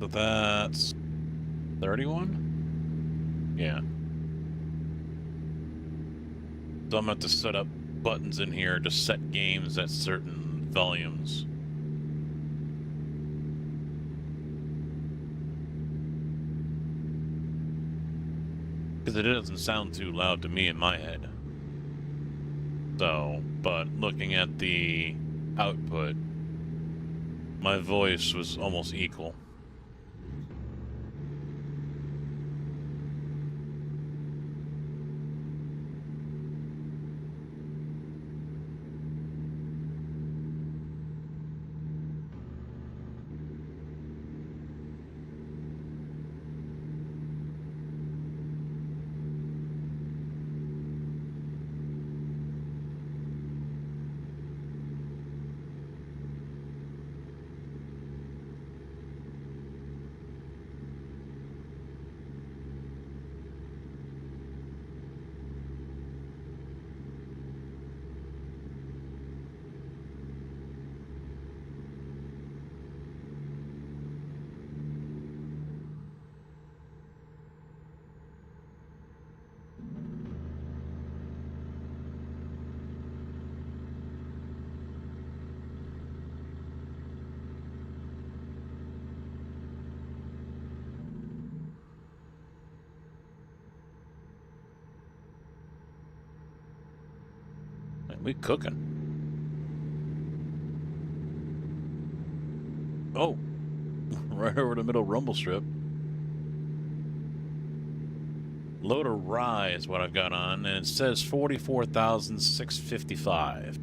So that's 31? Yeah. So I'm going to have to set up buttons in here to set games at certain volumes. Because it doesn't sound too loud to me in my head. So, but looking at the output, my voice was almost equal. Man, we cooking. Oh, right over the middle rumble strip. Load of rye is what I've got on, and it says 44,655.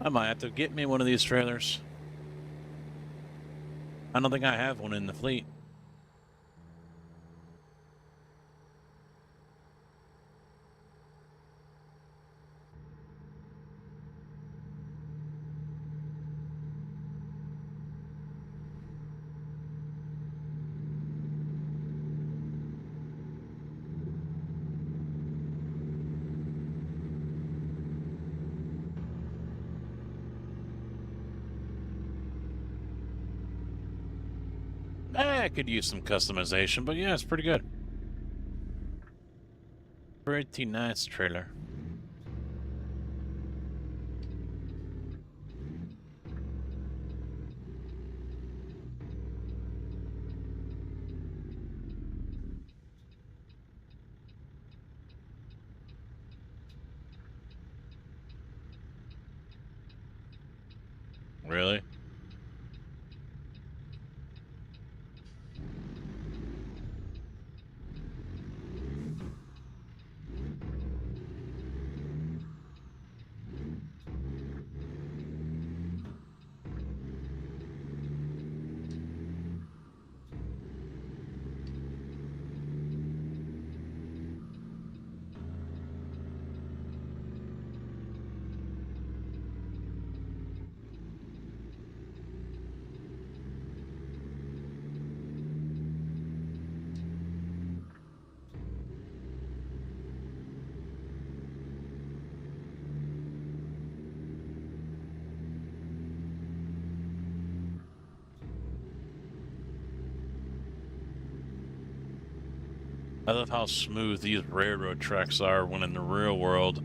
I might have to get me one of these trailers. I don't think I have one in the fleet. I could use some customization, but yeah, it's pretty good. Pretty nice trailer. Really? I love how smooth these railroad tracks are when in the real world,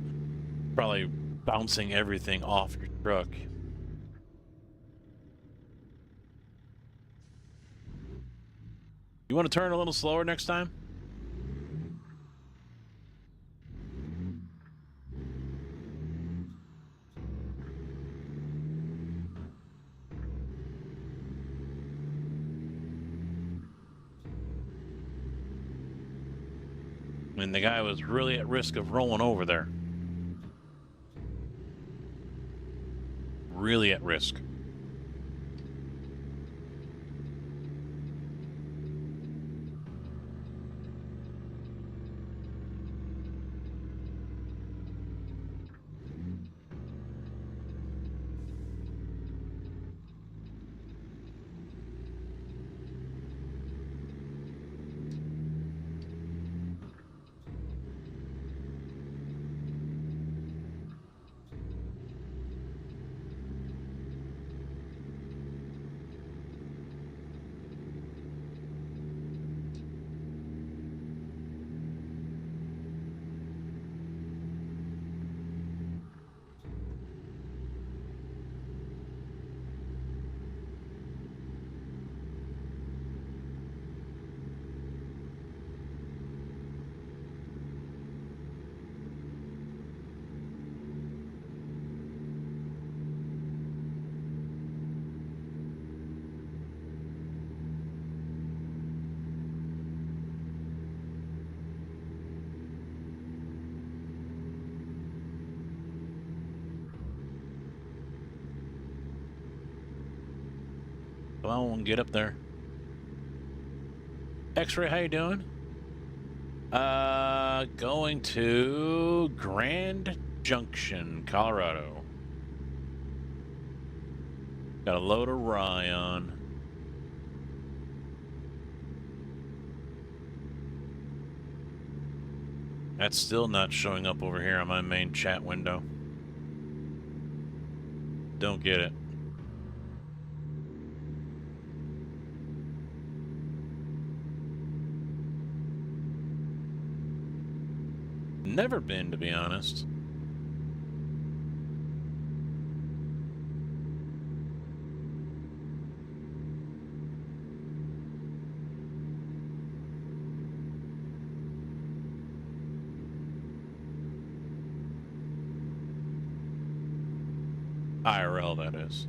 probably bouncing everything off your truck. You want to turn a little slower next time? I mean, the guy was really at risk of rolling over there. Really at risk. Come on, get up there. X-Ray, how you doing? Going to Grand Junction, Colorado. Got a load of rye on. That's still not showing up over here on my main chat window. Don't get it. Never been, to be honest. IRL, that is.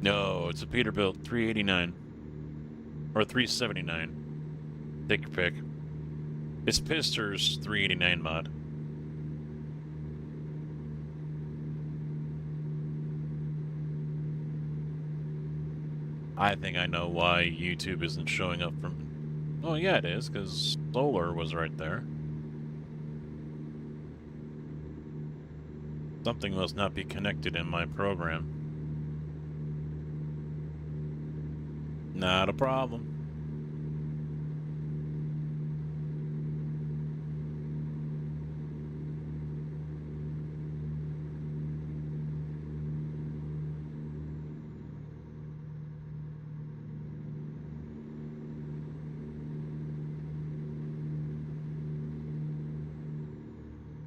No, it's a Peterbilt 389. Or 379. Take your pick. It's Pister's 389 mod. I think I know why YouTube isn't showing up from... Oh, yeah, it is, because solar was right there. Something must not be connected in my program. Not a problem.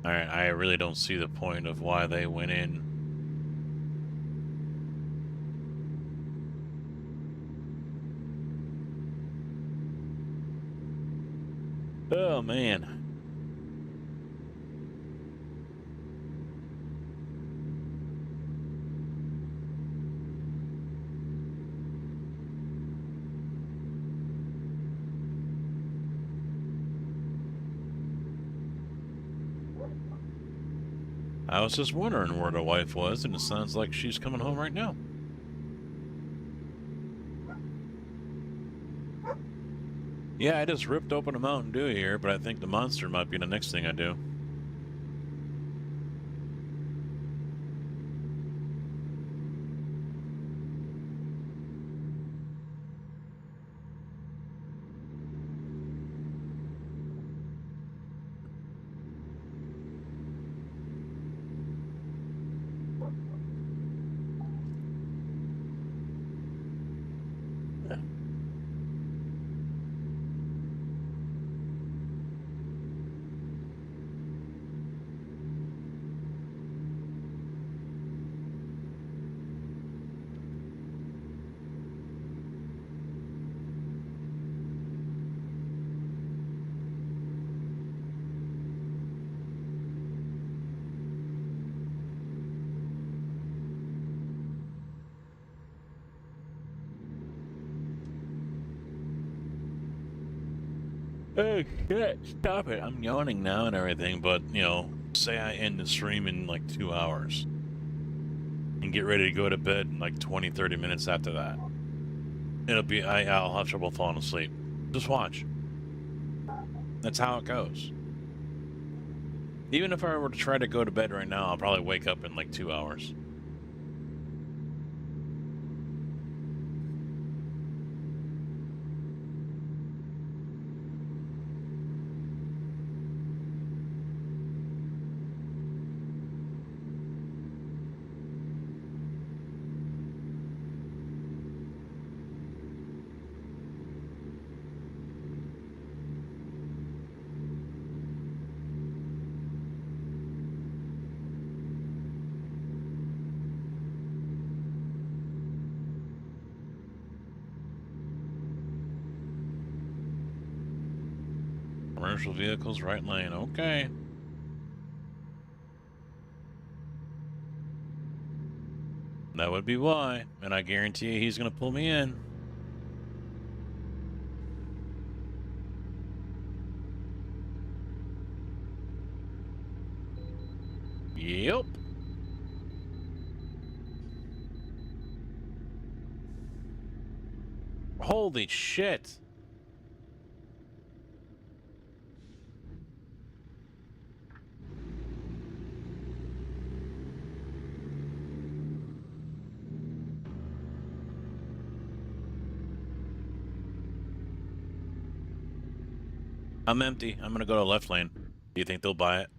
Alright, I really don't see the point of why they went in. Oh, man. I was just wondering where the wife was, and it sounds like she's coming home right now. Yeah, I just ripped open a Mountain Dew here, but I think the Monster might be the next thing I do. Oh shit, stop it. I'm yawning now and everything, but, you know, say I end the stream in like 2 hours and get ready to go to bed in like 20, 30 minutes after that. I'll have trouble falling asleep. Just watch. That's how it goes. Even if I were to try to go to bed right now, I'll probably wake up in like 2 hours. Commercial vehicles, right lane. Okay. That would be why. And I guarantee you he's going to pull me in. Yep. Holy shit. I'm empty. I'm going to go to left lane. Do you think they'll buy it?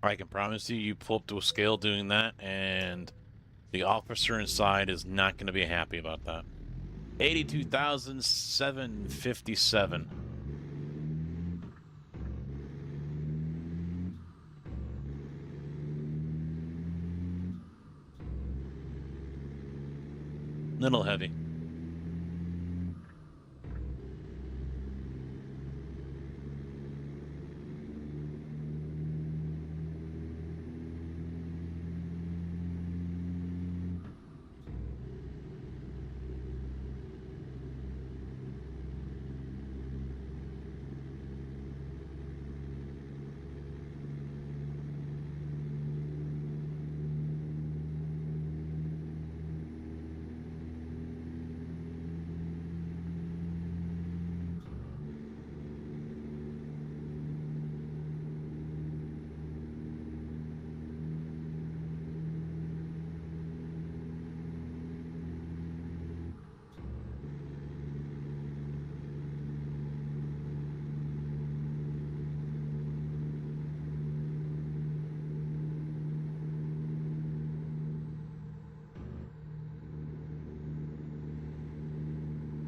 I can promise you, you pull up to a scale doing that, and the officer inside is not going to be happy about that. 82,757. Little heavy.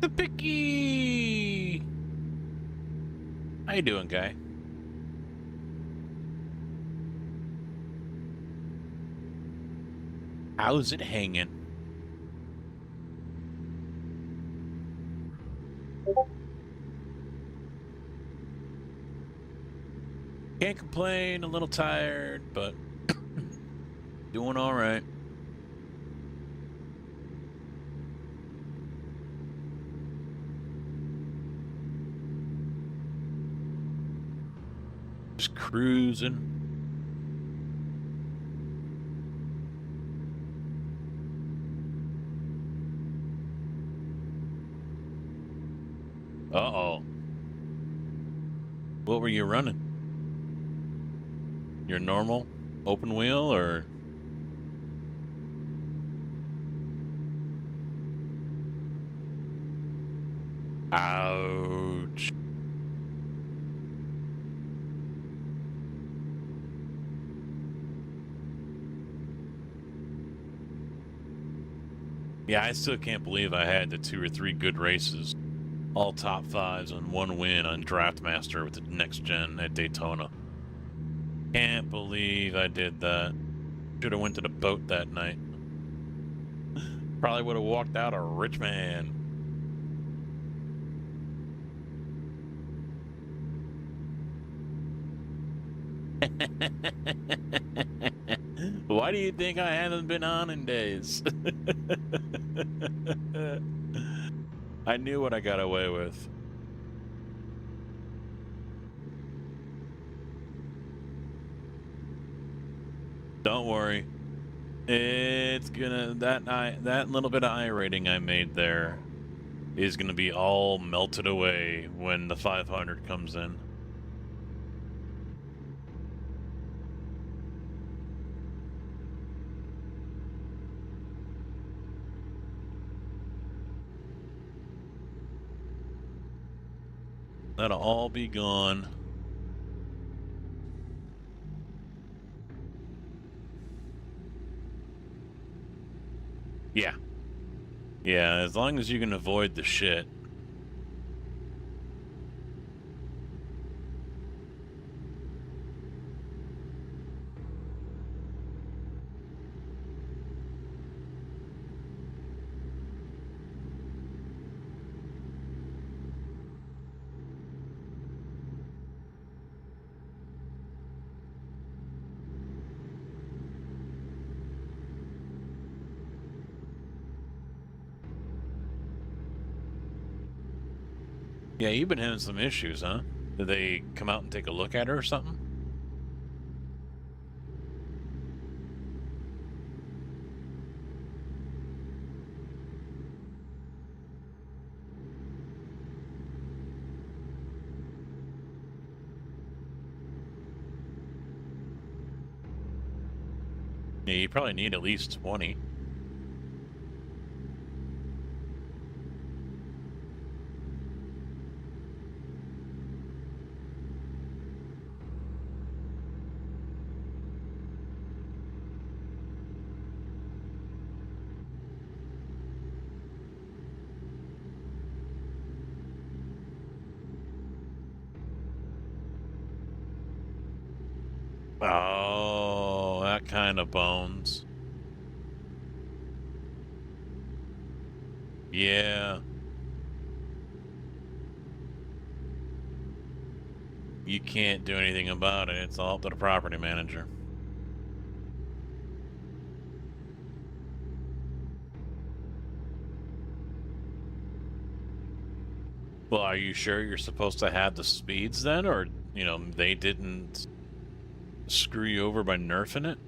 The picky. How you doing, guy? How's it hanging? Can't complain, a little tired, but doing all right. Just cruising. Uh-oh. What were you running? Your normal open wheel or? Ouch. Yeah, I still can't believe I had the 2 or 3 good races. All top 5s and 1 win on Draftmaster with the next gen at Daytona. Can't believe I did that. Should have went to the boat that night. Probably would have walked out a rich man. Why do you think I haven't been on in days? I knew what I got away with. Don't worry. It's gonna that little bit of I rating I made there is gonna be all melted away when the 500 comes in. That'll all be gone. Yeah. Yeah, as long as you can avoid the shit. Yeah, you've been having some issues, huh? Did they come out and take a look at her or something? Yeah, you probably need at least 20. Oh, that kind of bones. Yeah. You can't do anything about it. It's all up to the property manager. Well, are you sure you're supposed to have the speeds then? Or, they didn't screw you over by nerfing it?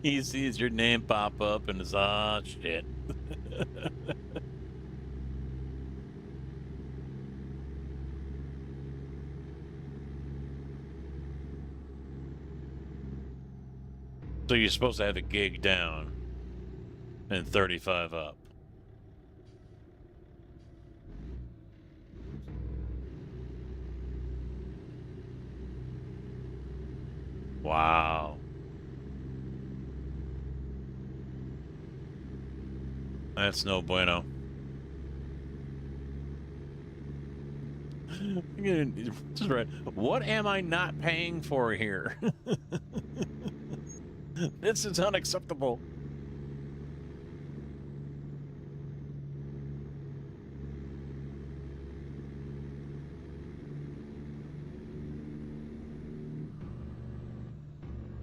He sees your name pop up and is, ah, shit. So you're supposed to have a gig down and 35 up. Wow. That's no bueno. Just right. What am I not paying for here? This is unacceptable.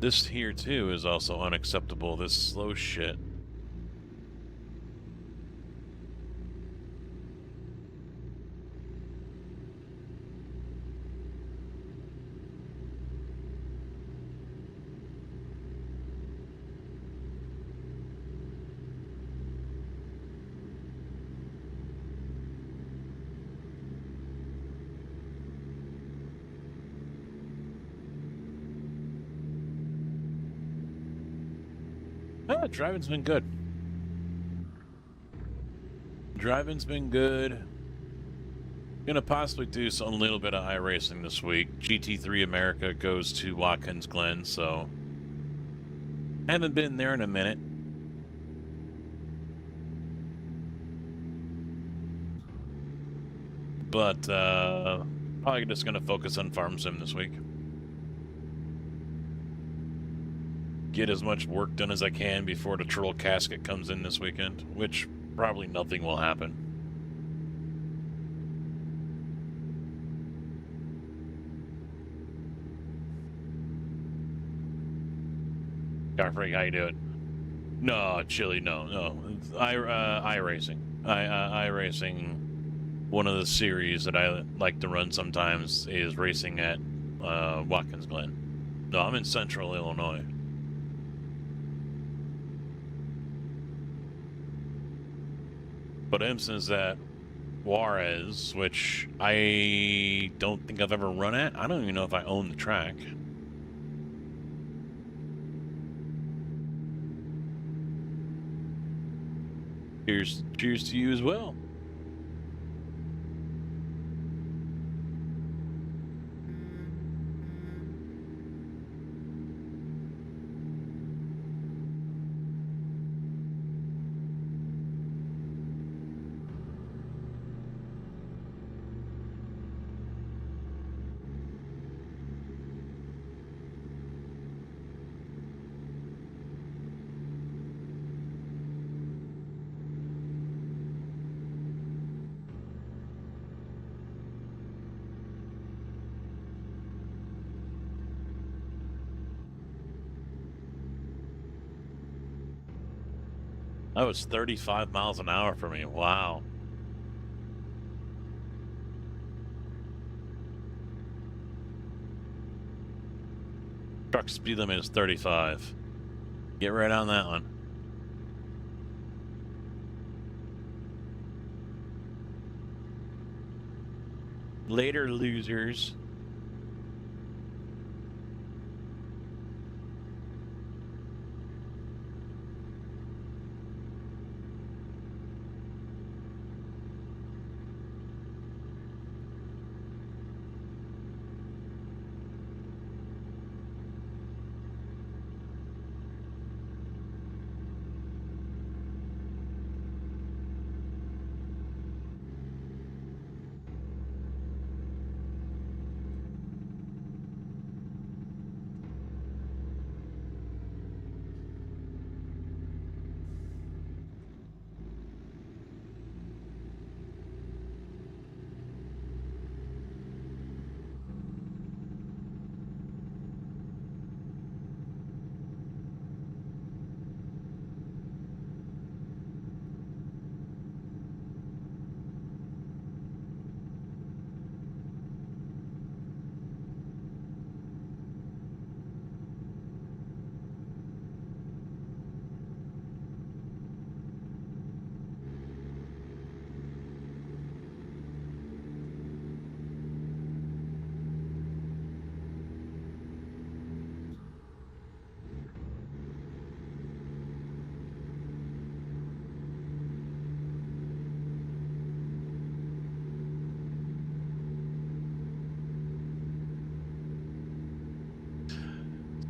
This here too is also unacceptable. This slow shit. Driving's been good. Driving's been good. Gonna possibly do a little bit of iRacing this week. GT3 America goes to Watkins Glen, so haven't been there in a minute. But probably just gonna focus on Farm Sim this week. Get as much work done as I can before the Troll Casket comes in this weekend, which probably nothing will happen. Garfreak, how you doing? No, Chili, no. iRacing. iRacing, one of the series that I like to run sometimes is racing at Watkins Glen. No, I'm in Central Illinois. But Imson's at Juarez, which I don't think I've ever run at. I don't even know if I own the track. Cheers to you as well. That was 35 miles an hour for me. Wow. Truck speed limit is 35. Get right on that one. Later, losers.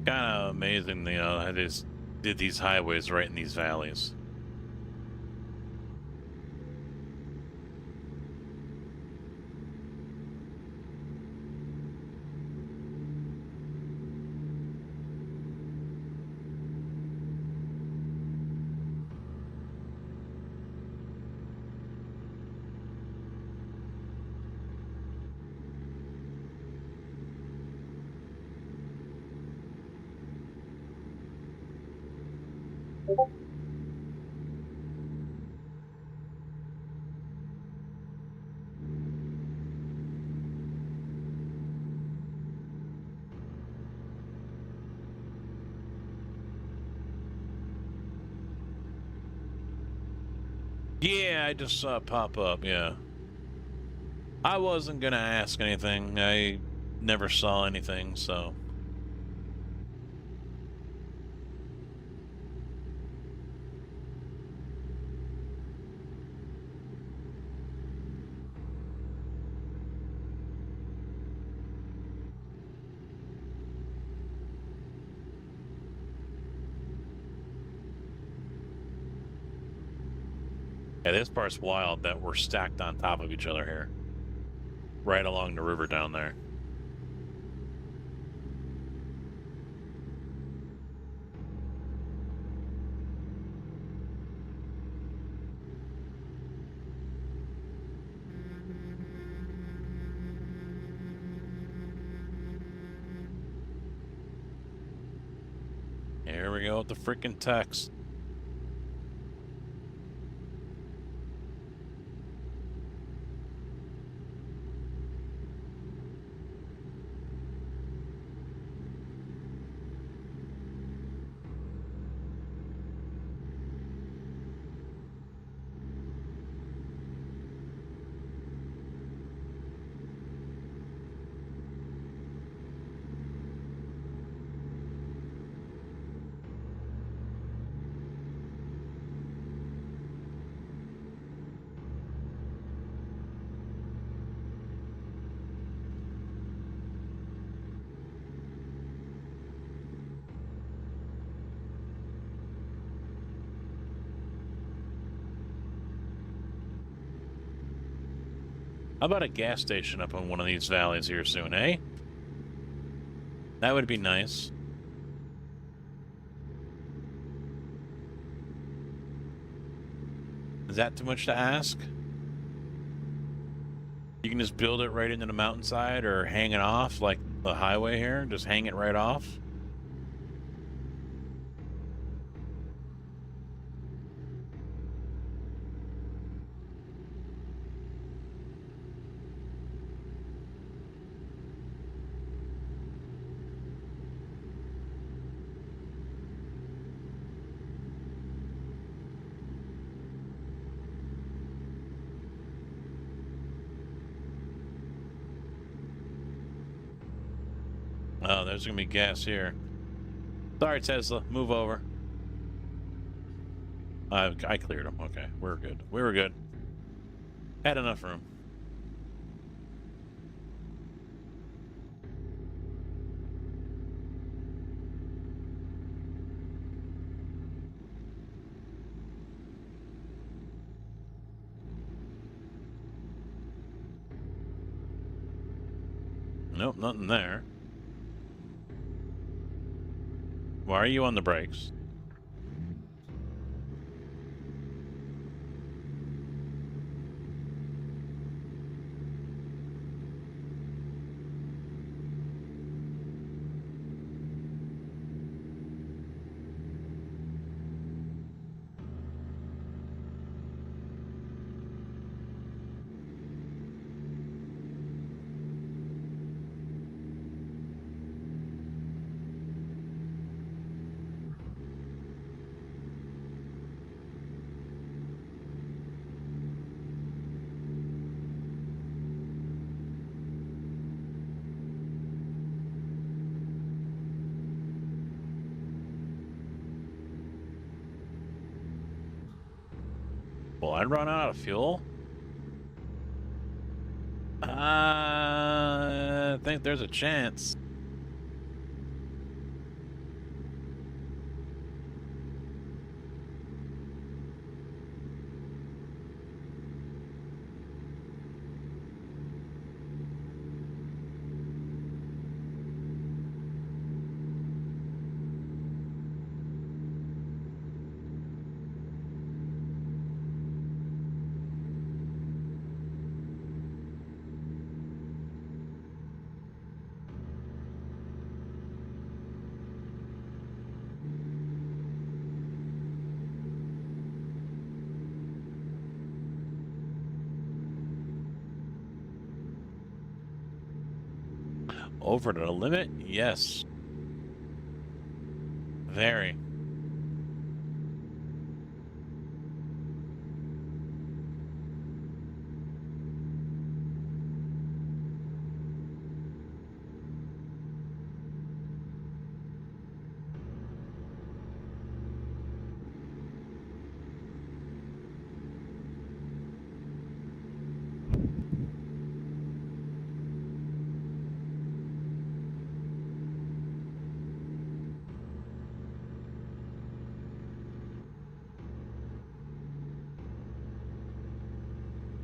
Kind of amazing, how they just did these highways right in these valleys. Yeah, I just saw it pop up, yeah. I wasn't gonna ask anything. I never saw anything, so. Yeah, this part's wild that we're stacked on top of each other here. Right along the river down there. Here we go with the freaking text. How about a gas station up in one of these valleys here soon, eh? That would be nice. Is that too much to ask? You can just build it right into the mountainside or hang it off like the highway here. Just hang it right off. Oh, there's gonna be gas here. Sorry, Tesla. Move over. I cleared them. Okay, we're good. We were good. Had enough room. Nope, nothing there. Why are you on the brakes? Well, I'd run out of fuel. I think there's a chance. Over the limit? Yes. Very.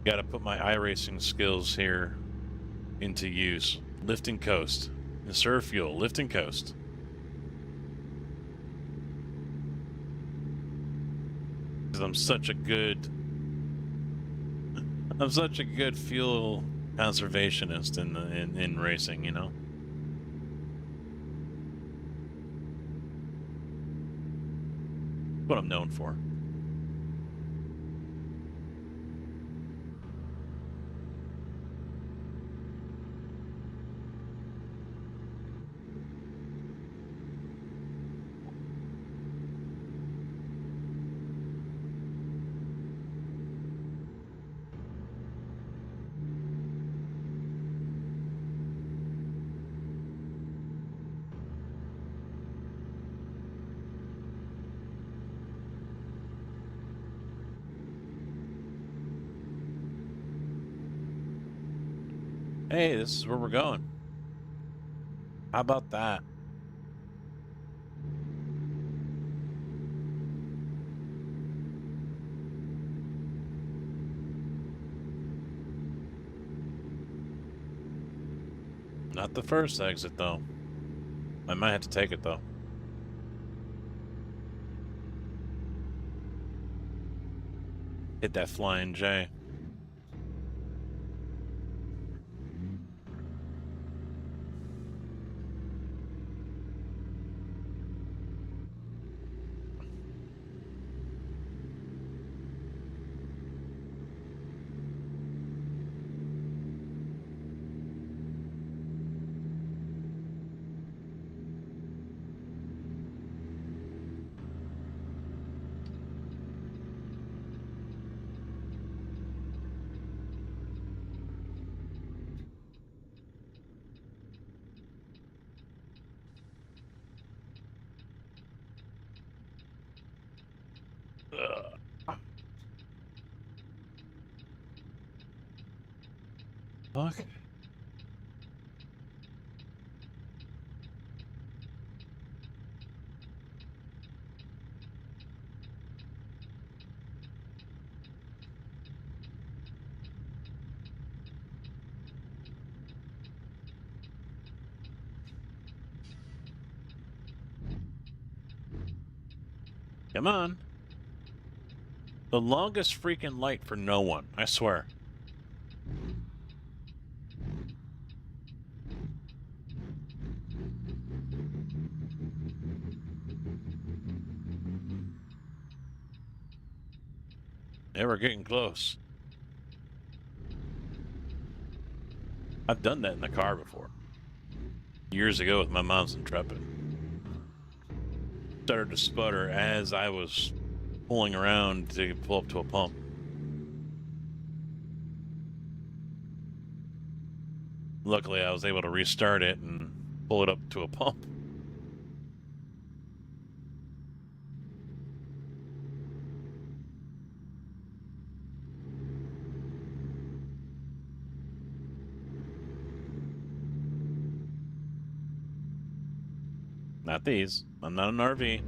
Gotta put my iRacing skills here into use. Lift and coast. Conserve fuel. Lift and coast. Because I'm such a good fuel conservationist in racing, you know? What I'm known for. Hey, this is where we're going. How about that? Not the first exit, though. I might have to take it, though. Hit that flying J. Fuck. Come on. The longest freaking light for no one, I swear. Yeah, we're getting close. I've done that in the car before. Years ago with my mom's Intrepid. Started to sputter as I was pulling around to pull up to a pump. Luckily, I was able to restart it and pull it up to a pump. Not these. I'm not an RV.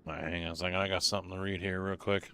All right, hang on a second. I got something to read here real quick.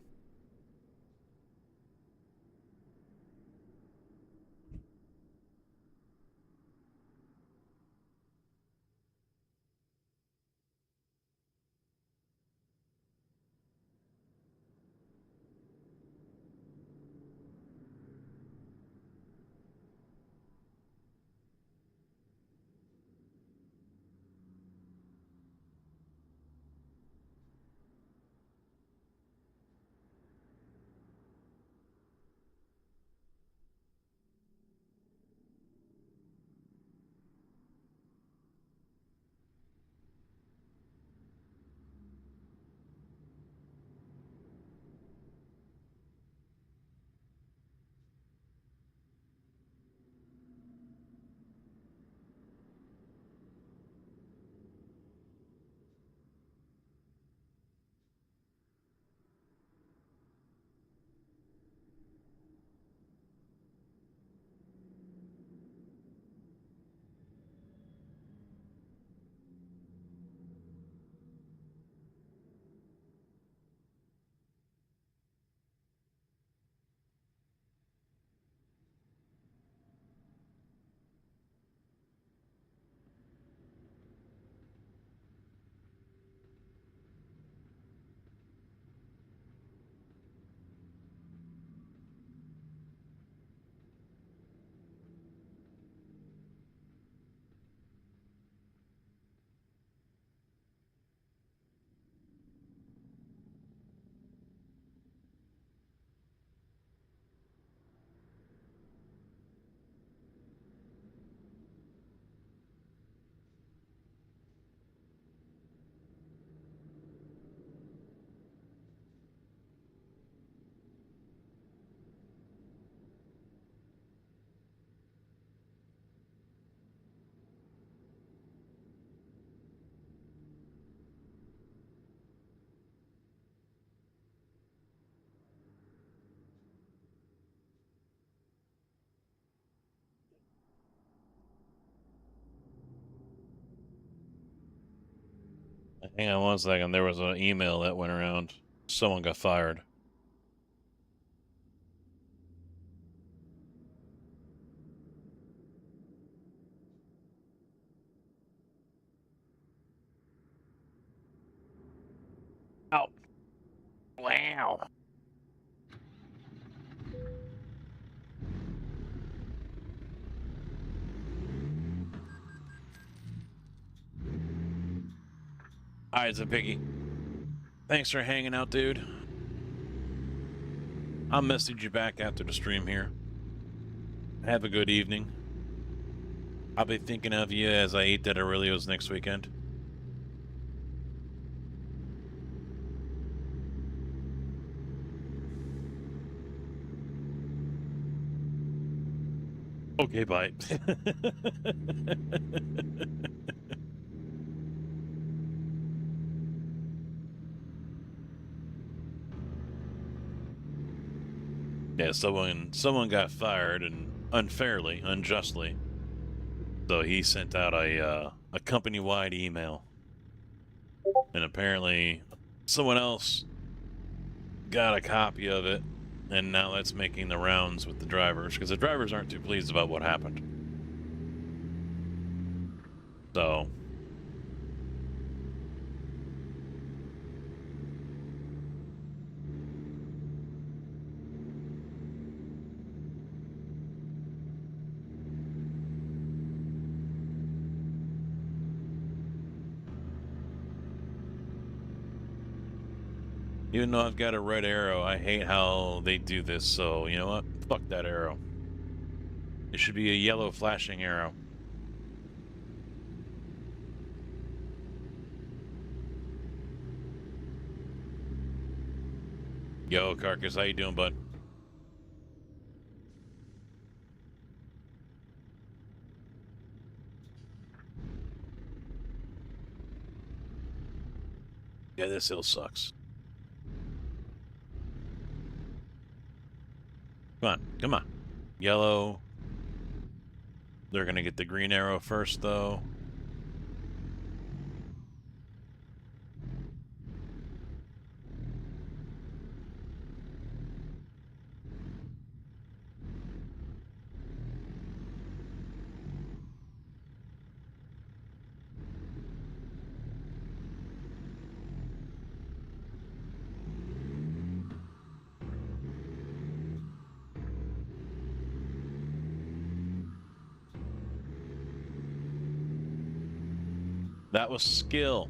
Hang on one second. There was an email that went around. Someone got fired. Oh. Wow. All right, Piggy. Thanks for hanging out, dude. I'll message you back after the stream here. Have a good evening. I'll be thinking of you as I eat that Aurelio's next weekend. Okay, bye. Yeah, someone got fired, and unfairly, unjustly. So he sent out a company-wide email, and apparently someone else got a copy of it, and now that's making the rounds with the drivers, because the drivers aren't too pleased about what happened. So even though I've got a red arrow, I hate how they do this, so you know what? Fuck that arrow. It should be a yellow flashing arrow. Yo, Carcass, how you doing, bud? Yeah, this hill sucks. Come on, come on. Yellow. They're gonna get the green arrow first, though. That was skill.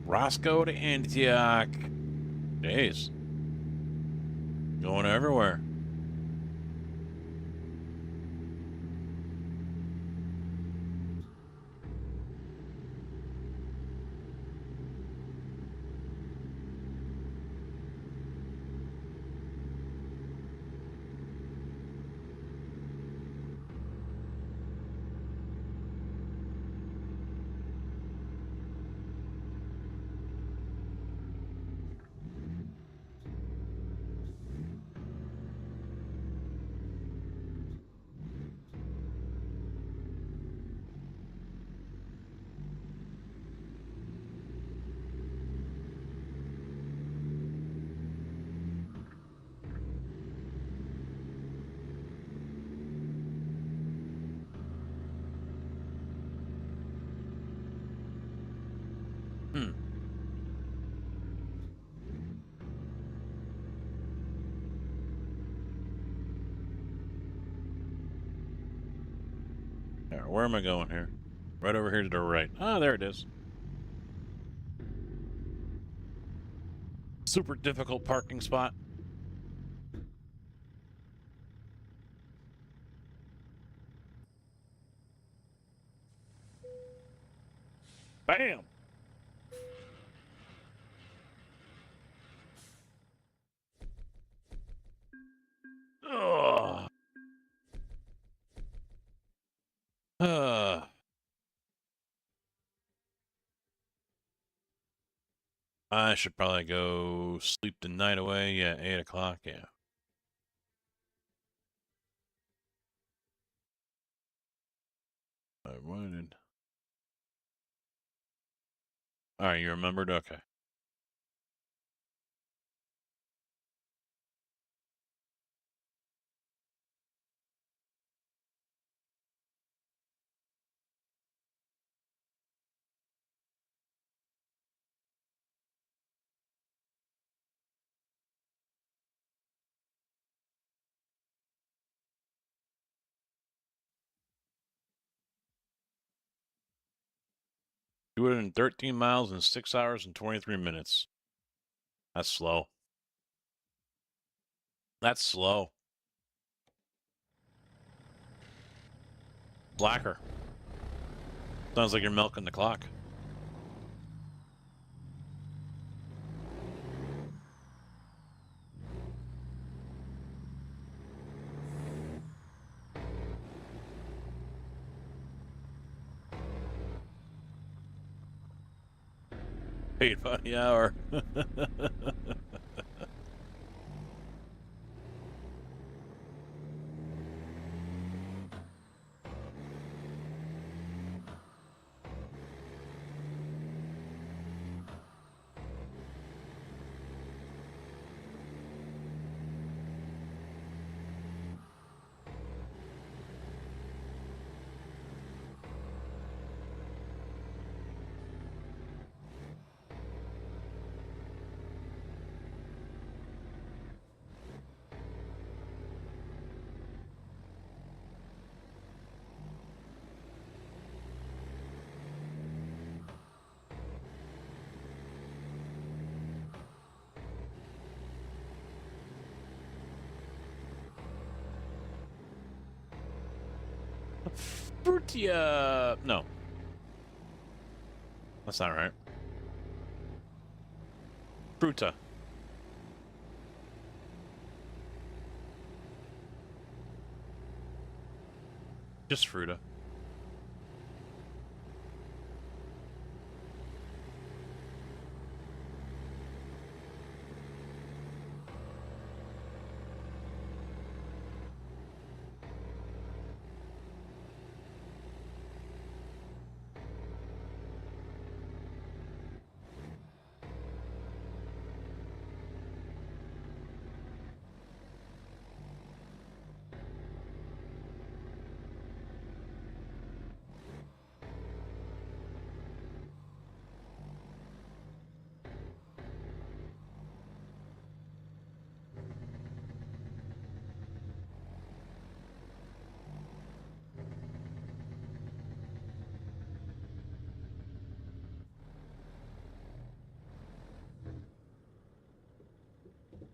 Roscoe to Antioch. Jeez. Going everywhere. Hmm. All right, where am I going here? Right over here to the right. Ah, there it is. Super difficult parking spot. Bam! Ugh. Uh. I should probably go sleep the night away. Yeah, 8 o'clock. Yeah. I wanted. All right, you remembered? Okay. Do it in 13 miles in 6 hours and 23 minutes. That's slow. That's slow. Blacker. Sounds like you're milking the clock. Paid by the hour. Frutia. No. That's not right. Fruta. Just Fruta.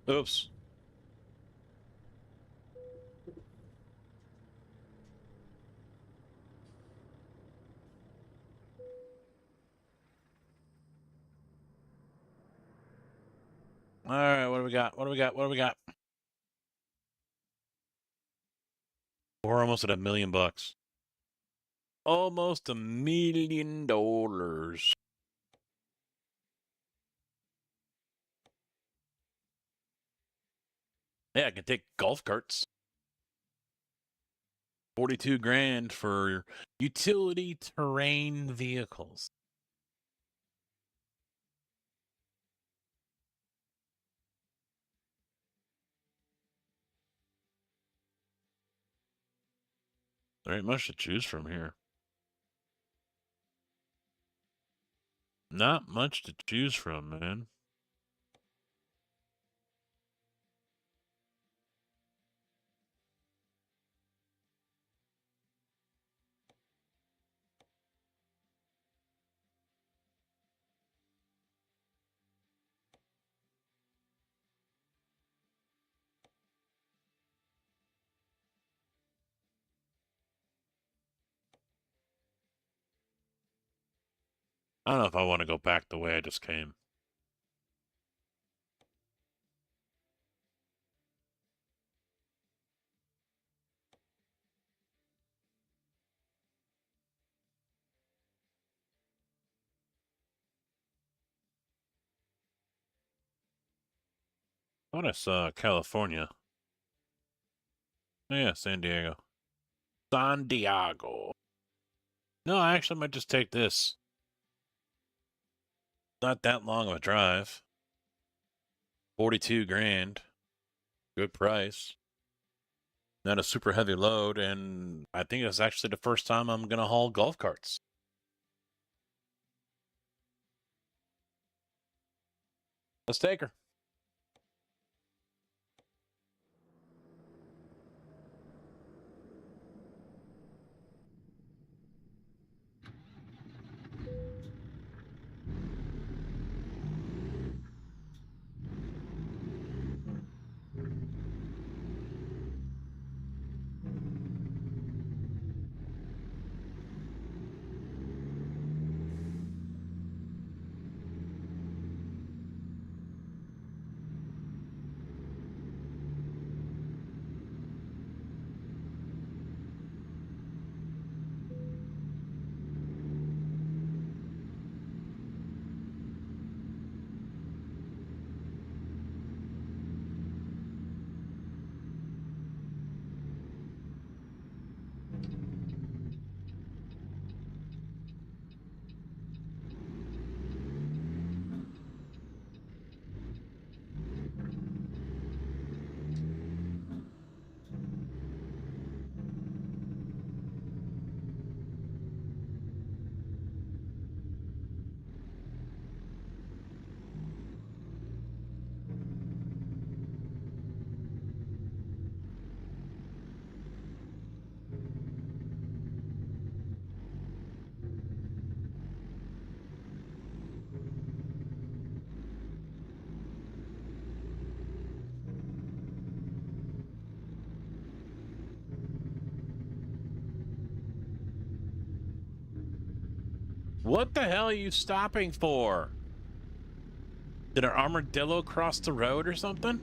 Oops. All right, what do we got? What do we got? What do we got? We're almost at $1 million. Almost $1 million. Yeah, I can take golf carts. 42 grand for utility terrain vehicles. There ain't much to choose from here. Not much to choose from, man. I don't know if I want to go back the way I just came. thought I saw California. Oh, yeah, San Diego. San Diego. No, I actually might just take this. Not that long of a drive. 42 grand. Good price. Not a super heavy load, and I think it's actually the first time I'm going to haul golf carts. Let's take her. What the hell are you stopping for? Did an armadillo cross the road or something?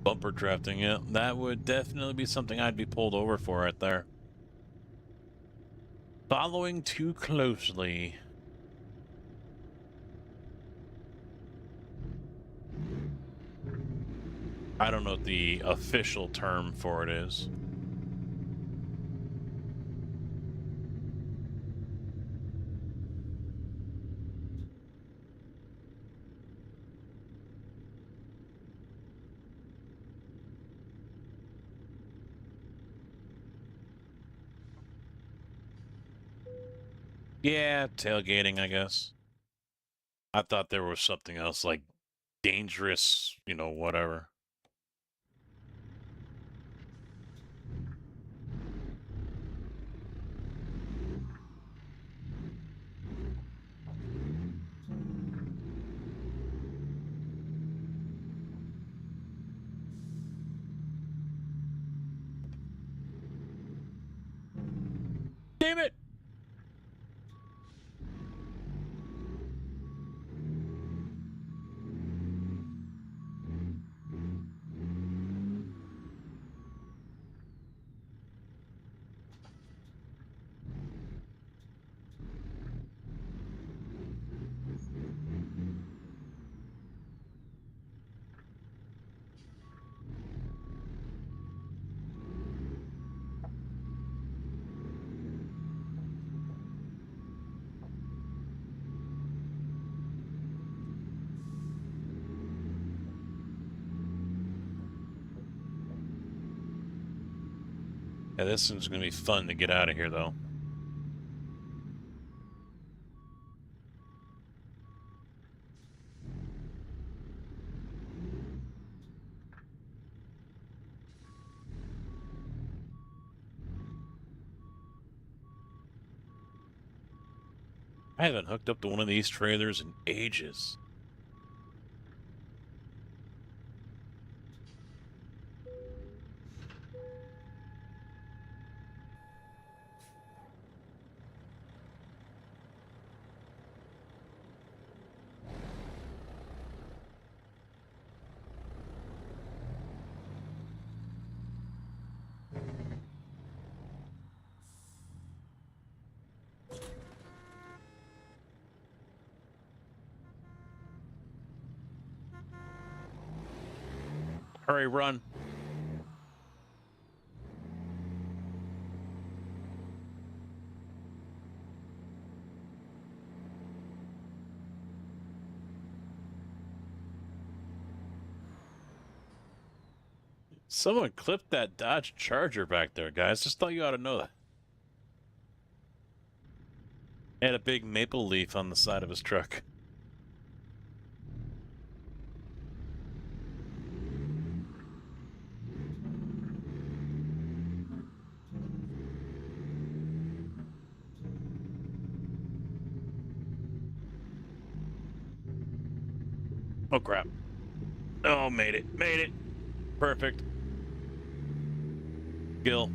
Bumper drafting, yeah. That would definitely be something I'd be pulled over for right there. Following too closely. I don't know what the official term for it is. Yeah, tailgating, I guess. I thought there was something else like dangerous, whatever. Damn it! Yeah, this one's gonna be fun to get out of here, though. I haven't hooked up to one of these trailers in ages. Hurry, run. Someone clipped that Dodge Charger back there, guys. Just thought you ought to know that. He had a big maple leaf on the side of his truck. Oh, crap. Oh, made it. Made it. Perfect. Gil.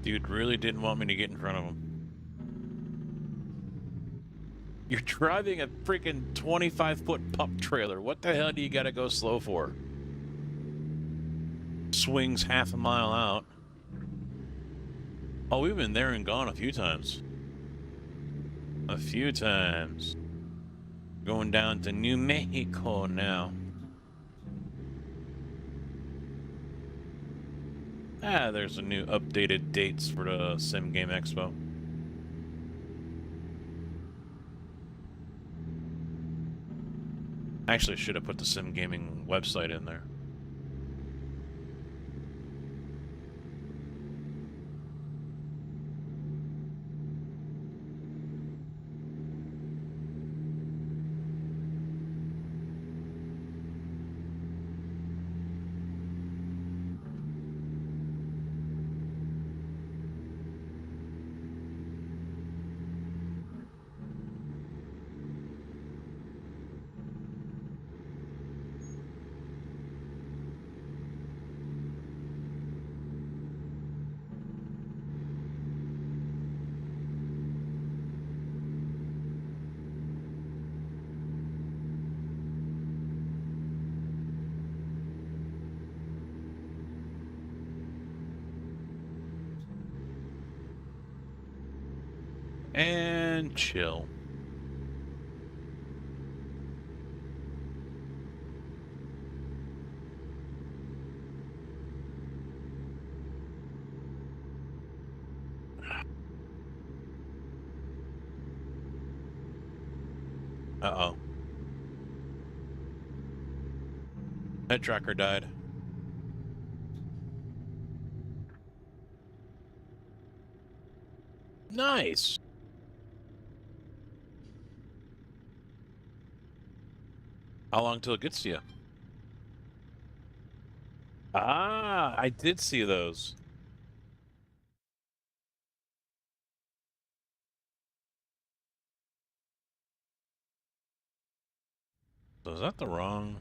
Dude really didn't want me to get in front of him. You're driving a freaking 25-foot pup trailer. What the hell do you gotta go slow for? Swings half a mile out. Oh, we've been there and gone a few times. A few times. Going down to New Mexico now. Ah, there's a new updated dates for the Sim Game Expo. Actually, should have put the Sim Gaming website in there. And chill. Uh-oh. Head tracker died. Nice. How long till it gets to you? Ah, I did see those. So is that the wrong...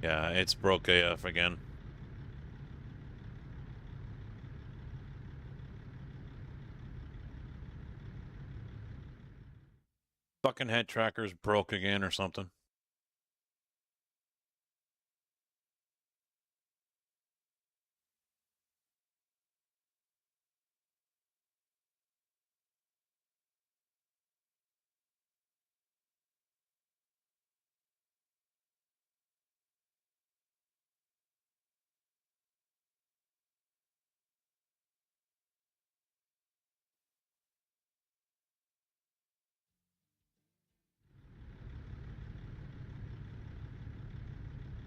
Yeah, it's broke AF again. Fucking head tracker's broke again or something.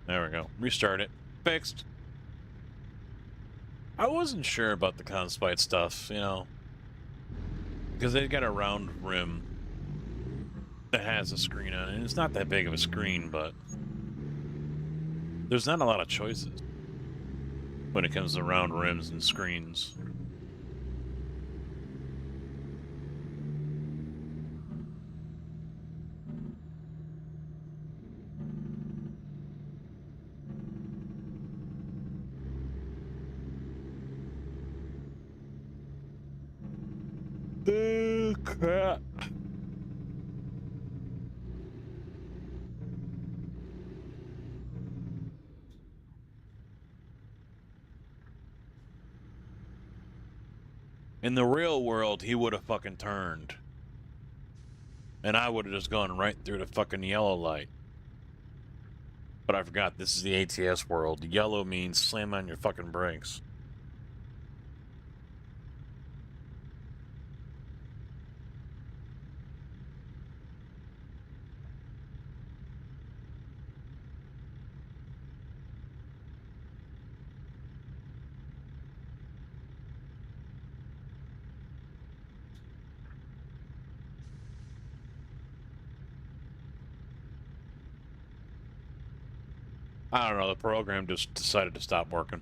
There we go. Restart it. Fixed. I wasn't sure about the Conspite stuff, you know. Because they've got a round rim that has a screen on it. And it's not that big of a screen, but there's not a lot of choices when it comes to round rims and screens. Crap. In the real world, he would have fucking turned. And I would have just gone right through the fucking yellow light. But I forgot, this is the ATS world. Yellow means slam on your fucking brakes. I don't know, the program just decided to stop working.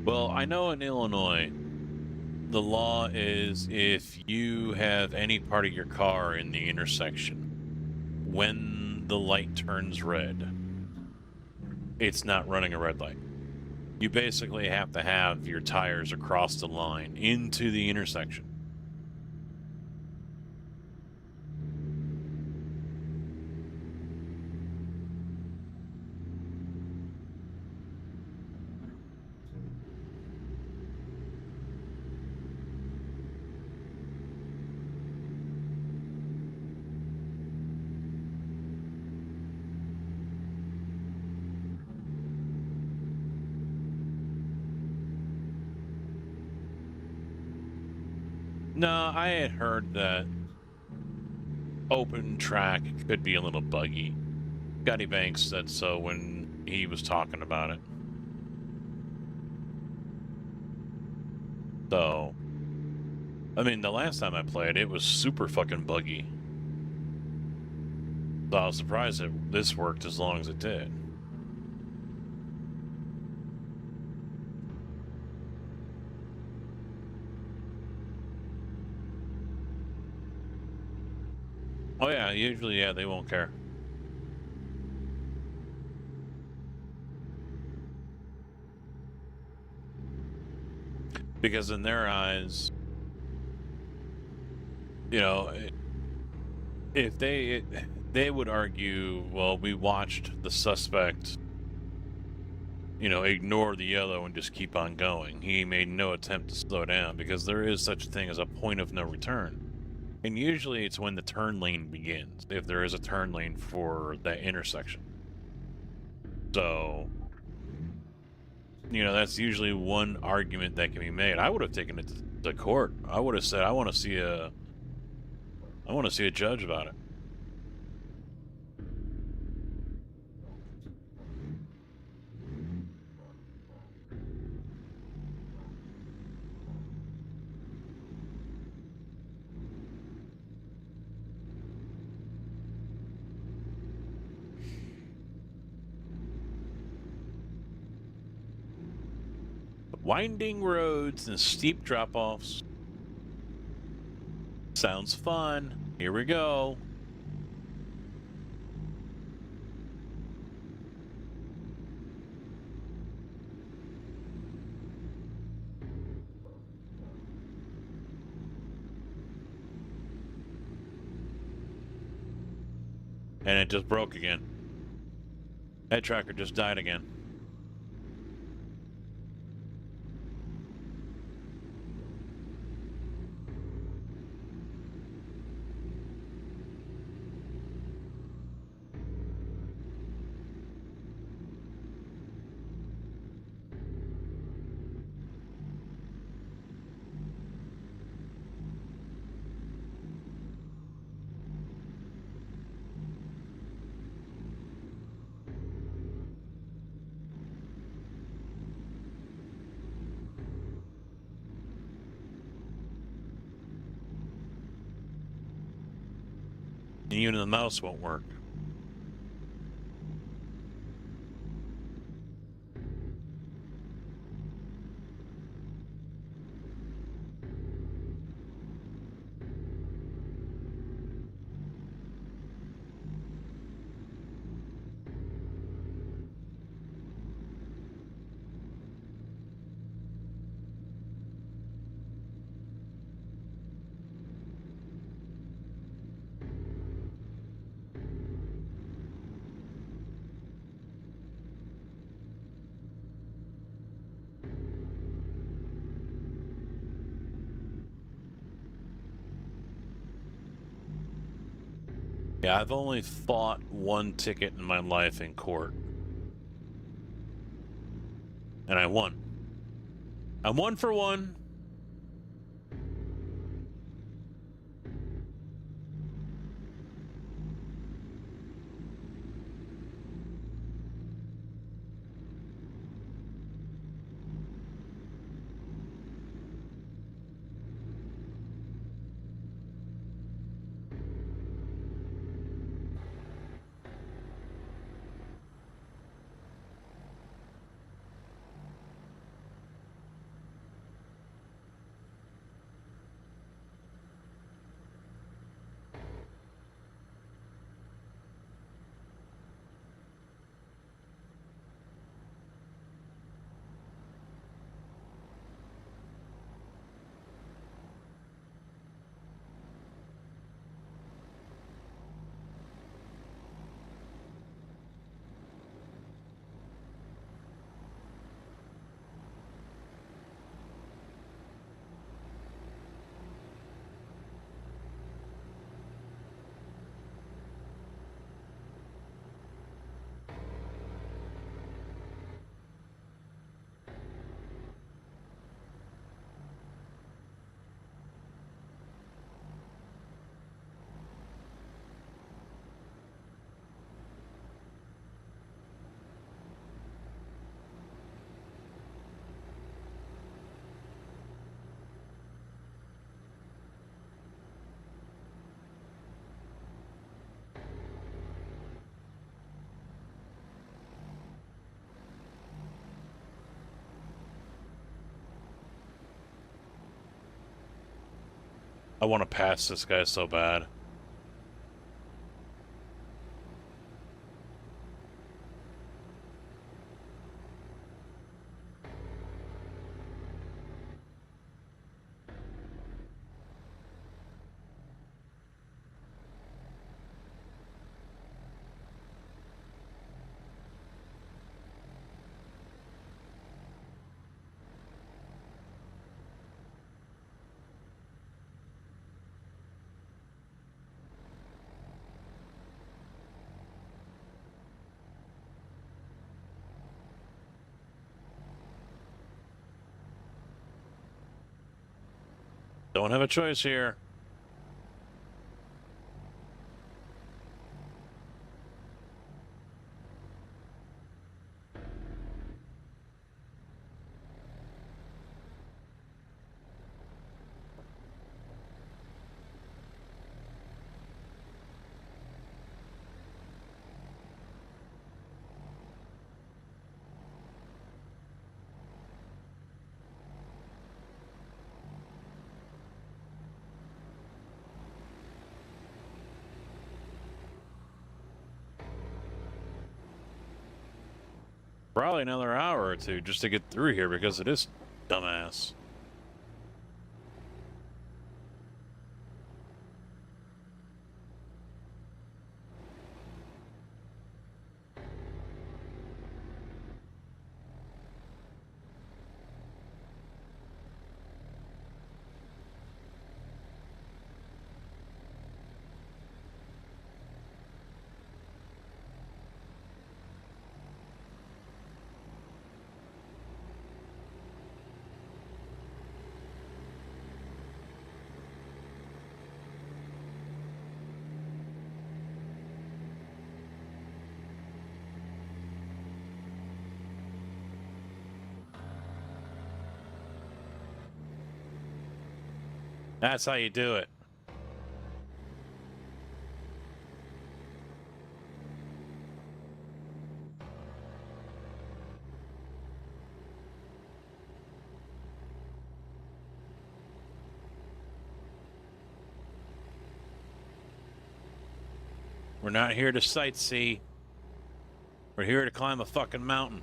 Well, I know in Illinois, the law is if you have any part of your car in the intersection, when the light turns red, it's not running a red light. You basically have to have your tires across the line into the intersection. No, I had heard that open track could be a little buggy. Scotty Banks said so when he was talking about it. So, I mean, the last time I played, it was super fucking buggy. So I was surprised that this worked as long as it did. Oh yeah, usually, yeah, they won't care. Because in their eyes, you know, if they would argue, well, we watched the suspect, you know, ignore the yellow and just keep on going. He made no attempt to slow down because there is such a thing as a point of no return. And usually it's when the turn lane begins, if there is a turn lane for that intersection. So, you know, that's usually one argument that can be made. I would have taken it to court. I would have said, I want to see a judge about it. Winding roads and steep drop-offs. Sounds fun. Here we go. And it just broke again. That tracker just died again. And even the mouse won't work. Yeah, I've only fought one ticket in my life in court. And I won. I'm 1 for 1. I want to pass this guy so bad. Don't have a choice here. Probably another hour or two just to get through here because of this dumbass. That's how you do it. We're not here to sightsee. We're here to climb a fucking mountain.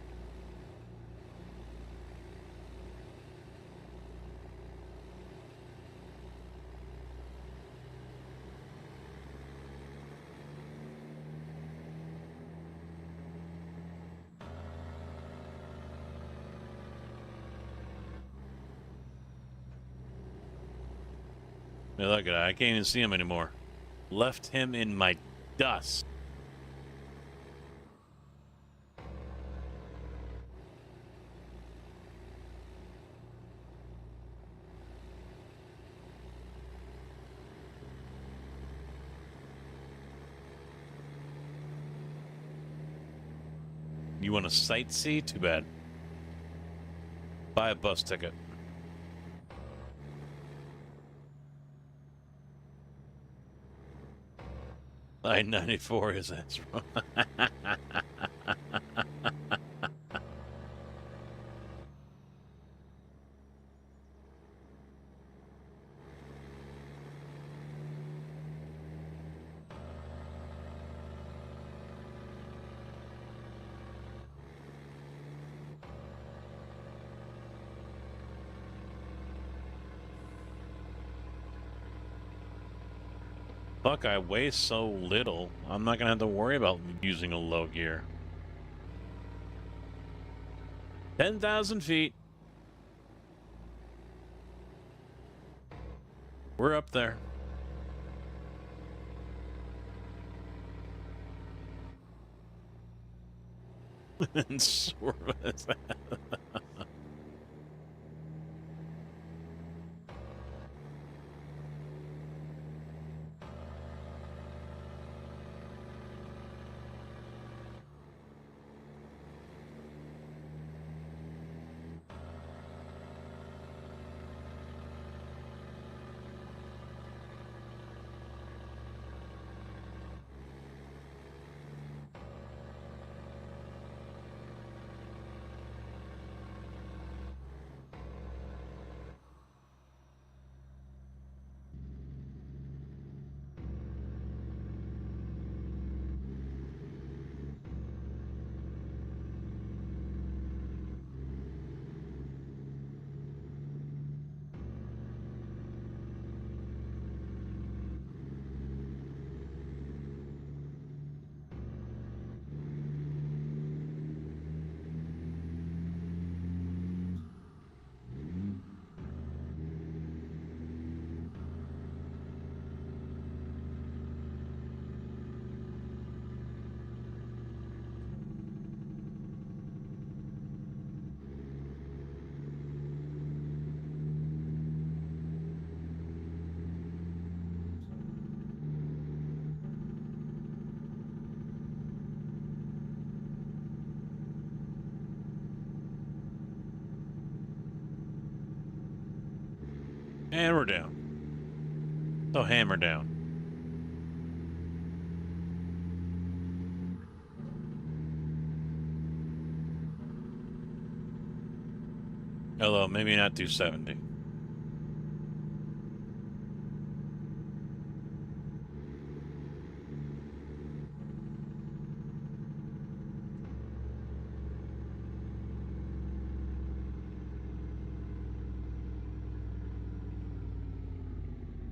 Hey, look at that. I can't even see him anymore. Left him in my dust. You want to sightsee? Too bad. Buy a bus ticket. I-94 is that's wrong. Fuck, I weigh so little. I'm not gonna have to worry about using a low gear. 10,000 feet. We're up there. And sort of. And we're down. So hammer down. Although, maybe not 270.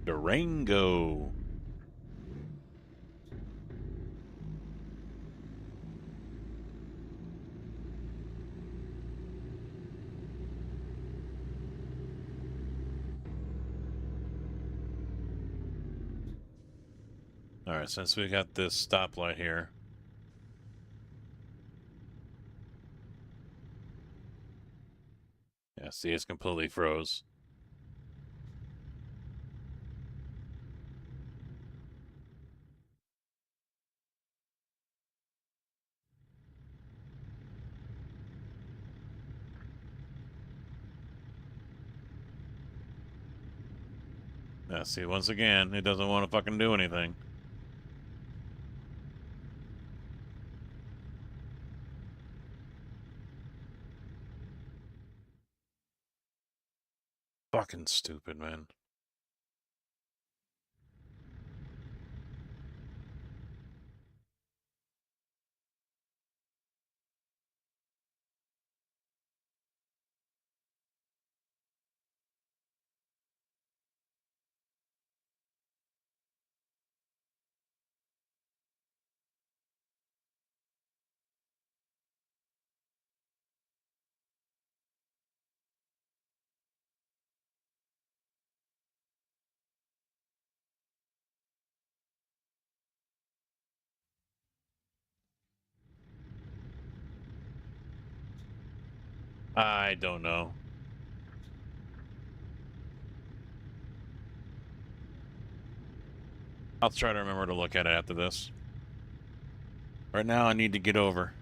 Durango. Alright, since we got this stoplight here. Yeah, see, it's completely froze. Yeah, see, once again, it doesn't want to fucking do anything. Fucking stupid, man. I don't know. I'll try to remember to look at it after this. Right now, I need to get over.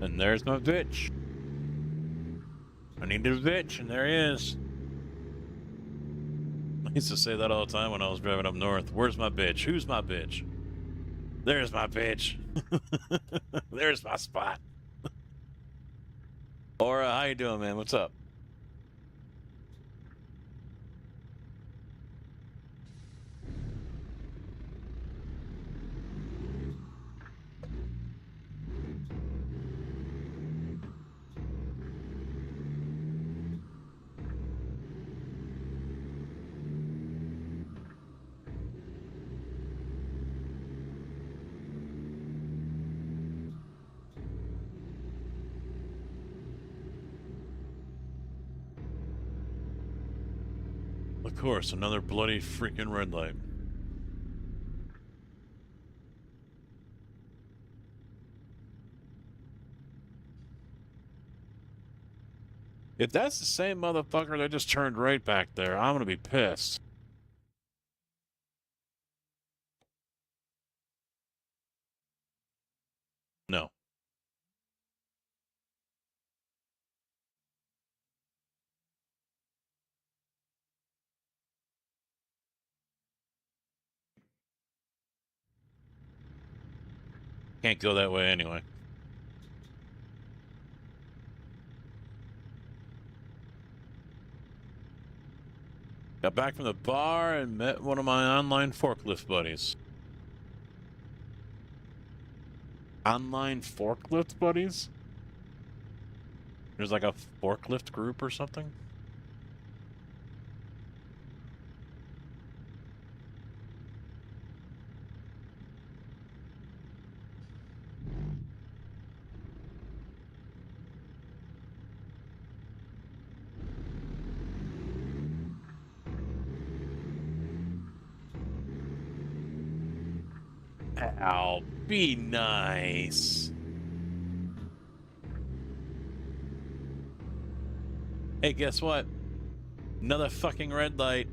And there's my bitch. I need a bitch, and there he is. I used to say that all the time when I was driving up north. Where's my bitch? Who's my bitch? There's my bitch. There's my spot. Aura, how you doing, man? What's up? Of course, another bloody freaking red light. If that's the same motherfucker that just turned right back there, I'm gonna be pissed. No. Can't go that way anyway. Got back from the bar and met one of my online forklift buddies. Online forklift buddies? There's like a forklift group or something? Ow, be nice. Hey, guess what? Another fucking red light.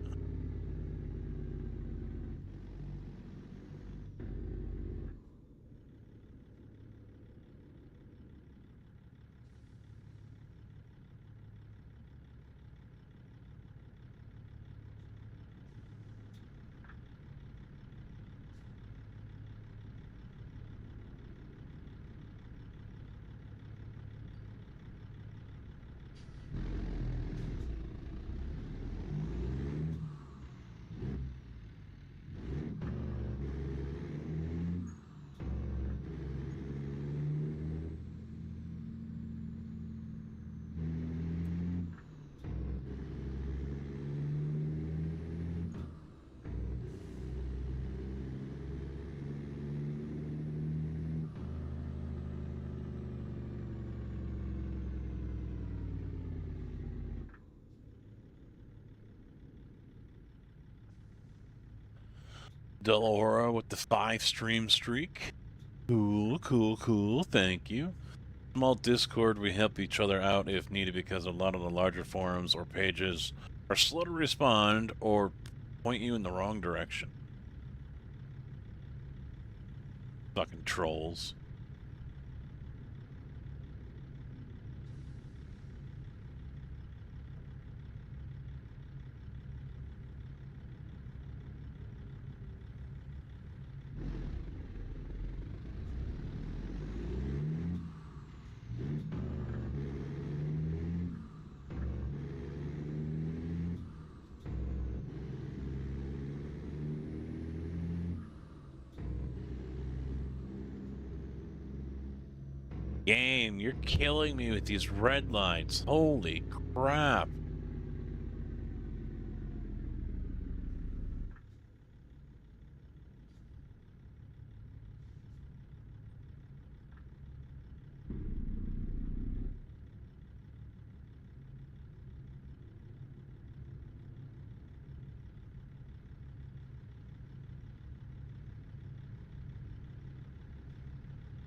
Delahora with the 5-stream streak. Cool, cool, cool. Thank you. Small Discord, we help each other out if needed because a lot of the larger forums or pages are slow to respond or point you in the wrong direction. Fucking trolls. Game, you're killing me with these red lights. Holy crap.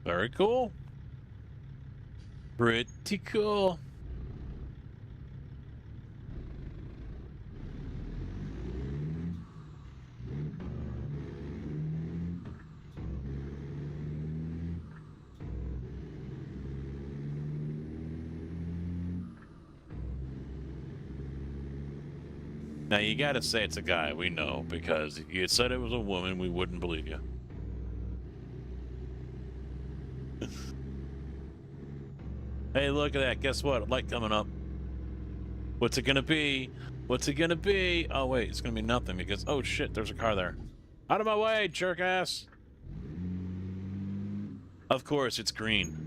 Very cool. Pretty cool. Now, you gotta say it's a guy, we know, because if you had said it was a woman, we wouldn't believe you. Hey, look at that. Guess what? Light coming up. What's it gonna be? What's it gonna be? Oh, wait, it's gonna be nothing because, oh shit, there's a car there. Out of my way, jerk ass! Of course, it's green.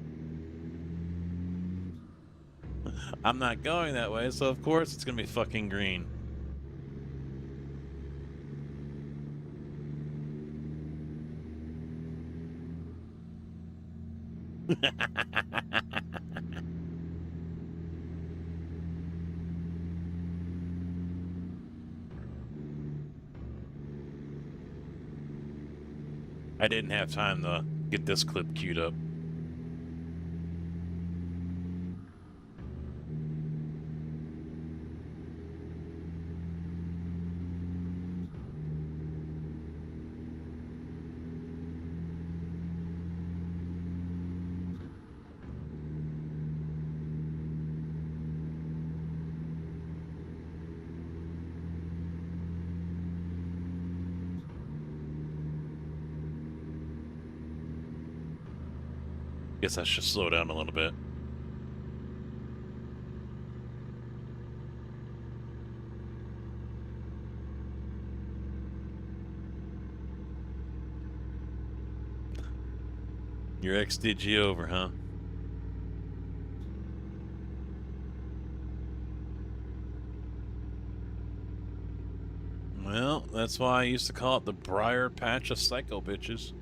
I'm not going that way, so of course it's gonna be fucking green. I didn't have time to get this clip queued up. Guess I should slow down a little bit. Your ex did you over, huh? Well, that's why I used to call it the Briar Patch of Psycho Bitches.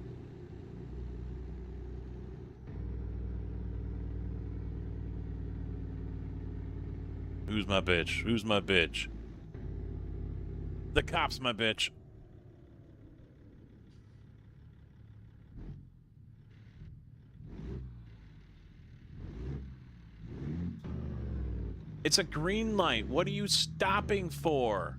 Who's my bitch? Who's my bitch? The cop's my bitch. It's a green light. What are you stopping for?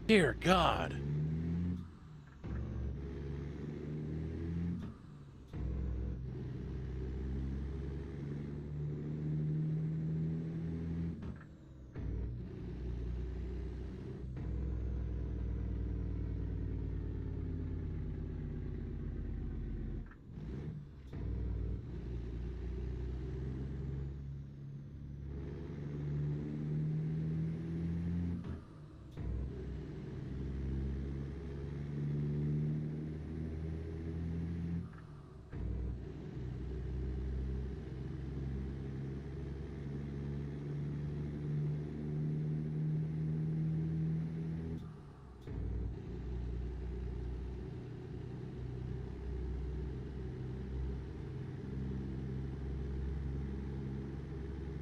Dear God.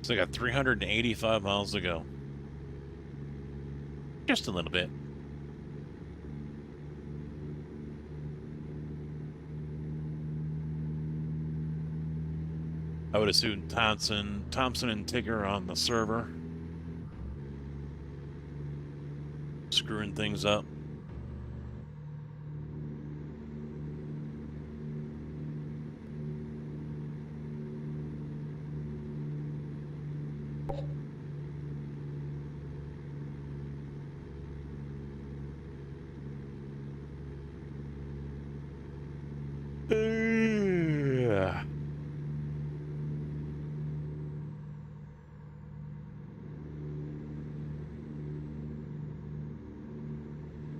So I got 385 miles to go. Just a little bit. I would assume Thompson and Tigger on the server. Screwing things up.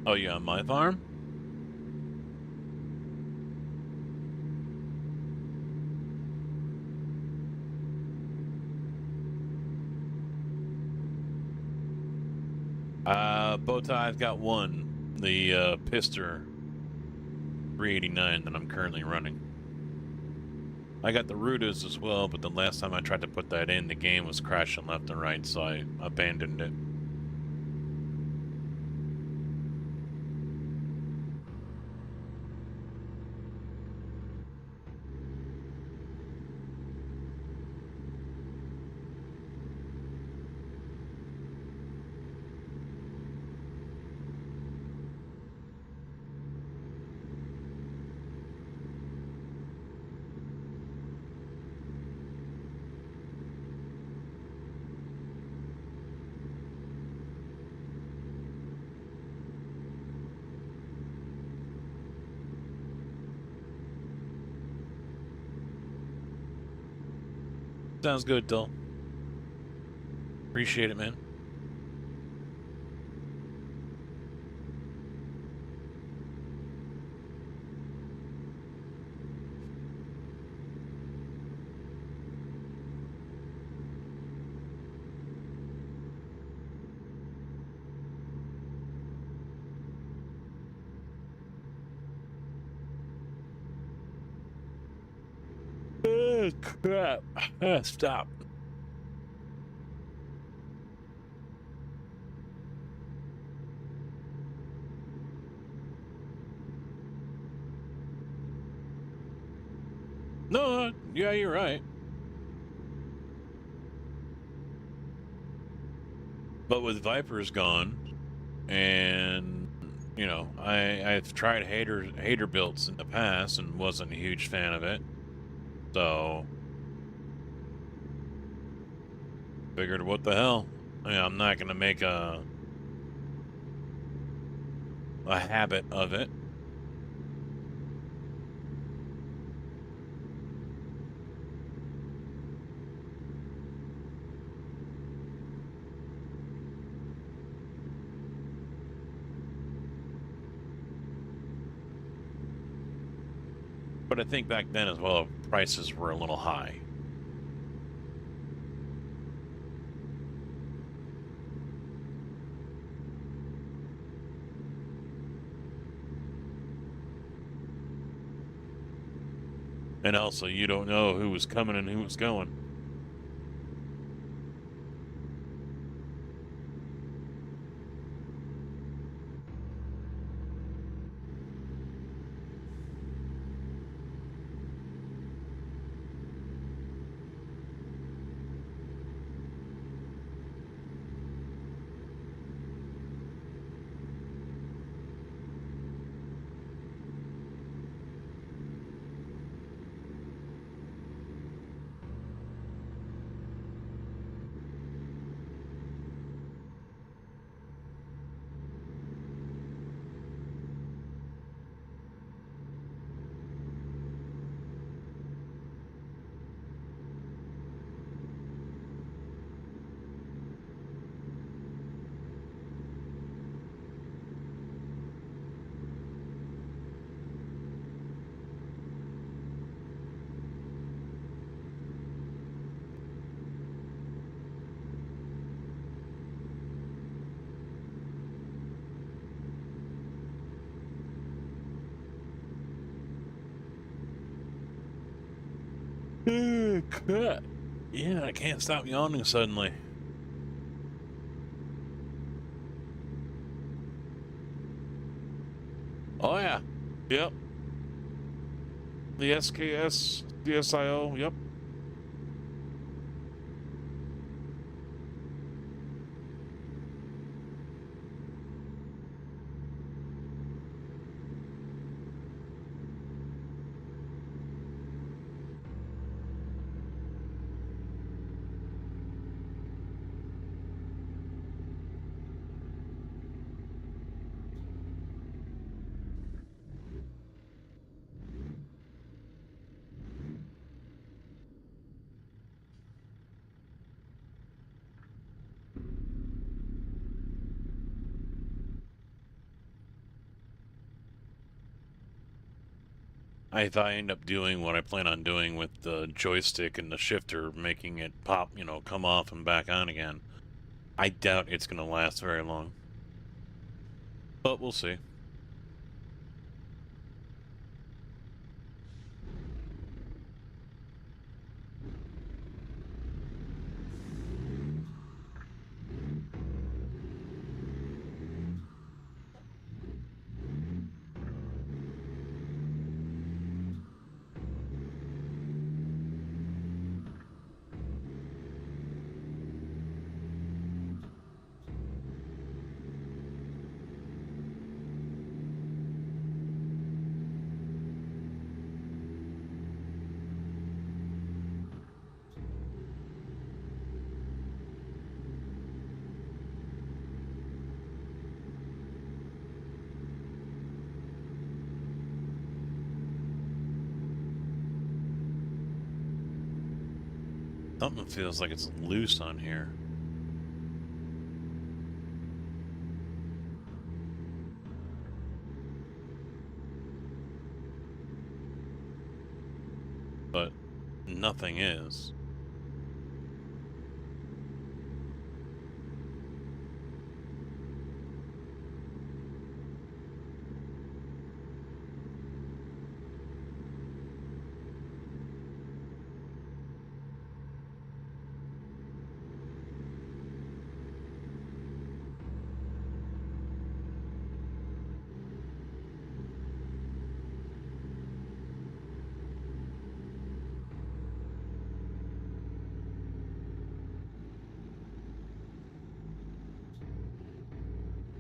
Oh, you on my farm? Bowtie, I've got one. The Pister 389 that I'm currently running. I got the Rudas as well, but the last time I tried to put that in, the game was crashing left and right, so I abandoned it. Sounds good, Dill. Appreciate it, man. Oh, crap. Stop. No, yeah, you're right. But with Viper's gone, and you know, I've tried hater builds in the past and wasn't a huge fan of it. So figured, what the hell? I mean, I'm not gonna make a habit of it. But I think back then as well, prices were a little high. And also, you don't know who was coming and who was going. Crap. Yeah, I can't stop yawning suddenly. Oh, yeah. Yep. The SKS, DSIO, yep. If I end up doing what I plan on doing with the joystick and the shifter, making it pop, come off and back on again, I doubt it's going to last very long. But we'll see. Something feels like it's loose on here. But nothing is.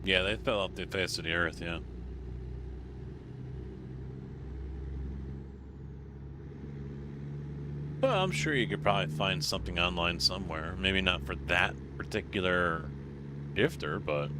Yeah, they fell off the face of the earth, yeah. Well, I'm sure you could probably find something online somewhere. Maybe not for that particular shifter, but...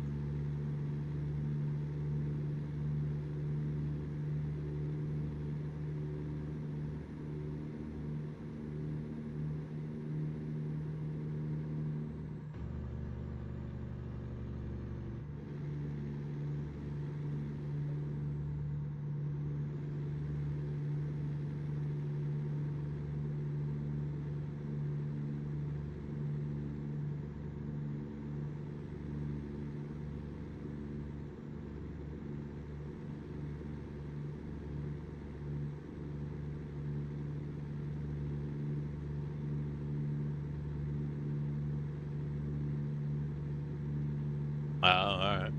alright.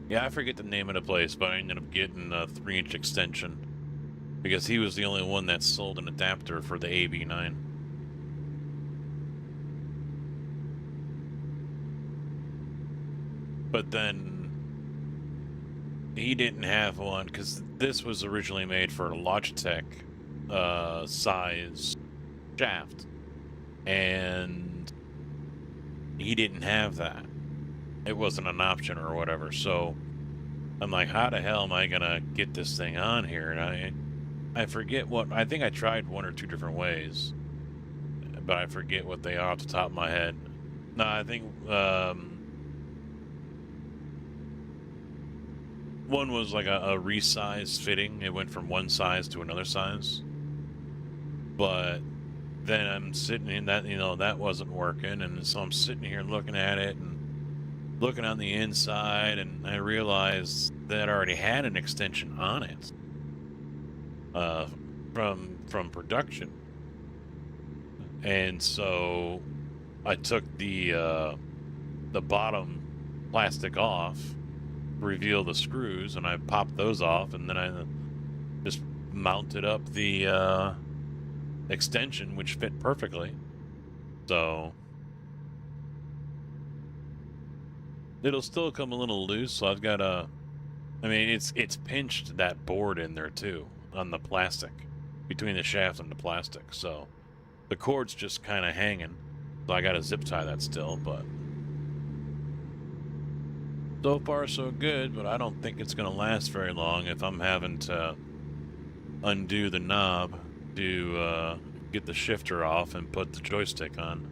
Yeah, I forget the name of the place, but I ended up getting a 3-inch extension. Because he was the only one that sold an adapter for the AB9. But then he didn't have one because this was originally made for a Logitech size shaft, and he didn't have that. It wasn't an option or whatever. So I'm like, how the hell am I gonna get this thing on here? And I forget what, I think I tried 1 or 2 different ways, but I forget what they are off the top of my head. No, I think one was like a resize fitting. It went from one size to another size. But then I'm sitting in that, that wasn't working. And so I'm sitting here looking at it and looking on the inside, and I realized that I already had an extension on it from production. And so I took the bottom plastic off, reveal the screws, and I popped those off, and then I just mounted up the extension, which fit perfectly. So it'll still come a little loose, so I've got I mean, it's pinched that board in there too, on the plastic, between the shaft and the plastic, so the cord's just kind of hanging. So I gotta zip tie that still, but so far so good, but I don't think it's gonna last very long if I'm having to undo the knob to get the shifter off and put the joystick on.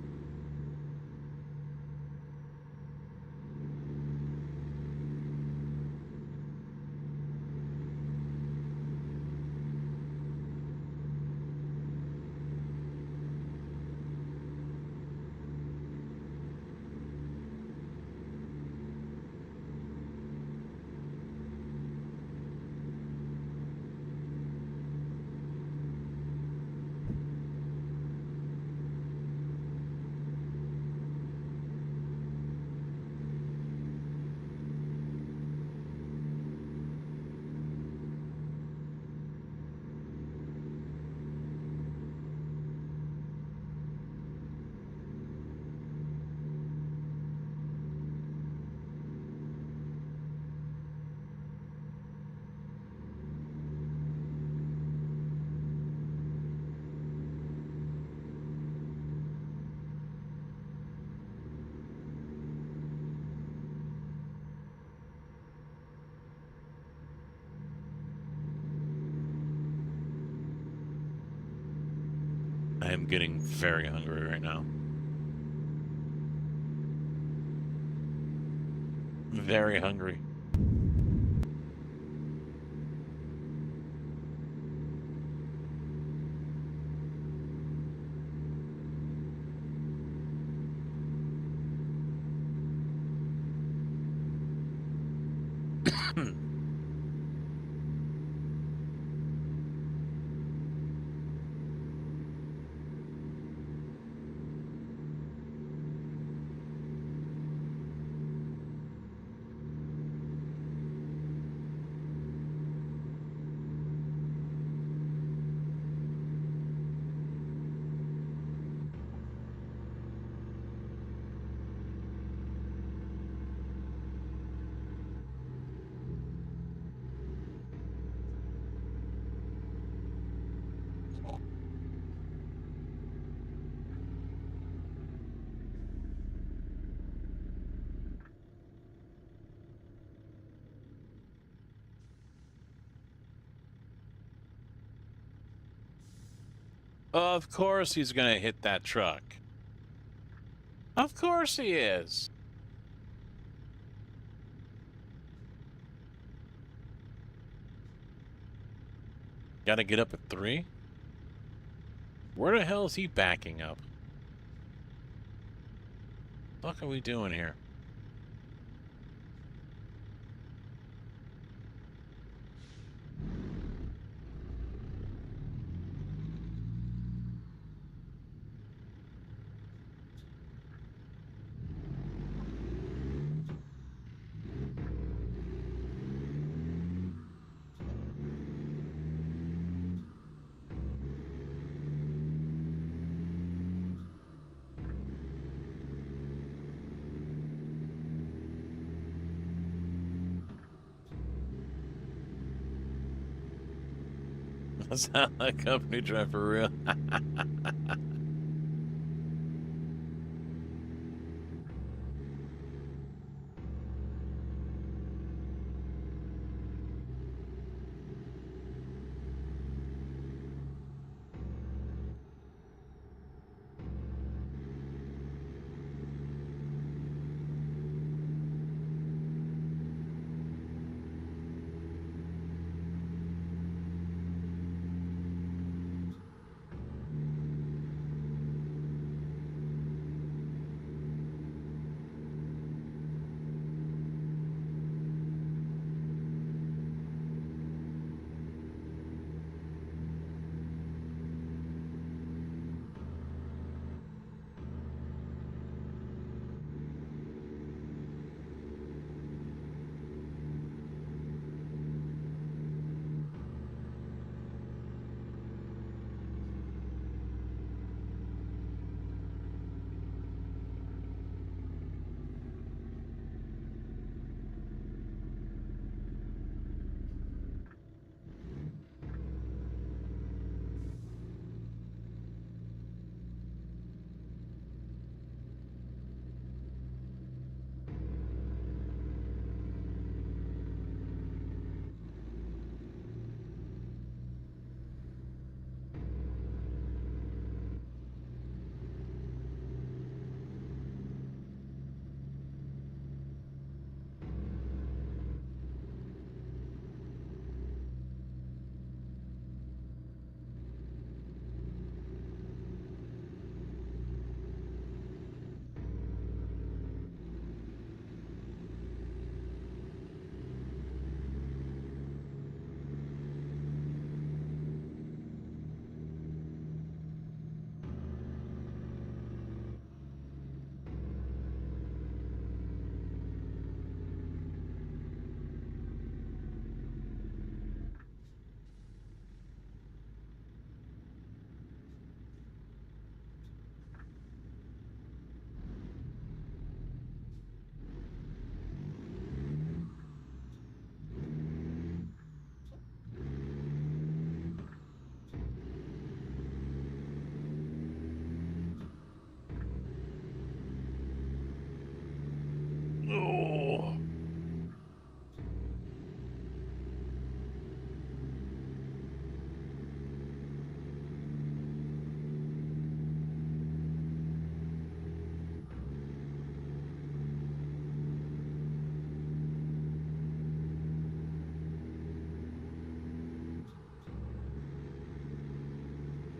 I am getting very hungry right now. Very hungry. Of course he's gonna hit that truck. Of course he is. Gotta get up at 3? Where the hell is he backing up? What the fuck are we doing here? That sound like company drive for real.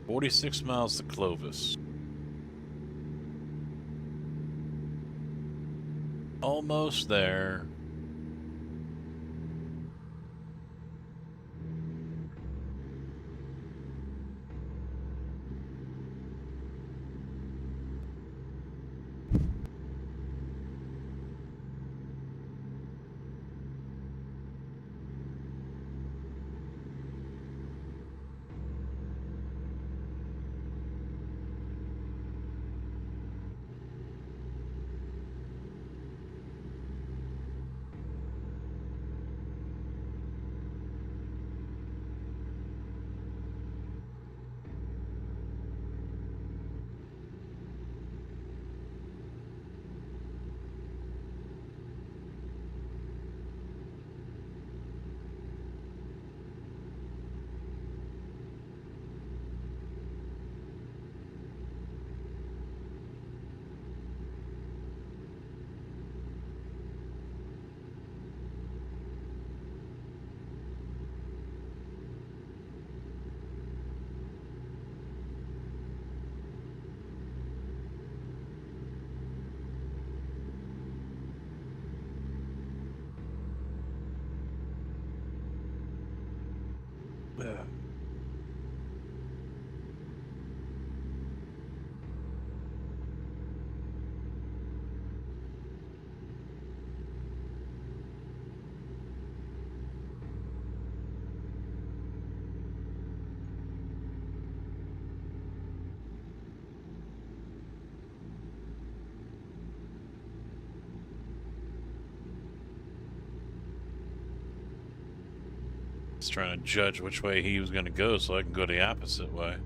46 miles to Clovis. Almost there. Just trying to judge which way he was going to go so I can go the opposite way.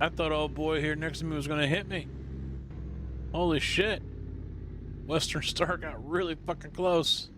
I thought old boy here next to me was going to hit me. Holy shit. Western Star got really fucking close.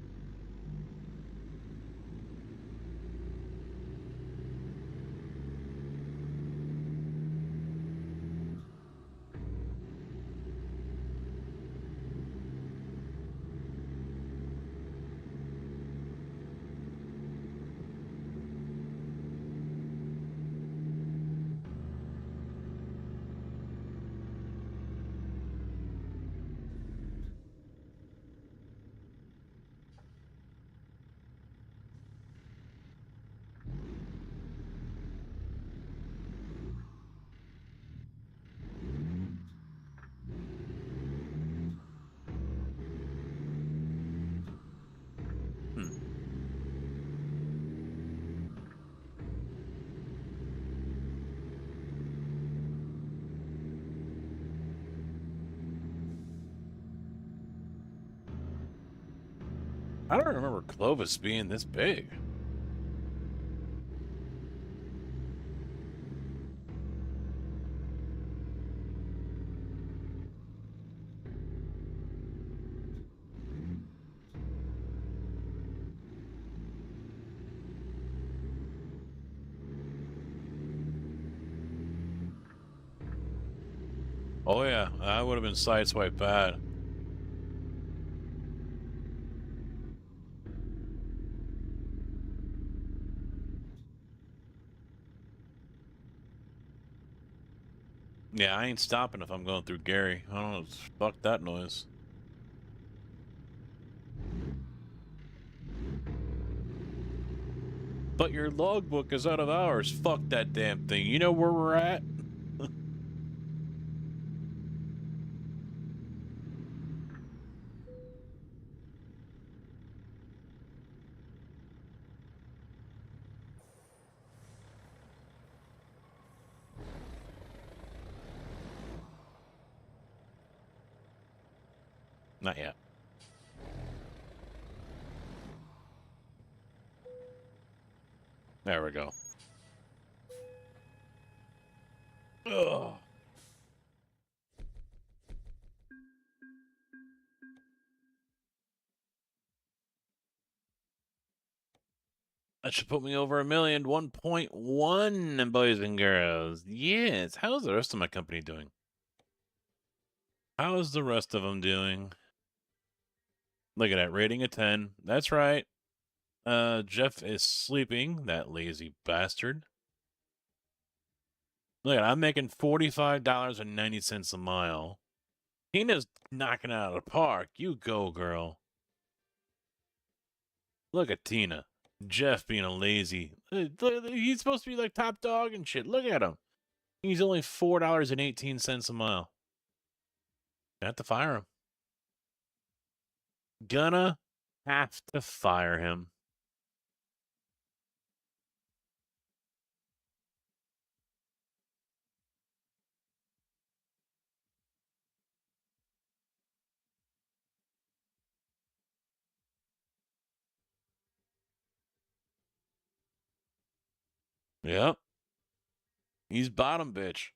I don't remember Clovis being this big. Oh yeah, I would have been sideswiped bad. Yeah, I ain't stopping if I'm going through Gary. I don't know. Fuck that noise. But your logbook is out of hours. Fuck that damn thing. You know where we're at? Not yet. There we go. Ugh. That should put me over 1 million. 1.1, boys and girls. Yes. How's the rest of my company doing? How is the rest of them doing? Look at that. Rating of 10. That's right. Jeff is sleeping. That lazy bastard. Look at, I'm making $45.90 a mile. Tina's knocking it out of the park. You go, girl. Look at Tina. Jeff being a lazy. He's supposed to be like top dog and shit. Look at him. He's only $4.18 a mile. I have to fire him. Gonna have to fire him. Yep. He's bottom bitch.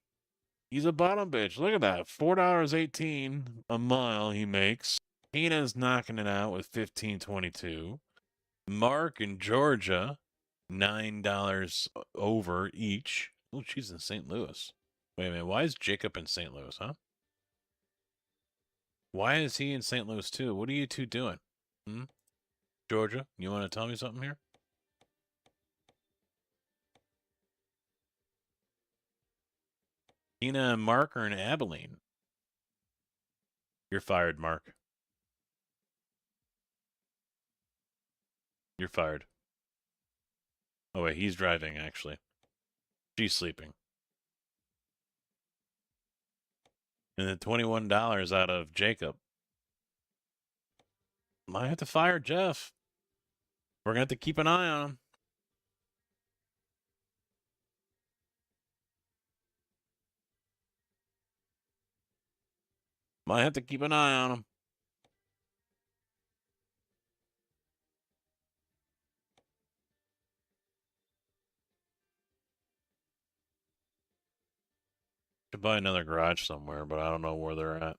He's a bottom bitch. Look at that. $4.18 a mile he makes. Tina's knocking it out with $15.22. Mark and Georgia, $9 over each. Oh, she's in St. Louis. Wait a minute. Why is Jacob in St. Louis, huh? Why is he in St. Louis too? What are you two doing? Georgia, you want to tell me something here? Tina and Mark are in Abilene. You're fired, Mark. You're fired. Oh, wait, he's driving, actually. She's sleeping. And then $21 out of Jacob. Might have to fire Jeff. We're going to have to keep an eye on him. Might have to keep an eye on him. Could buy another garage somewhere, but I don't know where they're at.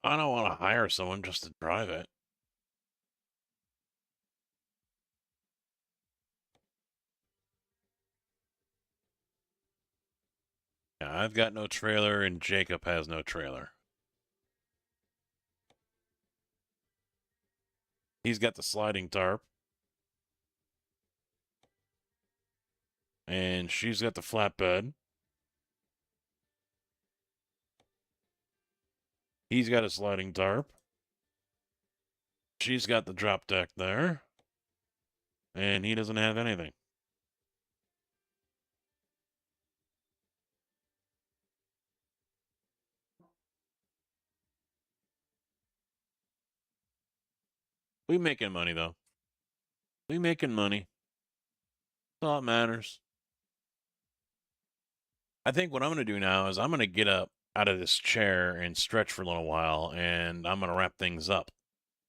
I don't want to hire someone just to drive it. Yeah, I've got no trailer, and Jacob has no trailer. He's got the sliding tarp. And she's got the flatbed. He's got a sliding tarp. She's got the drop deck there. And he doesn't have anything. We making money, though. We making money. That's all that matters. I think what I'm going to do now is I'm going to get up out of this chair and stretch for a little while, and I'm going to wrap things up.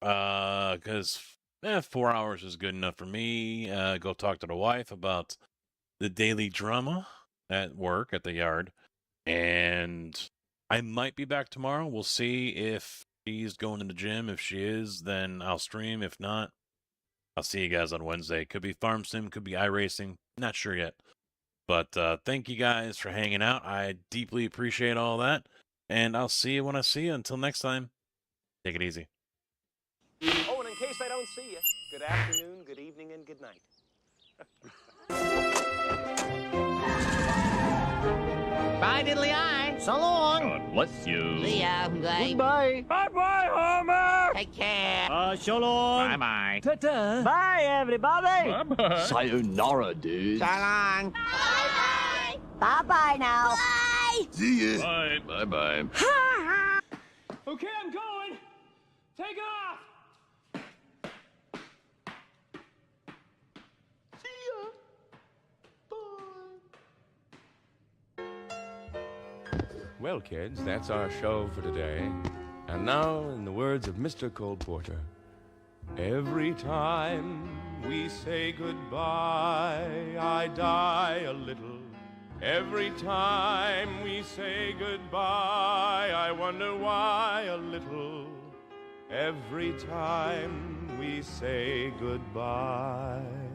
Because 4 hours is good enough for me. Go talk to the wife about the daily drama at work, at the yard. And I might be back tomorrow. We'll see if she's going to the gym. If she is, then I'll stream. If not, I'll see you guys on Wednesday. Could be Farm Sim, could be iRacing. Not sure yet. But thank you guys for hanging out. I deeply appreciate all that. And I'll see you when I see you. Until next time, take it easy. Oh, and in case I don't see you, good afternoon, good evening, and good night. Bye, diddly eye. So long. God bless you. See ya. Bye. Goodbye. Bye-bye, Homer. Take care. So long. Bye-bye. Ta-ta. Bye, everybody. Bye-bye. Sayonara, dude. So long. Bye-bye. Bye-bye now. Bye! See ya. Bye. Bye-bye. Okay, I'm going. Take off. Well, kids, that's our show for today. And now, in the words of Mr. Cole Porter, every time we say goodbye, I die a little. Every time we say goodbye, I wonder why a little. Every time we say goodbye.